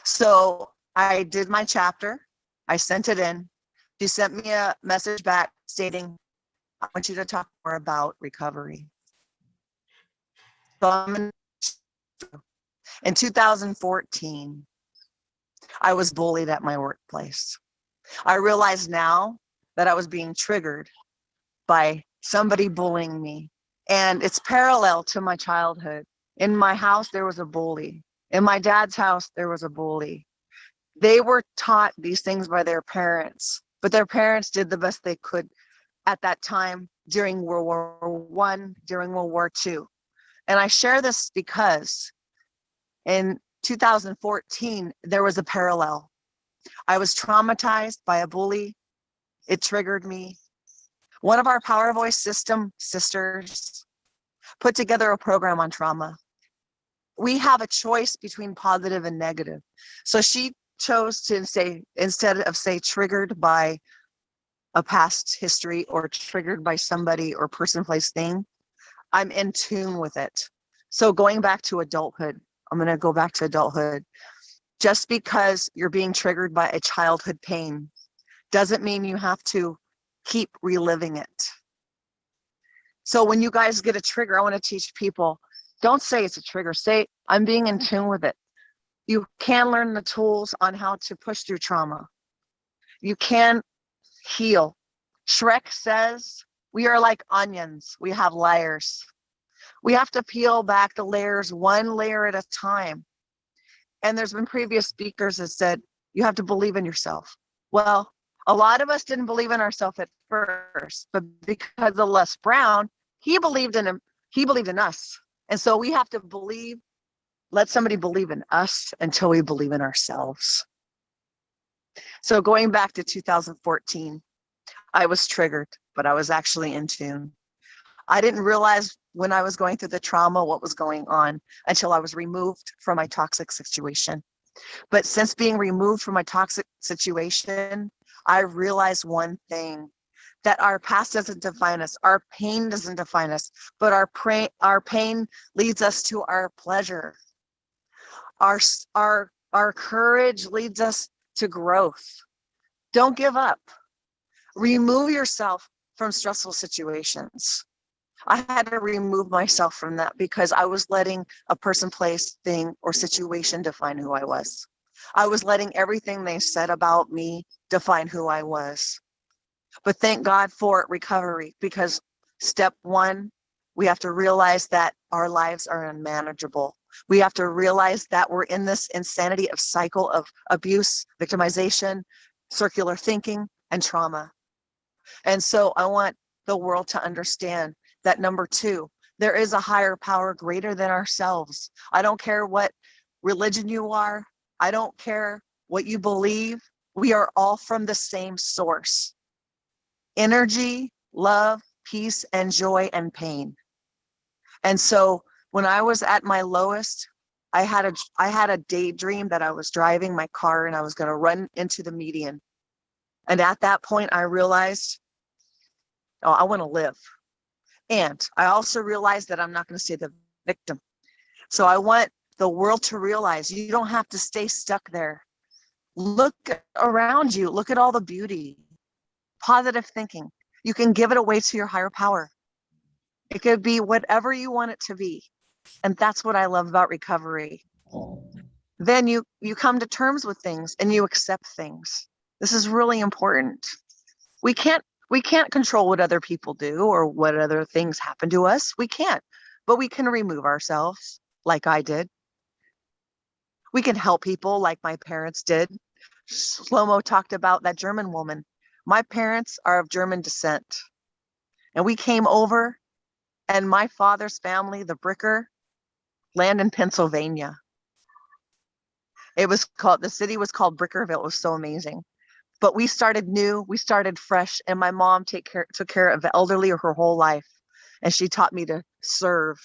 So I did my chapter. I sent it in. She sent me a message back stating, I want you to talk more about recovery. So in 2014, I was bullied at my workplace. I realized now that I was being triggered by somebody bullying me. And it's parallel to my childhood. In my house, there was a bully. In my dad's house, there was a bully. They were taught these things by their parents, but their parents did the best they could at that time during World War I, during World War II. And I share this because in 2014, there was a parallel. I was traumatized by a bully. It triggered me. One of our Power Voice system sisters put together a program on trauma. We have a choice between positive and negative. So she chose to say, instead of say triggered by a past history or triggered by somebody or person, place, thing, I'm in tune with it. So going back to adulthood, I'm going to go back to adulthood. Just because you're being triggered by a childhood pain doesn't mean you have to keep reliving it. So when you guys get a trigger, I want to teach people, don't say it's a trigger. Say, I'm being in tune with it. You can learn the tools on how to push through trauma. You can heal. Shrek says, we are like onions. We have layers. We have to peel back the layers one layer at a time. And there's been previous speakers that said, you have to believe in yourself. Well, a lot of us didn't believe in ourselves at first, but because of Les Brown, he believed in him. He believed in us. And so we have to believe, let somebody believe in us until we believe in ourselves. So going back to 2014, I was triggered, but I was actually in tune. I didn't realize when I was going through the trauma, what was going on until I was removed from my toxic situation. But since being removed from my toxic situation, I realized one thing, that our past doesn't define us, our pain doesn't define us, but our pain leads us to our pleasure. Our courage leads us to growth. Don't give up. Remove yourself from stressful situations. I had to remove myself from that because I was letting a person, place, thing, or situation define who I was. I was letting everything they said about me define who I was. But thank God for recovery, because step one, we have to realize that our lives are unmanageable. We have to realize that we're in this insanity of cycle of abuse, victimization, circular thinking, and trauma. And so I want the world to understand that number two, there is a higher power greater than ourselves. I don't care what religion you are. I don't care what you believe. We are all from the same source. Energy, love, peace, and joy and pain. And so when I was at my lowest, I had a daydream that I was driving my car and I was going to run into the median. And at that point, I realized, oh, I want to live. And I also realized that I'm not going to stay the victim. So I want the world to realize you don't have to stay stuck there. Look around you. Look at all the beauty. Positive thinking. You can give it away to your higher power. It could be whatever you want it to be. And that's what I love about recovery. Then you come to terms with things and you accept things. This is really important. We can't control what other people do or what other things happen to us. We can't, but we can remove ourselves like I did. We can help people like my parents did. Shlomo talked about that German woman. My parents are of German descent. And we came over, and my father's family, the Bricker, land in Pennsylvania. The city was called Brickerville. It was so amazing. But we started new, we started fresh, and my mom took care of the elderly her whole life. And she taught me to serve.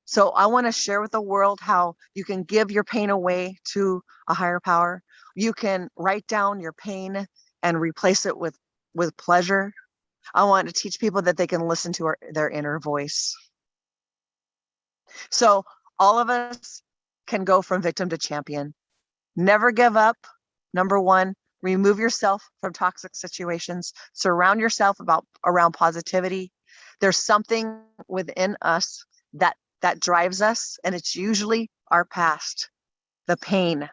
So I want to share with the world how you can give your pain away to a higher power. You can write down your pain and replace it with pleasure. I want to teach people that they can listen to their inner voice. So all of us can go from victim to champion. Never give up. Number one, remove yourself from toxic situations. Surround yourself around positivity. There's something within us that drives us, and it's usually our past, the pain.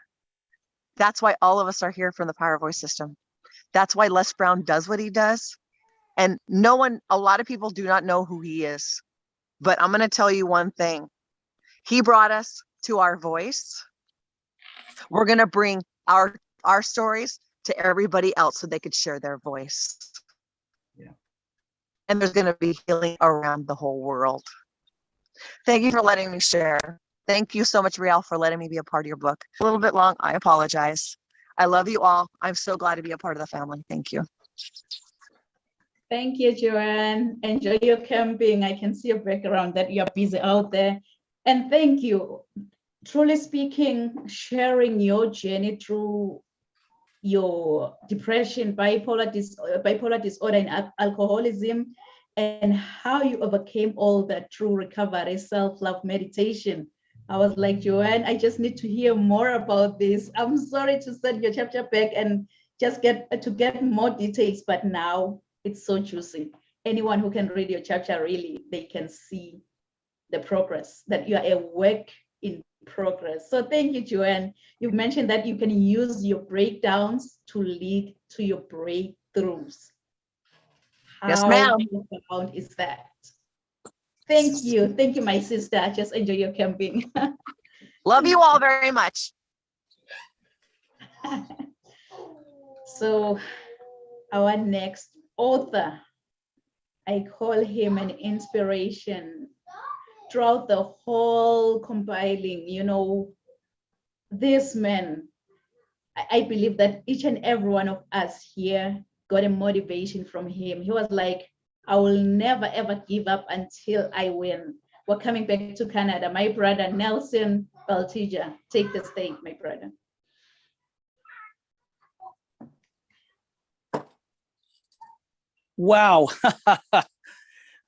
That's why all of us are here from the Power Voice system. That's why Les Brown does what he does. And a lot of people do not know who he is. But I'm going to tell you one thing. He brought us to our voice. We're going to bring our stories to everybody else so they could share their voice. Yeah. And there's going to be healing around the whole world. Thank you for letting me share. Thank you so much, Riel, for letting me be a part of your book. A little bit long, I apologize. I love you all. I'm so glad to be a part of the family. Thank you. Thank you, Joanne. Enjoy your camping. I can see your background that you're busy out there. And thank you. Truly speaking, sharing your journey through your depression, bipolar disorder, and alcoholism, and how you overcame all that through recovery, self-love, meditation. I was like, Joanne, I just need to hear more about this. I'm sorry to send your chapter back and just get more details, but now it's so juicy. Anyone who can read your chapter, really, they can see the progress, that you are a work in progress. So thank you, Joanne. You mentioned that you can use your breakdowns to lead to your breakthroughs. Yes, ma'am. How profound is that? Thank you. Thank you, my sister. Just enjoy your camping. Love you all very much. So our next author, I call him an inspiration. Throughout the whole compiling, this man, I believe that each and every one of us here got a motivation from him. He was like, I will never ever give up until I win. We're coming back to Canada. My brother Nelson Baltija, take the stage, my brother. Wow.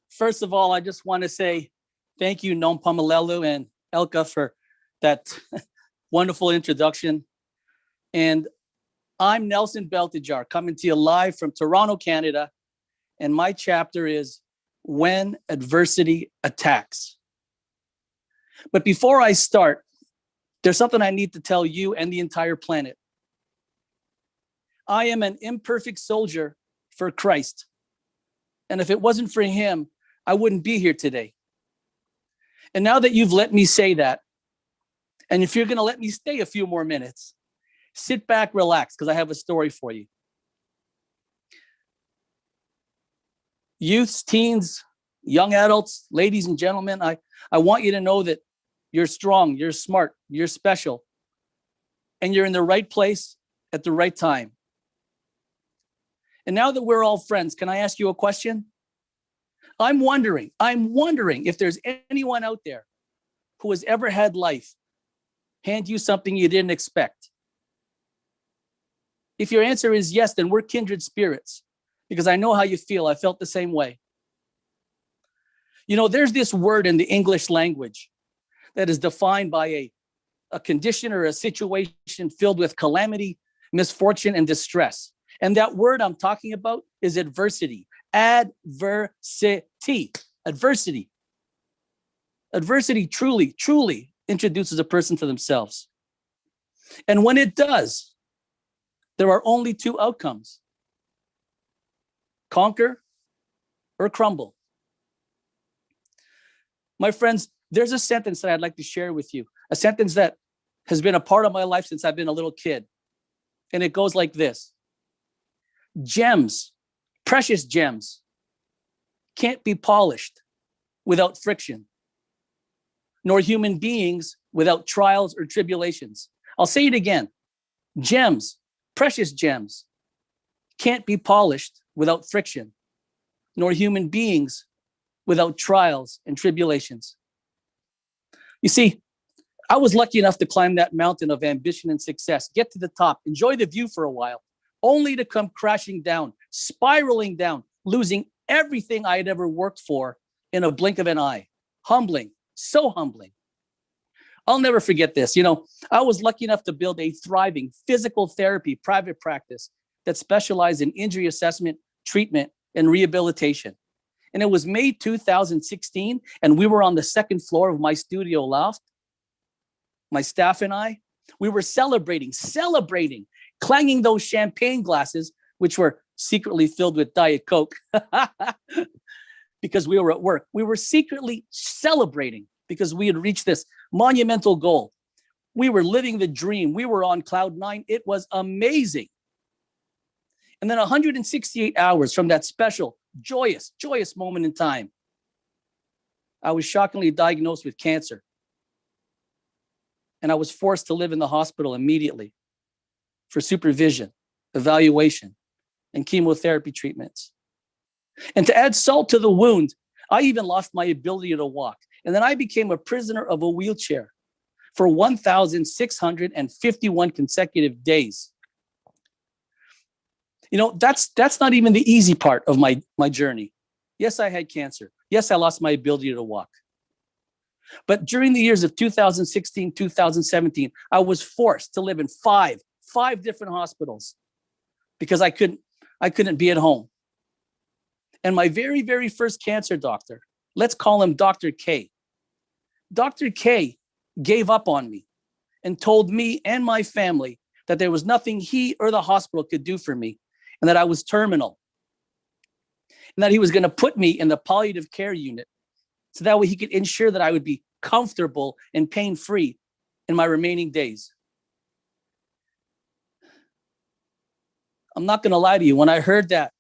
First of all, I just want to say thank you, Nompumelelo and Elka, for that wonderful introduction. And I'm Nelson Baltija, coming to you live from Toronto, Canada. And my chapter is When Adversity Attacks. But before I start, there's something I need to tell you and the entire planet. I am an imperfect soldier for Christ. And if it wasn't for him, I wouldn't be here today. And now that you've let me say that, and if you're going to let me stay a few more minutes, sit back, relax, because I have a story for you. Youths, teens, young adults, ladies and gentlemen, I want you to know that you're strong, you're smart, you're special, and you're in the right place at the right time. And now that we're all friends, can I ask you a question? I'm wondering if there's anyone out there who has ever had life hand you something you didn't expect. If your answer is yes, then we're kindred spirits, because I know how you feel. I felt the same way. You know, there's this word in the English language that is defined by a condition or a situation filled with calamity, misfortune, and distress. And that word I'm talking about is adversity. Adversity. Adversity. Adversity truly introduces a person to themselves. And when it does, there are only two outcomes: conquer or crumble. My friends, there's a sentence that I'd like to share with you, a sentence that has been a part of my life since I've been a little kid. And it goes like this: gems, precious gems, can't be polished without friction, nor human beings without trials or tribulations. I'll say it again. Gems, precious gems, can't be polished without friction, nor human beings without trials and tribulations. You see, I was lucky enough to climb that mountain of ambition and success, get to the top, enjoy the view for a while, only to come crashing down, spiraling down, losing everything I had ever worked for in a blink of an eye. Humbling, so humbling. I'll never forget this. You know, I was lucky enough to build a thriving physical therapy private practice that specialized in injury assessment, treatment, and rehabilitation. And it was May 2016, and we were on the second floor of my studio loft. My staff and I, we were celebrating, clanging those champagne glasses, which were secretly filled with Diet Coke, because we were at work. We were secretly celebrating because we had reached this monumental goal. We were living the dream. We were on cloud nine. It was amazing. And then 168 hours from that special, joyous moment in time, I was shockingly diagnosed with cancer. And I was forced to live in the hospital immediately for supervision, evaluation, and chemotherapy treatments. And to add salt to the wound, I even lost my ability to walk. And then I became a prisoner of a wheelchair for 1,651 consecutive days. You know, that's not even the easy part of my journey. Yes, I had cancer. Yes, I lost my ability to walk. But during the years of 2016, 2017, I was forced to live in five different hospitals because I couldn't be at home. And my very, very first cancer doctor, let's call him Dr. K. Dr. K gave up on me and told me and my family that there was nothing he or the hospital could do for me, and that I was terminal, and that he was going to put me in the palliative care unit so that way he could ensure that I would be comfortable and pain-free in my remaining days. I'm not going to lie to you. When I heard that,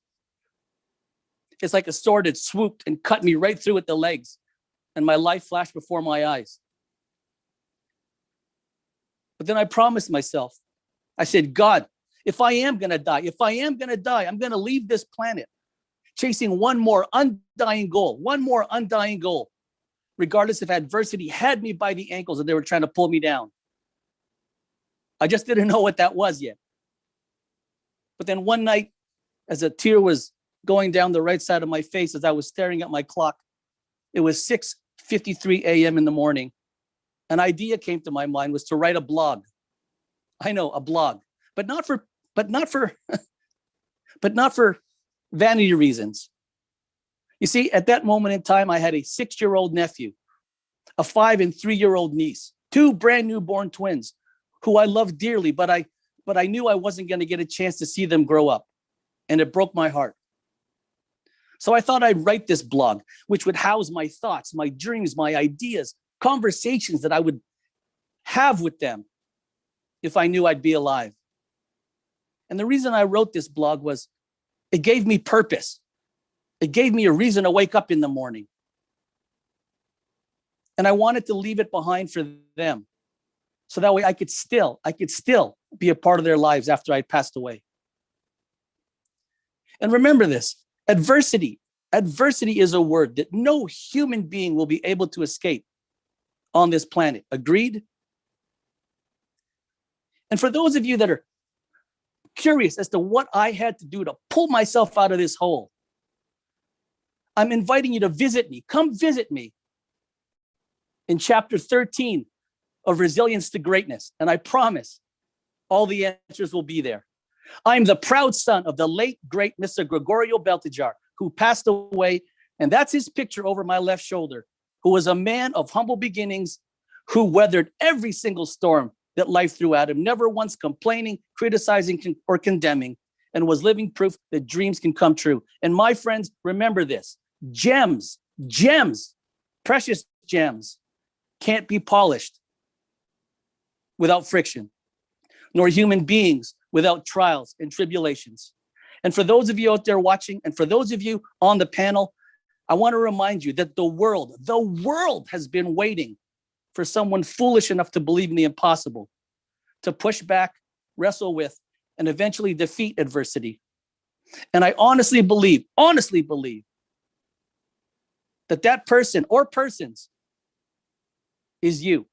it's like a sword had swooped and cut me right through at the legs, and my life flashed before my eyes. But then I promised myself, I said, God, if I am going to die, I'm going to leave this planet. chasing one more undying goal, regardless if adversity had me by the ankles and they were trying to pull me down. I just didn't know what that was yet. But then one night, as a tear was going down the right side of my face as I was staring at my clock, it was 6:53 a.m. in the morning. An idea came to my mind, was to write a blog. I know, a blog, but not for vanity reasons. You see, at that moment in time, I had a 6-year-old nephew, a 5 and 3-year-old niece, 2 brand new born twins who I loved dearly, but I knew I wasn't going to get a chance to see them grow up, and it broke my heart. So I thought I'd write this blog, which would house my thoughts, my dreams, my ideas, conversations that I would have with them if I knew I'd be alive. And the reason I wrote this blog was it gave me purpose. It gave me a reason to wake up in the morning. And I wanted to leave it behind for them. So that way I could still be a part of their lives after I passed away. And remember this, adversity is a word that no human being will be able to escape on this planet. Agreed? And for those of you that are curious as to what I had to do to pull myself out of this hole, I'm inviting you to visit me. Come visit me in chapter 13 of Resilience to Greatness. And I promise all the answers will be there. I'm the proud son of the late, great Mr. Gregorio Beltejar, who passed away, and that's his picture over my left shoulder, who was a man of humble beginnings, who weathered every single storm that life threw at him, never once complaining, criticizing, or condemning, and was living proof that dreams can come true. And my friends, remember this, gems, precious gems, can't be polished without friction, nor human beings without trials and tribulations. And for those of you out there watching, and for those of you on the panel, I want to remind you that the world has been waiting for someone foolish enough to believe in the impossible, to push back, wrestle with, and eventually defeat adversity. And I honestly believe that person or persons is you.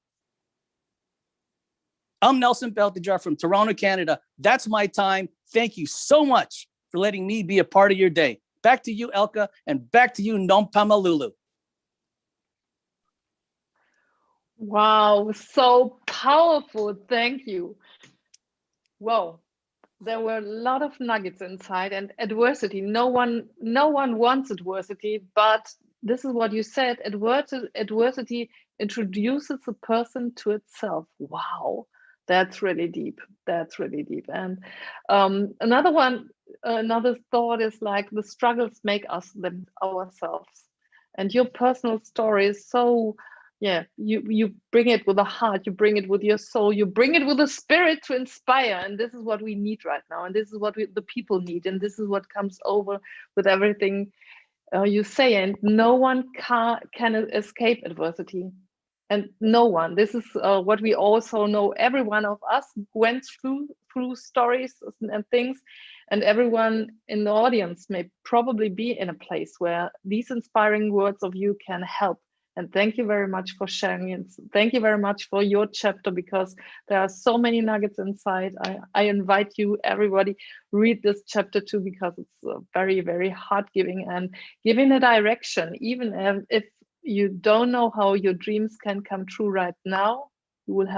I'm Nelson Beltejar from Toronto, Canada. That's my time. Thank you so much for letting me be a part of your day. Back to you, Elka, and back to you, Nompamalulu. Wow, so powerful. Thank you. Whoa, there were a lot of nuggets inside, and adversity. No one wants adversity, but this is what you said. Adversity introduces a person to itself. Wow, that's really deep. That's really deep. And another thought is like the struggles make us ourselves. And your personal story is so, yeah, you bring it with a heart, you bring it with your soul, you bring it with a spirit to inspire. And this is what we need right now. And this is what the people need. And this is what comes over with everything you say. And no one can escape adversity. And no one. This is what we also know. Every one of us went through stories and things. And everyone in the audience may probably be in a place where these inspiring words of you can help. And thank you very much for sharing it. Thank you very much for your chapter, because there are so many nuggets inside. I invite you, everybody, read this chapter too, because it's very, very heart-giving and giving a direction. Even if you don't know how your dreams can come true right now, you will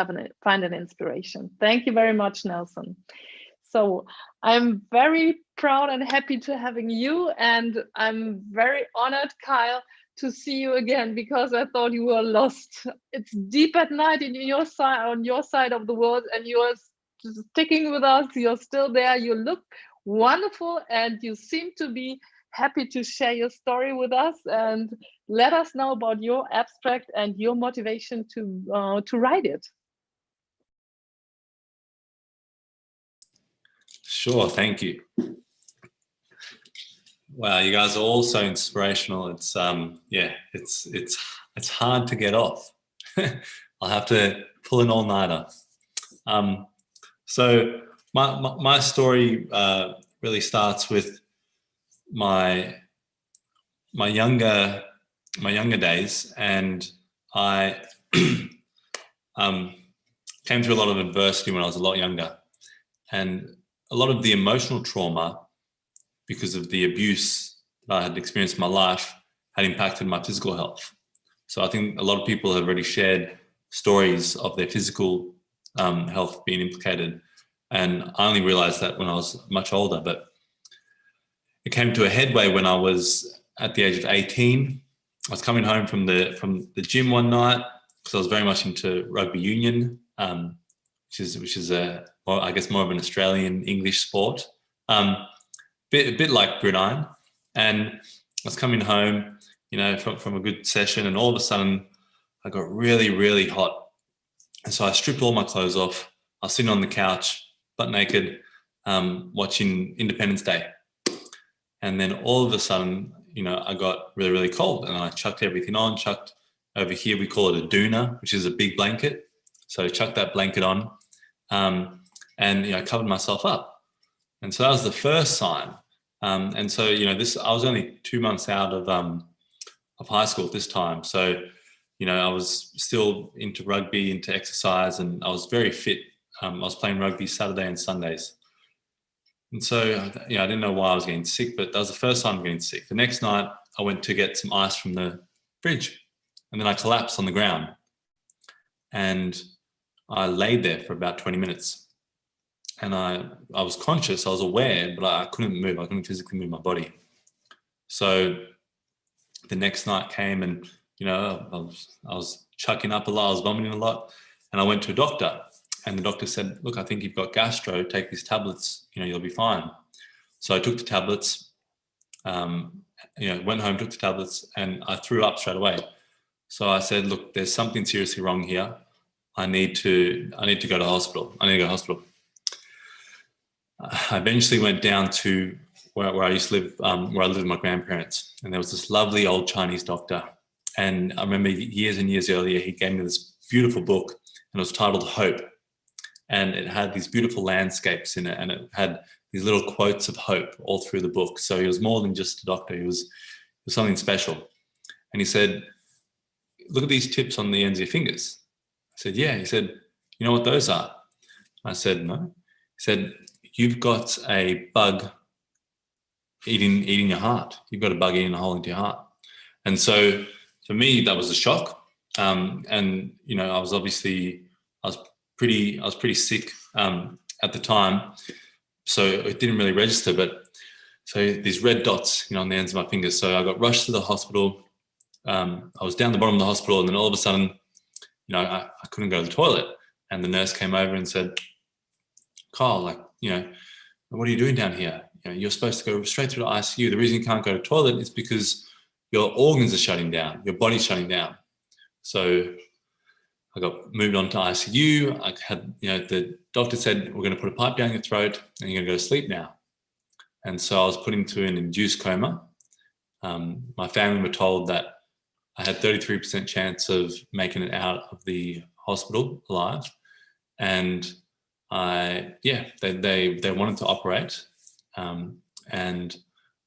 find an inspiration. Thank you very much, Nelson. So I'm very proud and happy to having you, and I'm very honored, Kyle, to see you again, because I thought you were lost. It's deep at night on your side of the world, and you are sticking with us. You're still there. You look wonderful, and you seem to be happy to share your story with us and let us know about your abstract and your motivation to write it. Sure, thank you. Wow, you guys are all so inspirational. It's yeah, it's hard to get off. I'll have to pull an all-nighter. So my story really starts with my my younger days, and I came through a lot of adversity when I was a lot younger, and a lot of the emotional trauma because of the abuse that I had experienced in my life had impacted my physical health. So I think a lot of people have already shared stories of their physical health being implicated, and I only realized that when I was much older. But it came to a headway when I was at the age of 18. I was coming home from the gym one night because I was very much into rugby union, which is I guess more of an Australian English sport, a bit like gridiron. And I was coming home, from a good session, and all of a sudden I got really, really hot. And so I stripped all my clothes off. I was sitting on the couch, butt naked, watching Independence Day. And then all of a sudden, I got really, really cold, and I chucked everything on, chucked over here, we call it a doona, which is a big blanket. So I chucked that blanket on, and I covered myself up. And so that was the first sign. And so, I was only 2 months out of high school at this time. So, I was still into rugby, into exercise, and I was very fit. I was playing rugby Saturday and Sundays. And so, I didn't know why I was getting sick, but that was the first time I'm getting sick. The next night, I went to get some ice from the fridge, and then I collapsed on the ground. And I laid there for about 20 minutes. And I was conscious, I was aware, but I couldn't move. I couldn't physically move my body. So the next night came, and, I was chucking up a lot, I was vomiting a lot. And I went to a doctor, and the doctor said, look, I think you've got gastro, take these tablets, you'll be fine. So I took the tablets, went home, took the tablets, and I threw up straight away. So I said, look, there's something seriously wrong here. I need to go to hospital. I eventually went down to where I used to live, where I lived with my grandparents. And there was this lovely old Chinese doctor. And I remember years and years earlier, he gave me this beautiful book, and it was titled Hope. And it had these beautiful landscapes in it, and it had these little quotes of hope all through the book. So he was more than just a doctor. He was something special. And he said, look at these tips on the ends of your fingers. I said, yeah. He said, you know what those are? I said, no. He said, you've got a bug eating your heart. You've got a bug eating a hole into your heart. And so for me, that was a shock. And, I was pretty sick at the time. So it didn't really register, but so these red dots, on the ends of my fingers. So I got rushed to the hospital. I was down the bottom of the hospital, and then all of a sudden, I couldn't go to the toilet. And the nurse came over and said, Kyle, what are you doing down here? You're supposed to go straight through the ICU. The reason you can't go to the toilet is because your organs are shutting down, your body's shutting down. So I got moved on to ICU. I had, the doctor said, we're going to put a pipe down your throat and you're going to go to sleep now. And so I was put into an induced coma. My family were told that I had 33% chance of making it out of the hospital alive. And they wanted to operate. And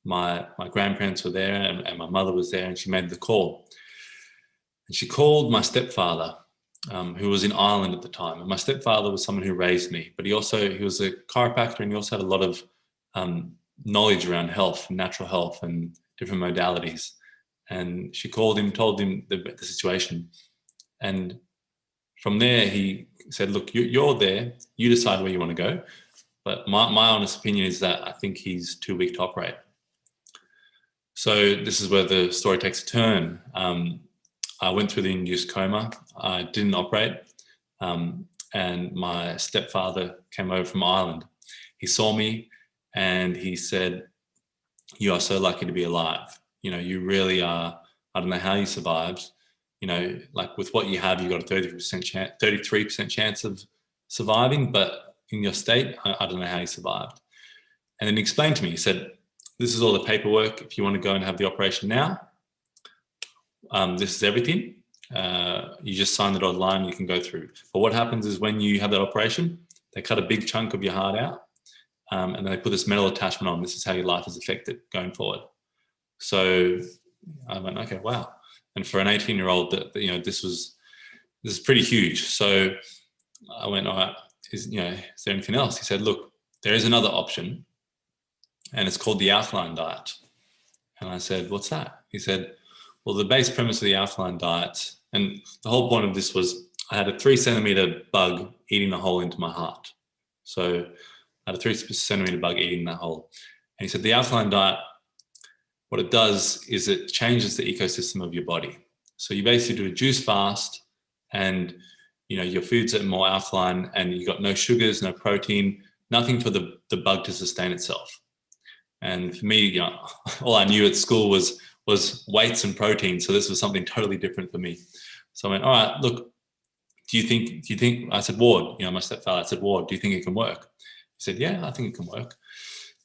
my grandparents were there, and my mother was there, and she made the call. And she called my stepfather, who was in Ireland at the time. And my stepfather was someone who raised me, but he was a chiropractor, and he also had a lot of knowledge around health, natural health, and different modalities. And she called him, told him the situation. And from there, he said, look, you're there, you decide where you want to go. But my honest opinion is that I think he's too weak to operate. So this is where the story takes a turn. I went through the induced coma. I didn't operate. And my stepfather came over from Ireland. He saw me and he said, you are so lucky to be alive. You really are. I don't know how you survived. With what you have, you've got a 33% chance of surviving, but in your state, I don't know how you survived. And then he explained to me, he said, this is all the paperwork. If you want to go and have the operation now, this is everything. You just sign the dotted line, you can go through. But what happens is when you have that operation, they cut a big chunk of your heart out, and then they put this metal attachment on. This is how your life is affected going forward. So I went, okay, wow. And for an 18-year-old, you know, this is pretty huge. So I went, all right, is there anything else? He said, look, there is another option, and it's called the alkaline diet. And I said, what's that? He said, well, the base premise of the alkaline diet, and the whole point of this was I had a 3-centimeter bug eating a hole into my heart. So I had a 3-centimeter bug eating that hole. And he said, the alkaline diet, what it does is it changes the ecosystem of your body. So you basically do a juice fast, and your foods are more alkaline, and you got no sugars, no protein, nothing for the bug to sustain itself. And for me, all I knew at school was weights and protein. So this was something totally different for me. So I went, all right, look, do you think, I said, Ward, my stepfather, I said, Ward, do you think it can work? He said, yeah, I think it can work.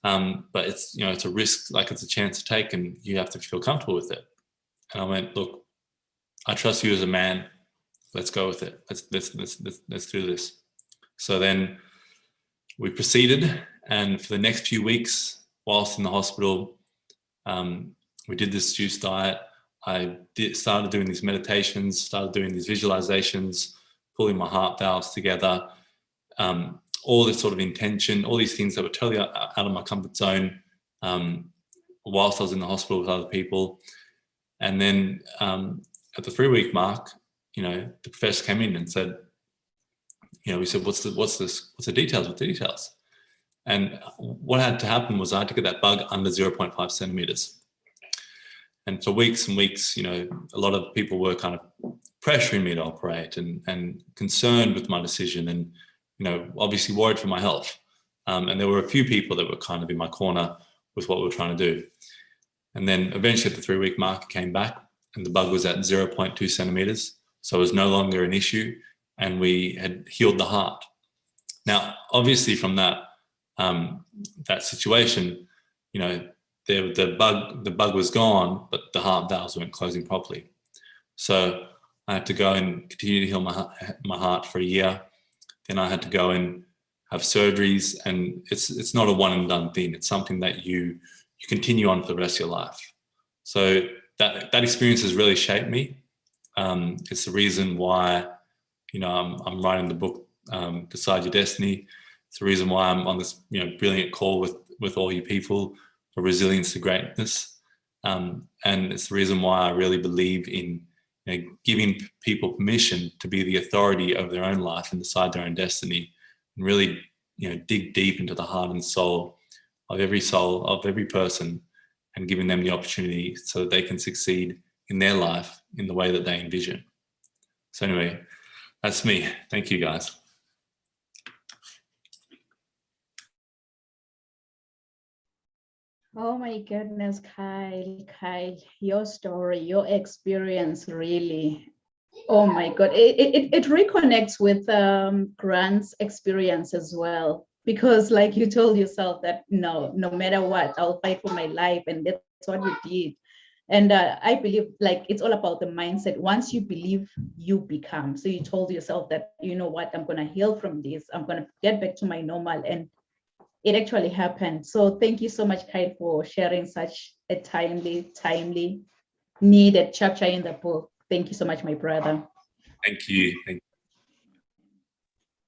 But it's, it's a risk, like it's a chance to take, and you have to feel comfortable with it. And I went, look, I trust you as a man. Let's go with it. Let's do this. So then we proceeded, and for the next few weeks, whilst in the hospital, we did this juice diet. I started doing these meditations, started doing these visualizations, pulling my heart valves together, all this sort of intention, all these things that were totally out of my comfort zone, whilst I was in the hospital with other people. And then at the 3-week mark, the professor came in and said, we said, what's the details? What's the details? And what had to happen was I had to get that bug under 0.5 centimeters. And for weeks and weeks, a lot of people were kind of pressuring me to operate and concerned with my decision, and, obviously worried for my health. And there were a few people that were kind of in my corner with what we were trying to do. And then eventually at the 3-week mark, it came back, and the bug was at 0.2 centimeters. So it was no longer an issue, and we had healed the heart. Now, obviously from that situation, the bug was gone, but the heart valves weren't closing properly. So I had to go and continue to heal my heart for a year. Then I had to go and have surgeries, and it's not a one and done thing. It's something that you continue on for the rest of your life. So that experience has really shaped me. It's the reason why, I'm writing the book, Decide Your Destiny. It's the reason why I'm on this, brilliant call with all you people for resilience to greatness. And it's the reason why I really believe in giving people permission to be the authority of their own life and decide their own destiny, and really, dig deep into the heart and soul of every person, and giving them the opportunity so that they can succeed in their life in the way that they envision. So anyway, that's me. Thank you, guys. Oh my goodness, Kyle, your story, your experience really, oh my God, it reconnects with Grant's experience as well. Because like you told yourself that no matter what, I'll fight for my life, and that's what you did. And I believe like it's all about the mindset. Once you believe, you become. So you told yourself that, you know what, I'm gonna heal from this. I'm gonna get back to my normal, and it actually happened. So thank you so much, Kyle, for sharing such a timely, needed chapter in the book. Thank you so much, my brother. Thank you.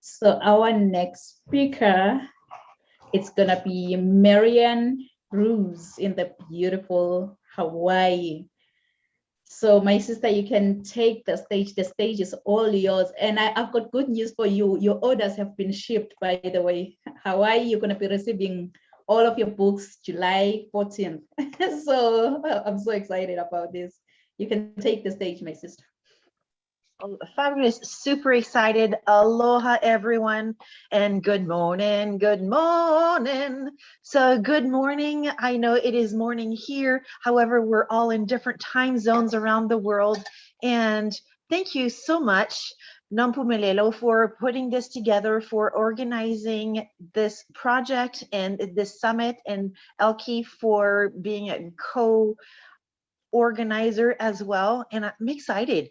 So our next speaker, it's gonna be Marianne Ruse in the beautiful Hawaii. So my sister, you can take the stage. The stage is all yours. And I've got good news for you. Your orders have been shipped, by the way. Hawaii, you're gonna be receiving all of your books July 14th. So I'm so excited about this. You can take the stage, my sister. Oh, fabulous, super excited. Aloha, everyone, and good morning, good morning. So good morning. I know it is morning here. However, we're all in different time zones around the world. And thank you so much, Nampumelelo, for putting this together, for organizing this project and this summit, and Elke for being a co-organizer as well. And I'm excited.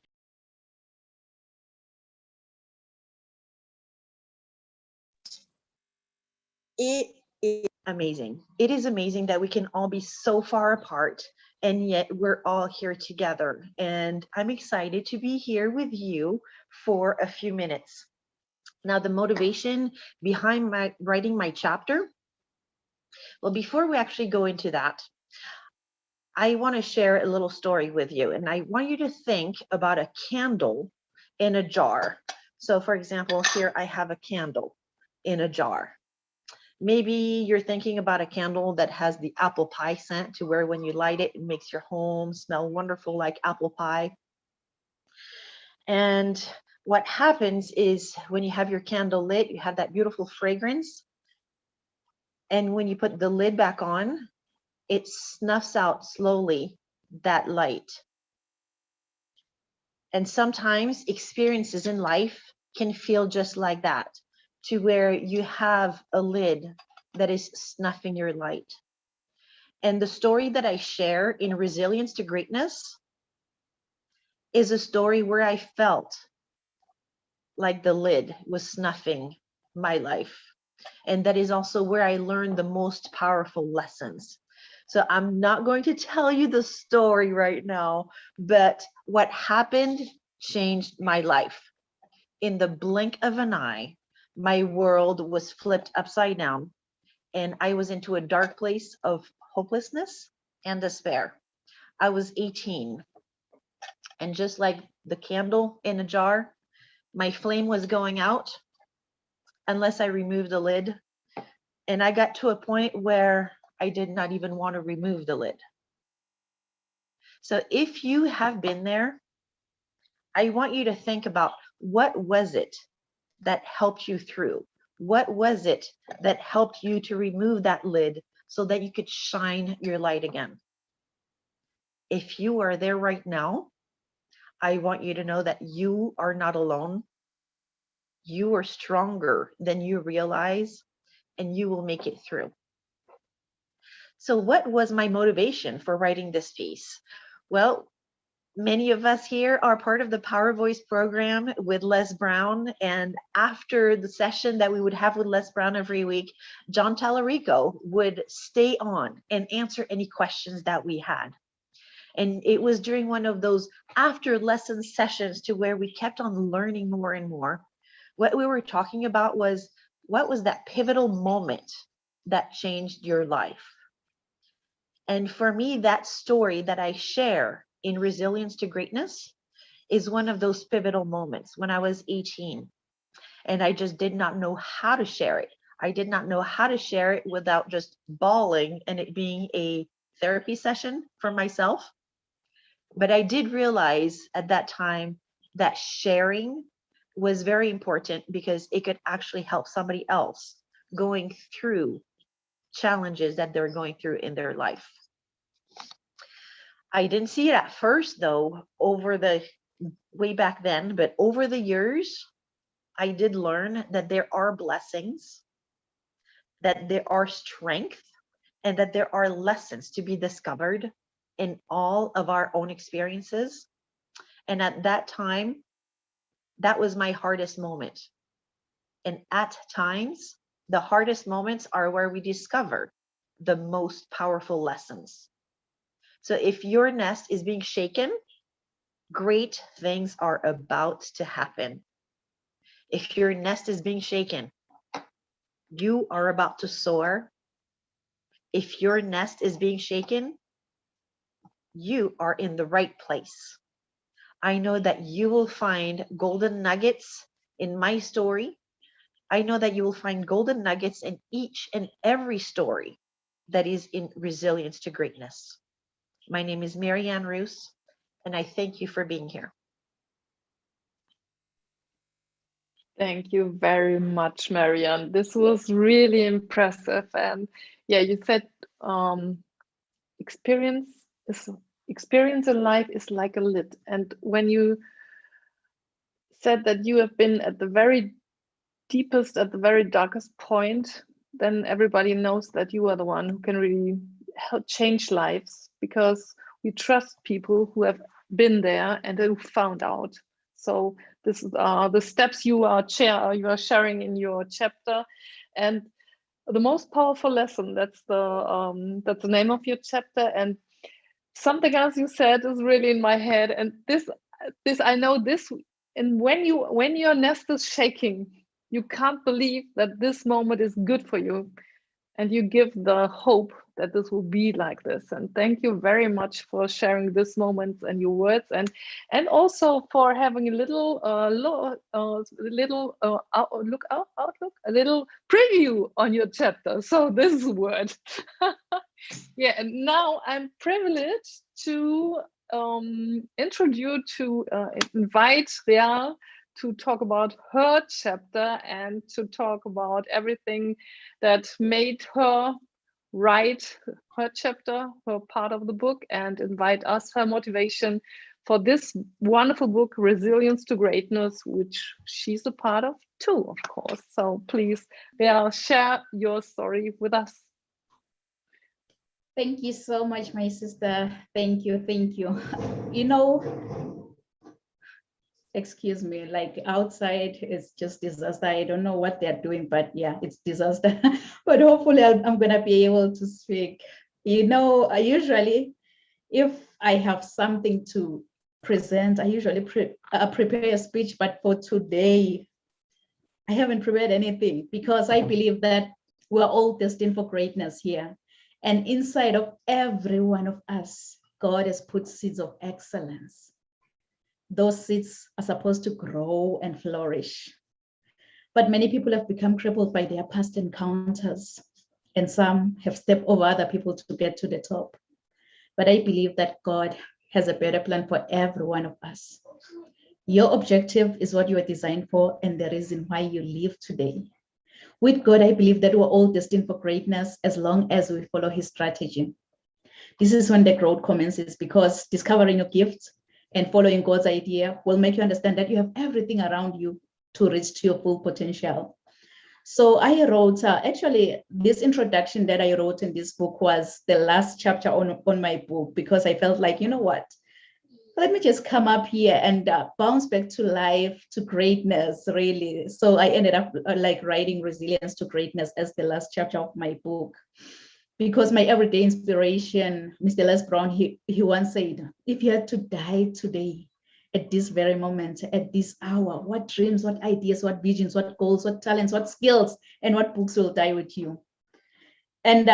It is amazing. It is amazing that we can all be so far apart and yet we're all here together. And I'm excited to be here with you for a few minutes. Now, the motivation behind writing my chapter, well, before we actually go into that, I want to share a little story with you. And I want you to think about a candle in a jar. So for example, here I have a candle in a jar. Maybe you're thinking about a candle that has the apple pie scent, to where when you light it, it makes your home smell wonderful like apple pie. And what happens is when you have your candle lit, you have that beautiful fragrance. And when you put the lid back on, it snuffs out slowly that light. And sometimes experiences in life can feel just like that, to where you have a lid that is snuffing your light. And the story that I share in Resilience to Greatness is a story where I felt like the lid was snuffing my life. And that is also where I learned the most powerful lessons. So I'm not going to tell you the story right now, but what happened changed my life. In the blink of an eye, my world was flipped upside down, and I was into a dark place of hopelessness and despair. I was 18, and just like the candle in a jar, my flame was going out unless I removed the lid. And I got to a point where I did not even want to remove the lid. So if you have been there, I want you to think about, what was it that helped you through? What was it that helped you to remove that lid so that you could shine your light again? If you are there right now, I want you to know that you are not alone. You are stronger than you realize, and you will make it through. So what was my motivation for writing this piece? Well, many of us here are part of the Power Voice program with Les Brown. And after the session that we would have with Les Brown every week, John Tallarico would stay on and answer any questions that we had. And it was during one of those after lesson sessions to where we kept on learning more and more. What we were talking about was, what was that pivotal moment that changed your life? And for me, that story that I share in Resilience to Greatness is one of those pivotal moments when I was 18. And I just did not know how to share it. I did not know how to share it without just bawling and it being a therapy session for myself. But I did realize at that time that sharing was very important, because it could actually help somebody else going through challenges that they're going through in their life. I didn't see it at first, though, way back then, but over the years, I did learn that there are blessings, that there are strength, and that there are lessons to be discovered in all of our own experiences. And at that time, that was my hardest moment. And at times, the hardest moments are where we discover the most powerful lessons. So if your nest is being shaken, great things are about to happen. If your nest is being shaken, you are about to soar. If your nest is being shaken, you are in the right place. I know that you will find golden nuggets in my story. I know that you will find golden nuggets in each and every story that is in Resilience to Greatness. My name is Marianne Roos, and I thank you for being here. Thank you very much, Marianne. This was really impressive. And yeah, you said experience in life is like a lid. And when you said that you have been at the very deepest, at the very darkest point, then everybody knows that you are the one who can really help change lives, because we trust people who have been there and who found out. So this is the steps you are sharing in your chapter. And the most powerful lesson. That's the name of your chapter. And something else you said is really in my head. And this I know this. And when your nest is shaking, you can't believe that this moment is good for you, and you give the hope that this will be like this. And thank you very much for sharing this moment and your words, and also for having a little outlook, a little preview on your chapter. So this is word. Yeah, and now I'm privileged to invite Real to talk about her chapter and to talk about everything that made her write her chapter, her part of the book, and invite us her motivation for this wonderful book, Resilience to Greatness, which she's a part of too, of course. So please, Real, share your story with us. Thank you so much, my sister. Thank you. Thank you. You know, excuse me, like outside is just disaster. I don't know what they're doing, but yeah, it's disaster. But hopefully I'm gonna be able to speak. You know, usually if I have something to present, I usually prepare a speech, but for today, I haven't prepared anything because I believe that we're all destined for greatness here. And inside of every one of us, God has put seeds of excellence. Those seeds are supposed to grow and flourish. But many people have become crippled by their past encounters, and some have stepped over other people to get to the top. But I believe that God has a better plan for every one of us. Your objective is what you are designed for and the reason why you live today. With God, I believe that we're all destined for greatness as long as we follow his strategy. This is when the growth commences, because discovering your gifts and following God's idea will make you understand that you have everything around you to reach to your full potential. So I wrote, actually, this introduction that I wrote in this book was the last chapter on my book, because I felt like, you know what? Let me just come up here and bounce back to life, to greatness, really. So I ended up like writing Resilience to Greatness as the last chapter of my book, because my everyday inspiration, Mr. Les Brown, he once said, if you had to die today, at this very moment, at this hour, what dreams, what ideas, what visions, what goals, what talents, what skills, and what books will die with you? And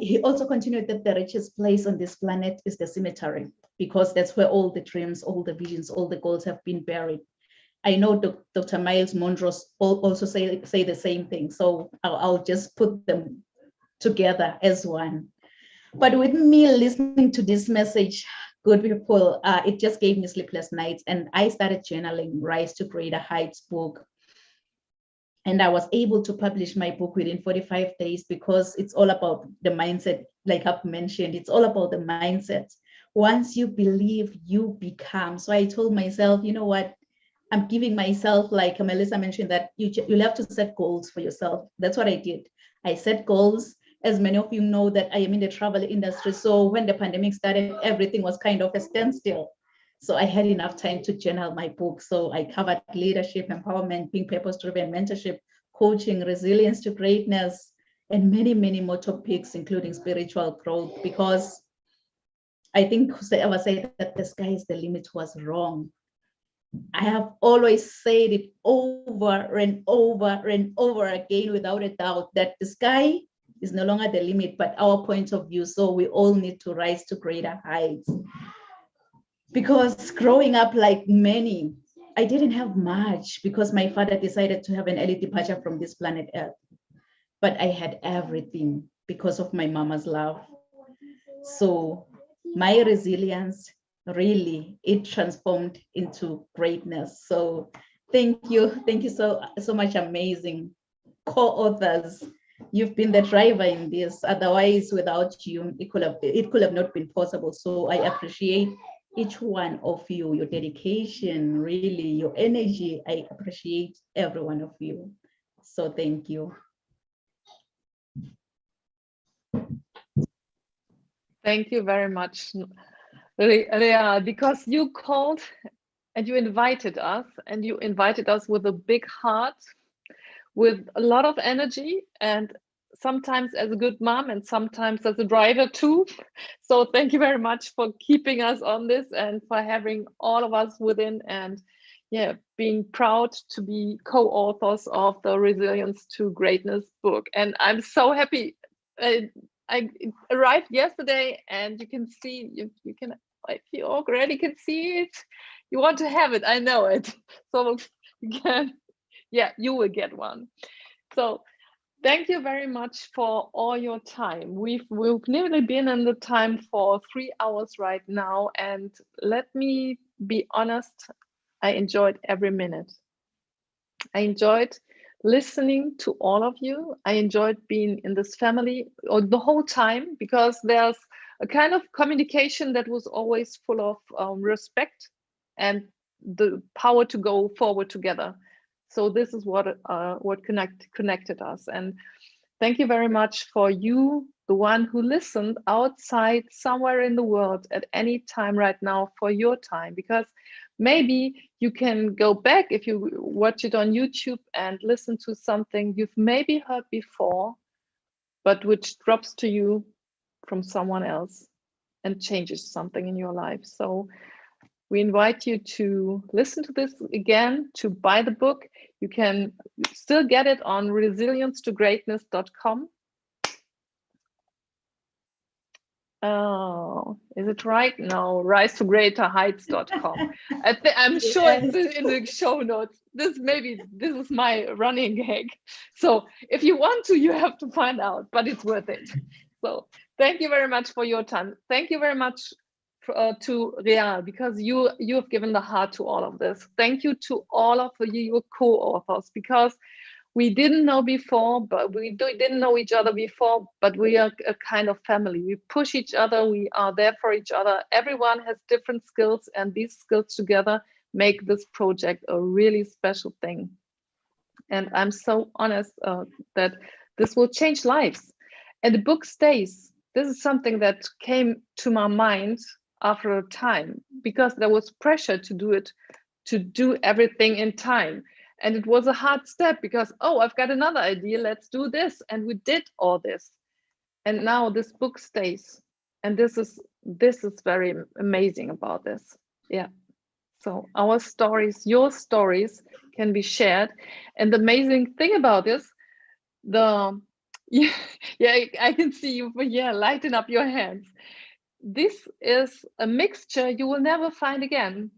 he also continued that the richest place on this planet is the cemetery, because that's where all the dreams, all the visions, all the goals have been buried. I know Dr. Miles Monroe also say the same thing. So I'll just put them together as one. But with me listening to this message, good people, it just gave me sleepless nights, and I started journaling Rise to Greater Heights book. And I was able to publish my book within 45 days because it's all about the mindset, like I've mentioned, it's all about the mindset. Once you believe, you become. So I told myself, you know what, I'm giving myself, like Melissa mentioned, that you'll have to set goals for yourself. That's what I did. I set goals. As many of you know that I am in the travel industry. So when the pandemic started, everything was kind of a standstill. So I had enough time to journal my book. So I covered leadership, empowerment, being purpose-driven, mentorship, coaching, resilience to greatness, and many, many more topics, including spiritual growth, because I think whoever said that the sky is the limit was wrong. I have always said it over and over and over again, without a doubt, that the sky is no longer the limit, but our point of view. So we all need to rise to greater heights. Because growing up, like many, I didn't have much because my father decided to have an early departure from this planet Earth. But I had everything because of my mama's love. So my resilience, really, it transformed into greatness. So thank you so much, amazing co-authors. You've been the driver in this. Otherwise, without you, it could have not been possible. So I appreciate each one of you, your dedication, really, your energy. I appreciate every one of you. So thank you. Thank you very much, Rea, because you called and you invited us with a big heart, with a lot of energy, and sometimes as a good mom and sometimes as a driver too. So thank you very much for keeping us on this and for having all of us within, and yeah, being proud to be co-authors of the Resilience to Greatness book. And I'm so happy. I arrived yesterday, and you can see, you can, if you already can see it, you want to have it, I know it. So you can, yeah, you will get one. So thank you very much for all your time. We've nearly been in the time for 3 hours right now, and let me be honest, I enjoyed every minute. I enjoyed listening to all of you. I enjoyed being in this family the whole time, because there's a kind of communication that was always full of respect and the power to go forward together. So this is what connected us. And thank you very much for you, the one who listened outside somewhere in the world at any time right now, for your time, because maybe you can go back if you watch it on YouTube and listen to something you've maybe heard before, but which drops to you from someone else and changes something in your life. So we invite you to listen to this again, to buy the book. You can still get it on resiliencetogreatness.com. Oh, is it right? No, risetogreaterheights.com. I'm sure it's in the show notes. This is my running gag. So if you want to, you have to find out, but it's worth it. So thank you very much for your time. Thank you very much to Real, because you have given the heart to all of this. Thank you to all of you co-authors, because we didn't know before, but we didn't know each other before, but we are a kind of family. We push each other, we are there for each other. Everyone has different skills, and these skills together make this project a really special thing. And I'm so honest that this will change lives. And the book stays. This is something that came to my mind after a time, because there was pressure to do everything in time. And it was a hard step, because, oh, I've got another idea, let's do this. And we did all this. And now this book stays. And this is very amazing about this. Yeah. So our stories, your stories can be shared. And the amazing thing about this, I can see you, lighten up your hands. This is a mixture you will never find again.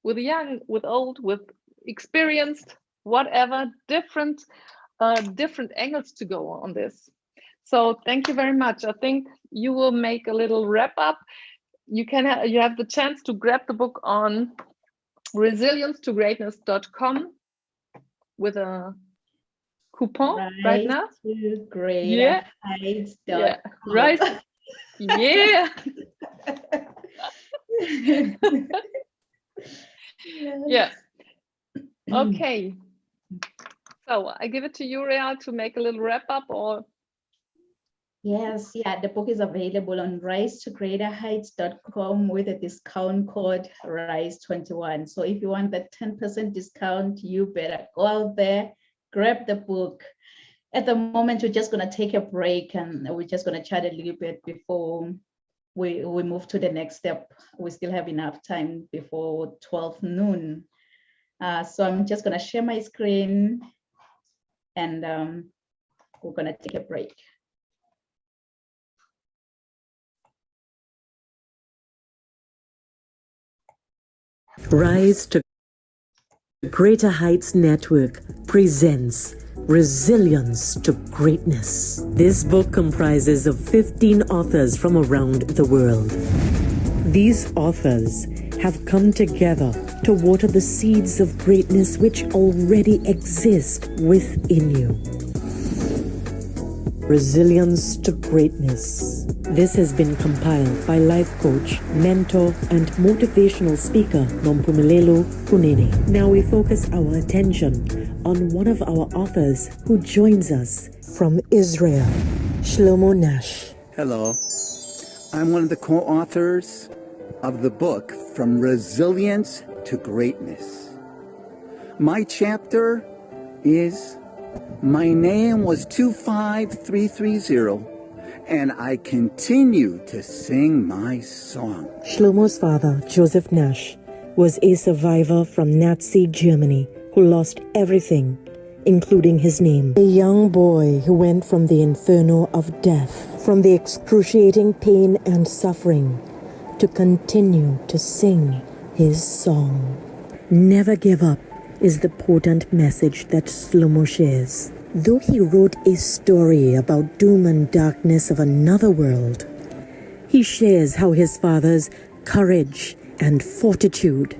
With young, with old, with experienced, whatever, different angles to go on this. So thank you very much. I think you will make a little wrap up. You have the chance to grab the book on resiliencetogreatness.com with a coupon right now. Yeah. Yeah. Right. Yeah. Yeah. Okay. So I give it to you, Real, to make a little wrap up, or? Yes, yeah, the book is available on risetogreaterheights.com with a discount code RISE21. So if you want that 10% discount, you better go out there, grab the book. At the moment, we're just going to take a break, and we're just going to chat a little bit before we move to the next step. We still have enough time before 12 noon. So I'm just going to share my screen, and we're going to take a break. Rise to Greater Heights Network presents Resilience to Greatness. This book comprises of 15 authors from around the world. These authors have come together to water the seeds of greatness which already exist within you. Resilience to Greatness. This has been compiled by life coach, mentor, and motivational speaker Nompumelelo Kunene. Now we focus our attention on one of our authors who joins us from Israel, Shlomo Nash. Hello, I'm one of the co-authors of the book From Resilience to Greatness. My chapter is My name was 25330, and I continue to sing my song. Shlomo's father, Joseph Nash, was a survivor from Nazi Germany who lost everything, including his name. A young boy who went from the inferno of death, from the excruciating pain and suffering, to continue to sing his song. Never give up is the potent message that Shlomo shares. Though he wrote a story about doom and darkness of another world, he shares how his father's courage and fortitude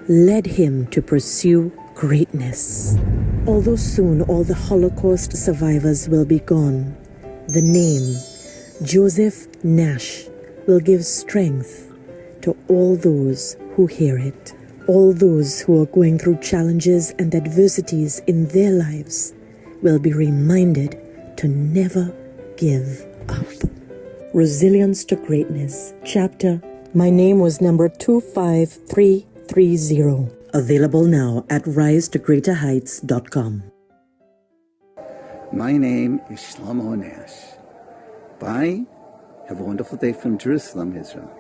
led him to pursue greatness. Although soon all the Holocaust survivors will be gone, the name Joseph Nash will give strength to all those who hear it. All those who are going through challenges and adversities in their lives will be reminded to never give up. Resilience to Greatness, chapter My Name Was number 25330. Available now at risetogreaterheights.com. My name is Shlomo Nash. Bye. Have a wonderful day from Jerusalem, Israel.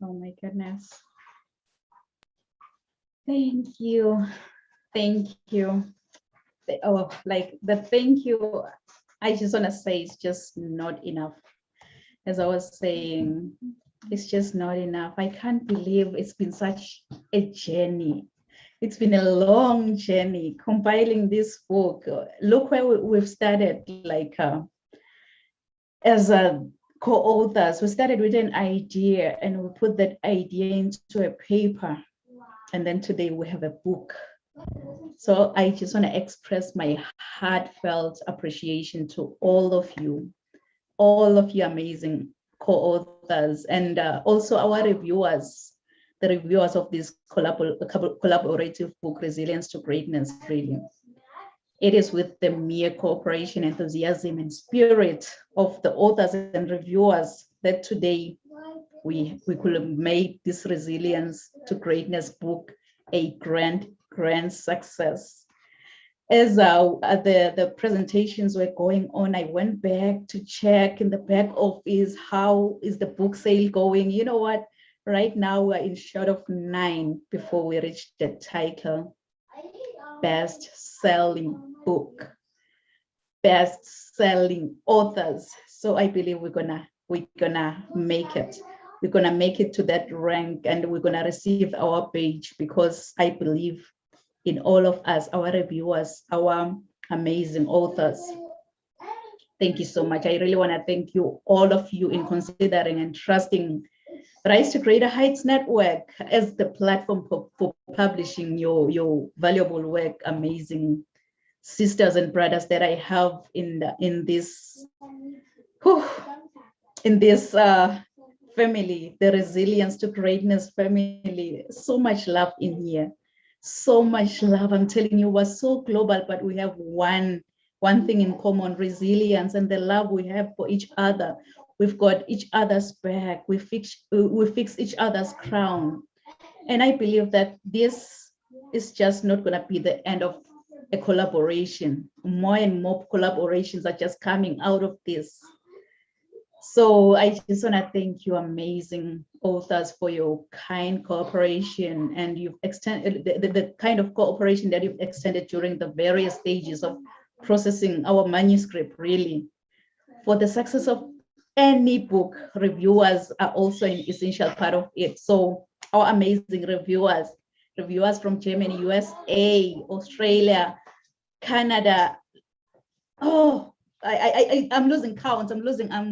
Oh my goodness. Thank you. Thank you. Oh, like the thank you, I just want to say it's just not enough. As I was saying, it's just not enough. I can't believe it's been such a journey. It's been a long journey compiling this book. Look where we've started, like as a co-authors, we started with an idea and we put that idea into a paper. And then today we have a book. So I just want to express my heartfelt appreciation to all of you amazing co-authors, and also our reviewers, the reviewers of this collaborative book, Resilience to Greatness, really. It is with the mere cooperation, enthusiasm, and spirit of the authors and reviewers that today we could have made this Resilience to Greatness book a grand success. As the presentations were going on, I went back to check in the back office, how is the book sale going? You know what? Right now we're in short of 9 before we reach the title, best-selling book, best-selling authors. So I believe we're gonna make it. We're gonna make it to that rank, and we're gonna receive our page, because I believe in all of us, our reviewers, our amazing authors. Thank you so much. I really want to thank you, all of you, in considering and trusting Rise to Greater Heights Network as the platform for publishing your valuable work. Amazing sisters and brothers that I have in this family, the Resilience to Greatness family. So much love in here. So much love. I'm telling you, we're so global, but we have one thing in common: resilience, and the love we have for each other. We've got each other's back. We fix each other's crown. And I believe that this is just not going to be the end of a collaboration. More and more collaborations are just coming out of this. So I just want to thank you, amazing authors, for your kind cooperation, and you've extended the kind of cooperation that you've extended during the various stages of processing our manuscript. Really, for the success of any book, reviewers are also an essential part of it. So our amazing reviewers from Germany, USA, Australia, Canada. Oh, I'm losing count. I'm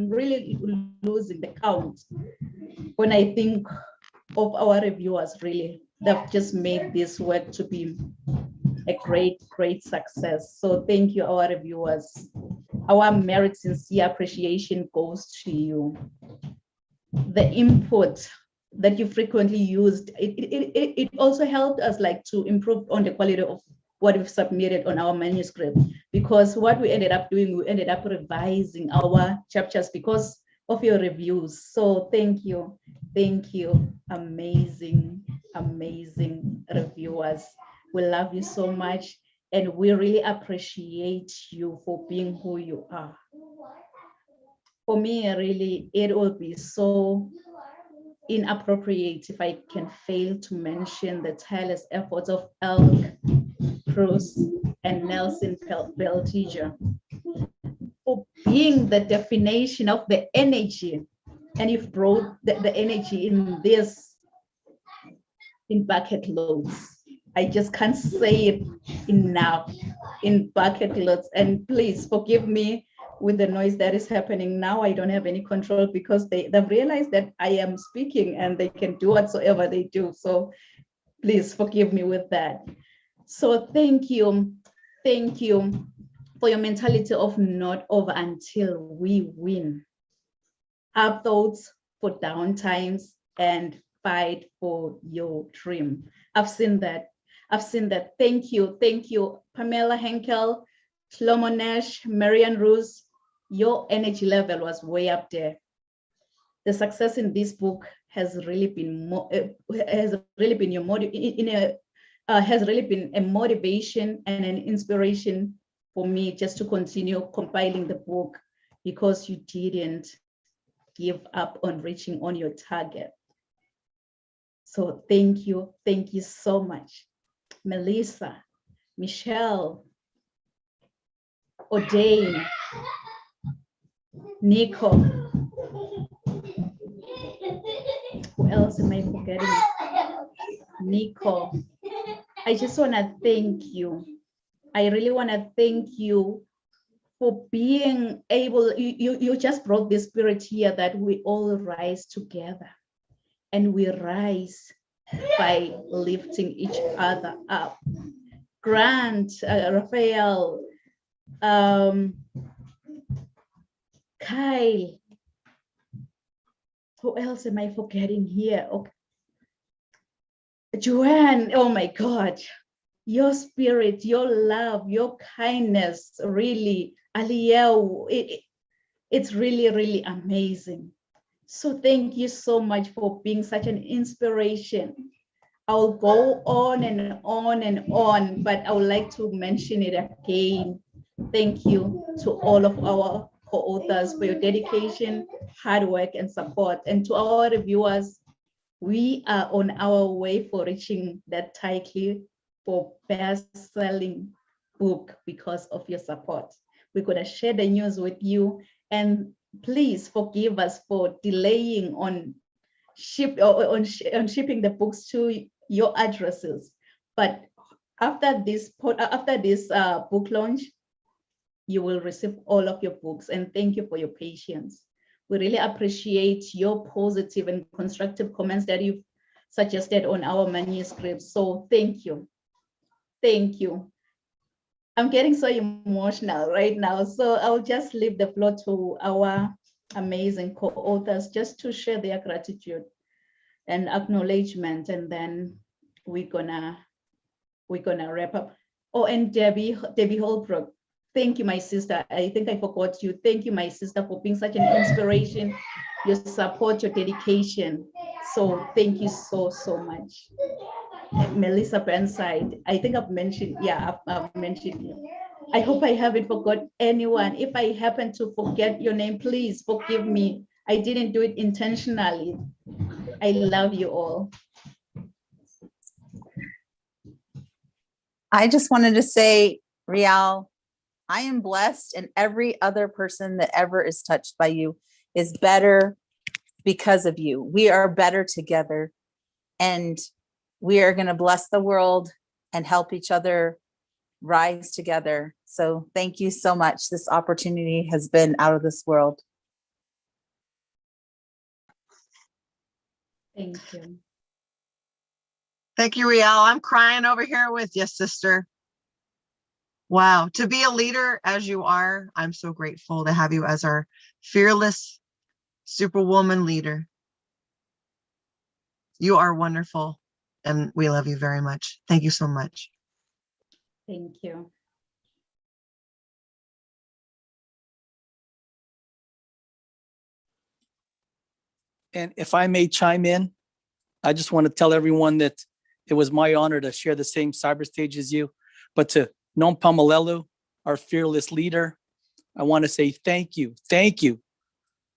really losing the count when I think of our reviewers. Really, they've just made this work to be a great success. So thank you, our reviewers. Our merit, sincere appreciation goes to you. The input that you frequently used, it also helped us, like, to improve on the quality of what we've submitted on our manuscript, because what we ended up doing, we ended up revising our chapters because of your reviews. So thank you, amazing, amazing reviewers. We love you so much, and we really appreciate you for being who you are. For me, really, it will be so inappropriate if I can fail to mention the tireless efforts of Elk, Cruz, and Nelson Beltiger for being the definition of the energy. And you've brought the energy in this, in bucket loads. I just can't say it enough, in bucket loads. And please forgive me with the noise that is happening now. I don't have any control because they've realized that I am speaking and they can do whatsoever they do. So please forgive me with that. So thank you for your mentality of not over until we win. Up thoughts for down times and fight for your dream. I've seen that. Thank you, Pamela Henkel, Shlomo Nash, Marianne Roos. Your energy level was way up there. The success in this book has really been a motivation and an inspiration for me just to continue compiling the book, because you didn't give up on reaching on your target. So thank you so much. Melissa, Michelle, O'Dane, Nico. Who else am I forgetting? Nico. I just want to thank you. I really want to thank you for being able, you just brought this spirit here that we all rise together, and we rise by lifting each other up. Grant, Raphael, Kyle, who else am I forgetting here? Okay. Joanne, oh my God, your spirit, your love, your kindness, really, Aliel, it's really, really amazing. So thank you so much for being such an inspiration. I'll go on and on and on, but I would like to mention it again. Thank you to all of our co-authors for your dedication, hard work, and support. And to our reviewers, we are on our way for reaching that title for best-selling book because of your support. We're going to share the news with you, and please forgive us for delaying on shipping the books to your addresses. But after this book launch, you will receive all of your books, and thank you for your patience. We really appreciate your positive and constructive comments that you've suggested on our manuscripts. So thank you. I'm getting so emotional right now, so I'll just leave the floor to our amazing co-authors just to share their gratitude and acknowledgement, and then we're gonna wrap up. Oh, and Debbie Holbrook, thank you, my sister. I think I forgot you. Thank you, my sister, for being such an inspiration, your support, your dedication. So thank you so much. Melissa Burnside, I think I've mentioned, yeah, I've mentioned you. I hope I haven't forgot anyone. If I happen to forget your name, please forgive me. I didn't do it intentionally. I love you all. I just wanted to say, Rial, I am blessed, and every other person that ever is touched by you is better because of you. We are better together, and we are going to bless the world and help each other rise together. So thank you so much. This opportunity has been out of this world. Thank you. Thank you, Rial. I'm crying over here with you, sister. Wow. To be a leader as you are, I'm so grateful to have you as our fearless superwoman leader. You are wonderful, and we love you very much. Thank you so much. Thank you. And if I may chime in, I just want to tell everyone that it was my honor to share the same cyber stage as you. But to Nompumilelo, our fearless leader, I want to say thank you. Thank you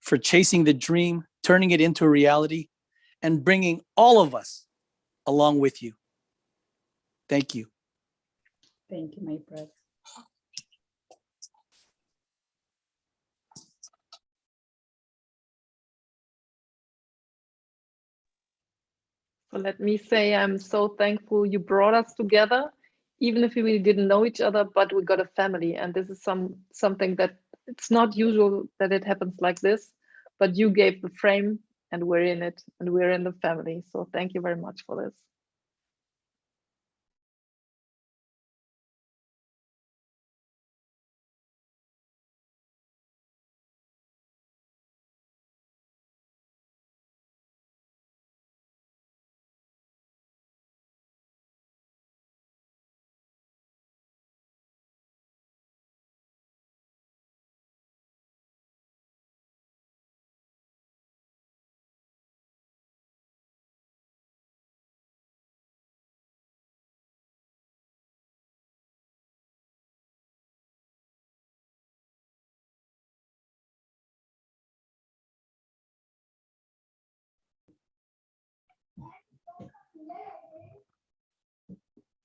for chasing the dream, turning it into a reality, and bringing all of us along with you. Thank you. Thank you, my brother. So let me say, I'm so thankful you brought us together, even if we didn't know each other, but we got a family. And this is something that it's not usual that it happens like this, but you gave the frame and we're in it and we're in the family. So thank you very much for this.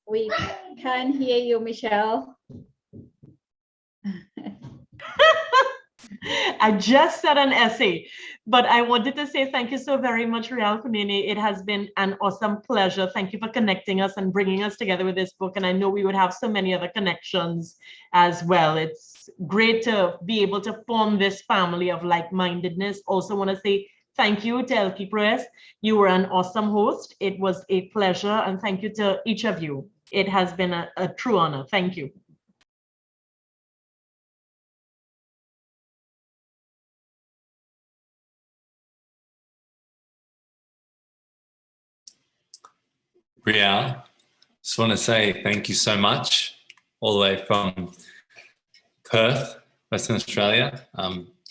We can't hear you, Michelle. I just said an essay, but I wanted to say thank you so very much, Rial Kunene. It has been an awesome pleasure. Thank you for connecting us and bringing us together with this book. And I know we would have so many other connections as well. It's great to be able to form this family of like-mindedness. Also want to say thank you to Elkie Press. You were an awesome host. It was a pleasure. And thank you to each of you. It has been a true honor. Thank you. Rial, just want to say thank you so much, all the way from Perth, Western Australia.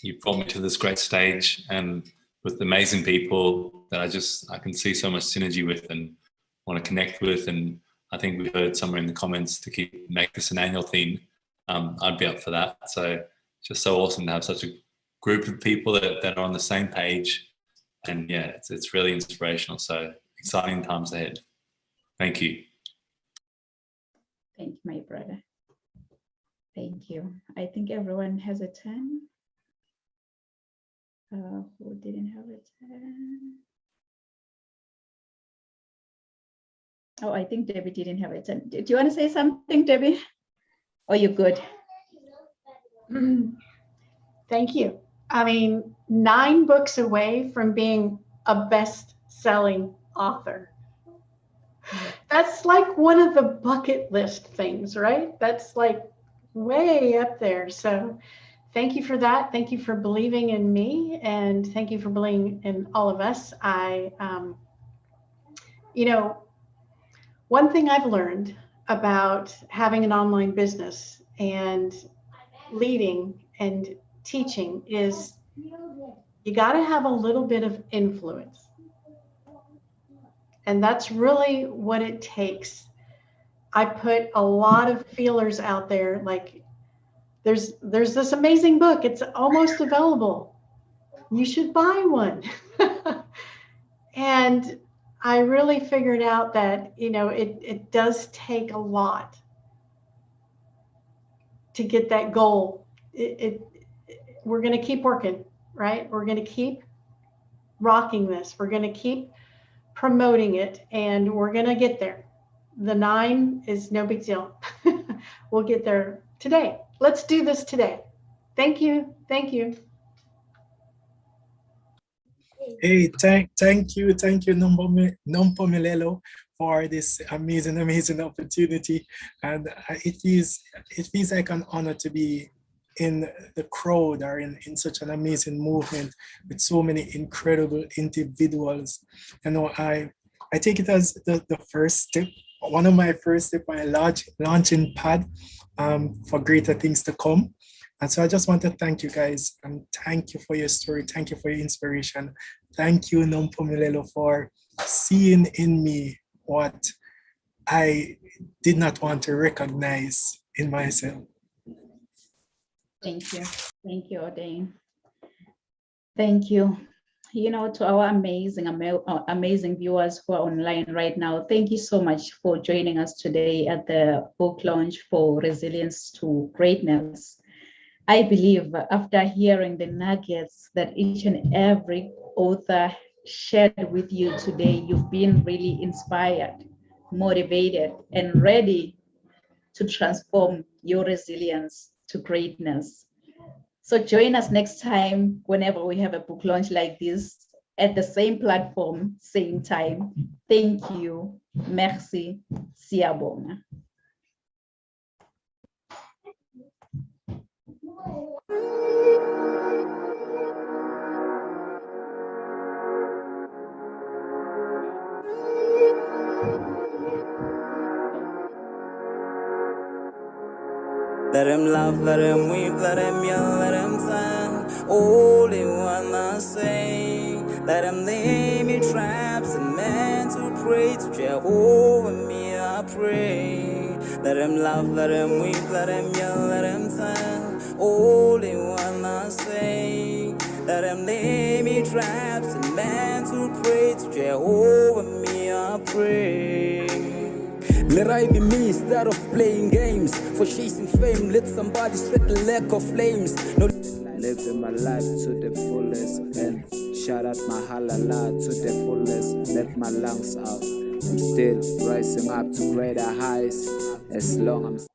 You brought me to this great stage and with amazing people that I can see so much synergy with and want to connect with. And I think we heard somewhere in the comments to make this an annual theme. I'd be up for that. So just so awesome to have such a group of people that are on the same page. And yeah, it's really inspirational. So exciting times ahead. Thank you. Thank you, my brother. Thank you. I think everyone has a turn. Who didn't have a turn? Oh, I think Debbie didn't have a turn. Do you want to say something, Debbie? Or you good? Thank you. I mean, 9 books away from being a best-selling author. That's like one of the bucket list things, right? That's like way up there. So thank you for that. Thank you for believing in me, and thank you for believing in all of us. One thing I've learned about having an online business and leading and teaching is you got to have a little bit of influence. And that's really what it takes. I put a lot of feelers out there, like there's this amazing book. It's almost available. You should buy one. And I really figured out that, it does take a lot to get that goal. We're going to keep working, right? We're going to keep rocking this. We're going to keep promoting it, and we're going to get there. The 9 is no big deal. We'll get there today. Let's do this today. Thank you. Thank you. Hey, thank you, Nompumilelo, for this amazing opportunity. And it feels like an honor to be in the crowd or in such an amazing movement with so many incredible individuals. I take it as the first step one of my first step on a launching pad for greater things to come. And so I just want to thank you guys and thank you for your story. Thank you for your inspiration. Thank you, Nompumelelo, for seeing in me what I did not want to recognize in myself. Thank you. Thank you, Odin. Thank you. You know, to our amazing viewers who are online right now, thank you so much for joining us today at the book launch for Resilience to Greatness. I believe after hearing the nuggets that each and every author shared with you today, you've been really inspired, motivated, and ready to transform your resilience to greatness. So join us next time whenever we have a book launch like this at the same platform, same time. Thank you. Merci. Siyabonga. Let him laugh, let him weep, let him yell, let him sing. All they wanna say. Let him lay me traps and men to pray to Jehovah, me I pray. Let him laugh, let him weep, let him yell, let him sing. All they wanna say. Let him lay me traps and men to pray to Jehovah, me I pray. Let I be me instead of playing games. For chasing fame, let somebody sweat the lack of flames. No, living my life to the fullest and shout out my halala to the fullest. Let my lungs out. I'm still rising up to greater heights as long as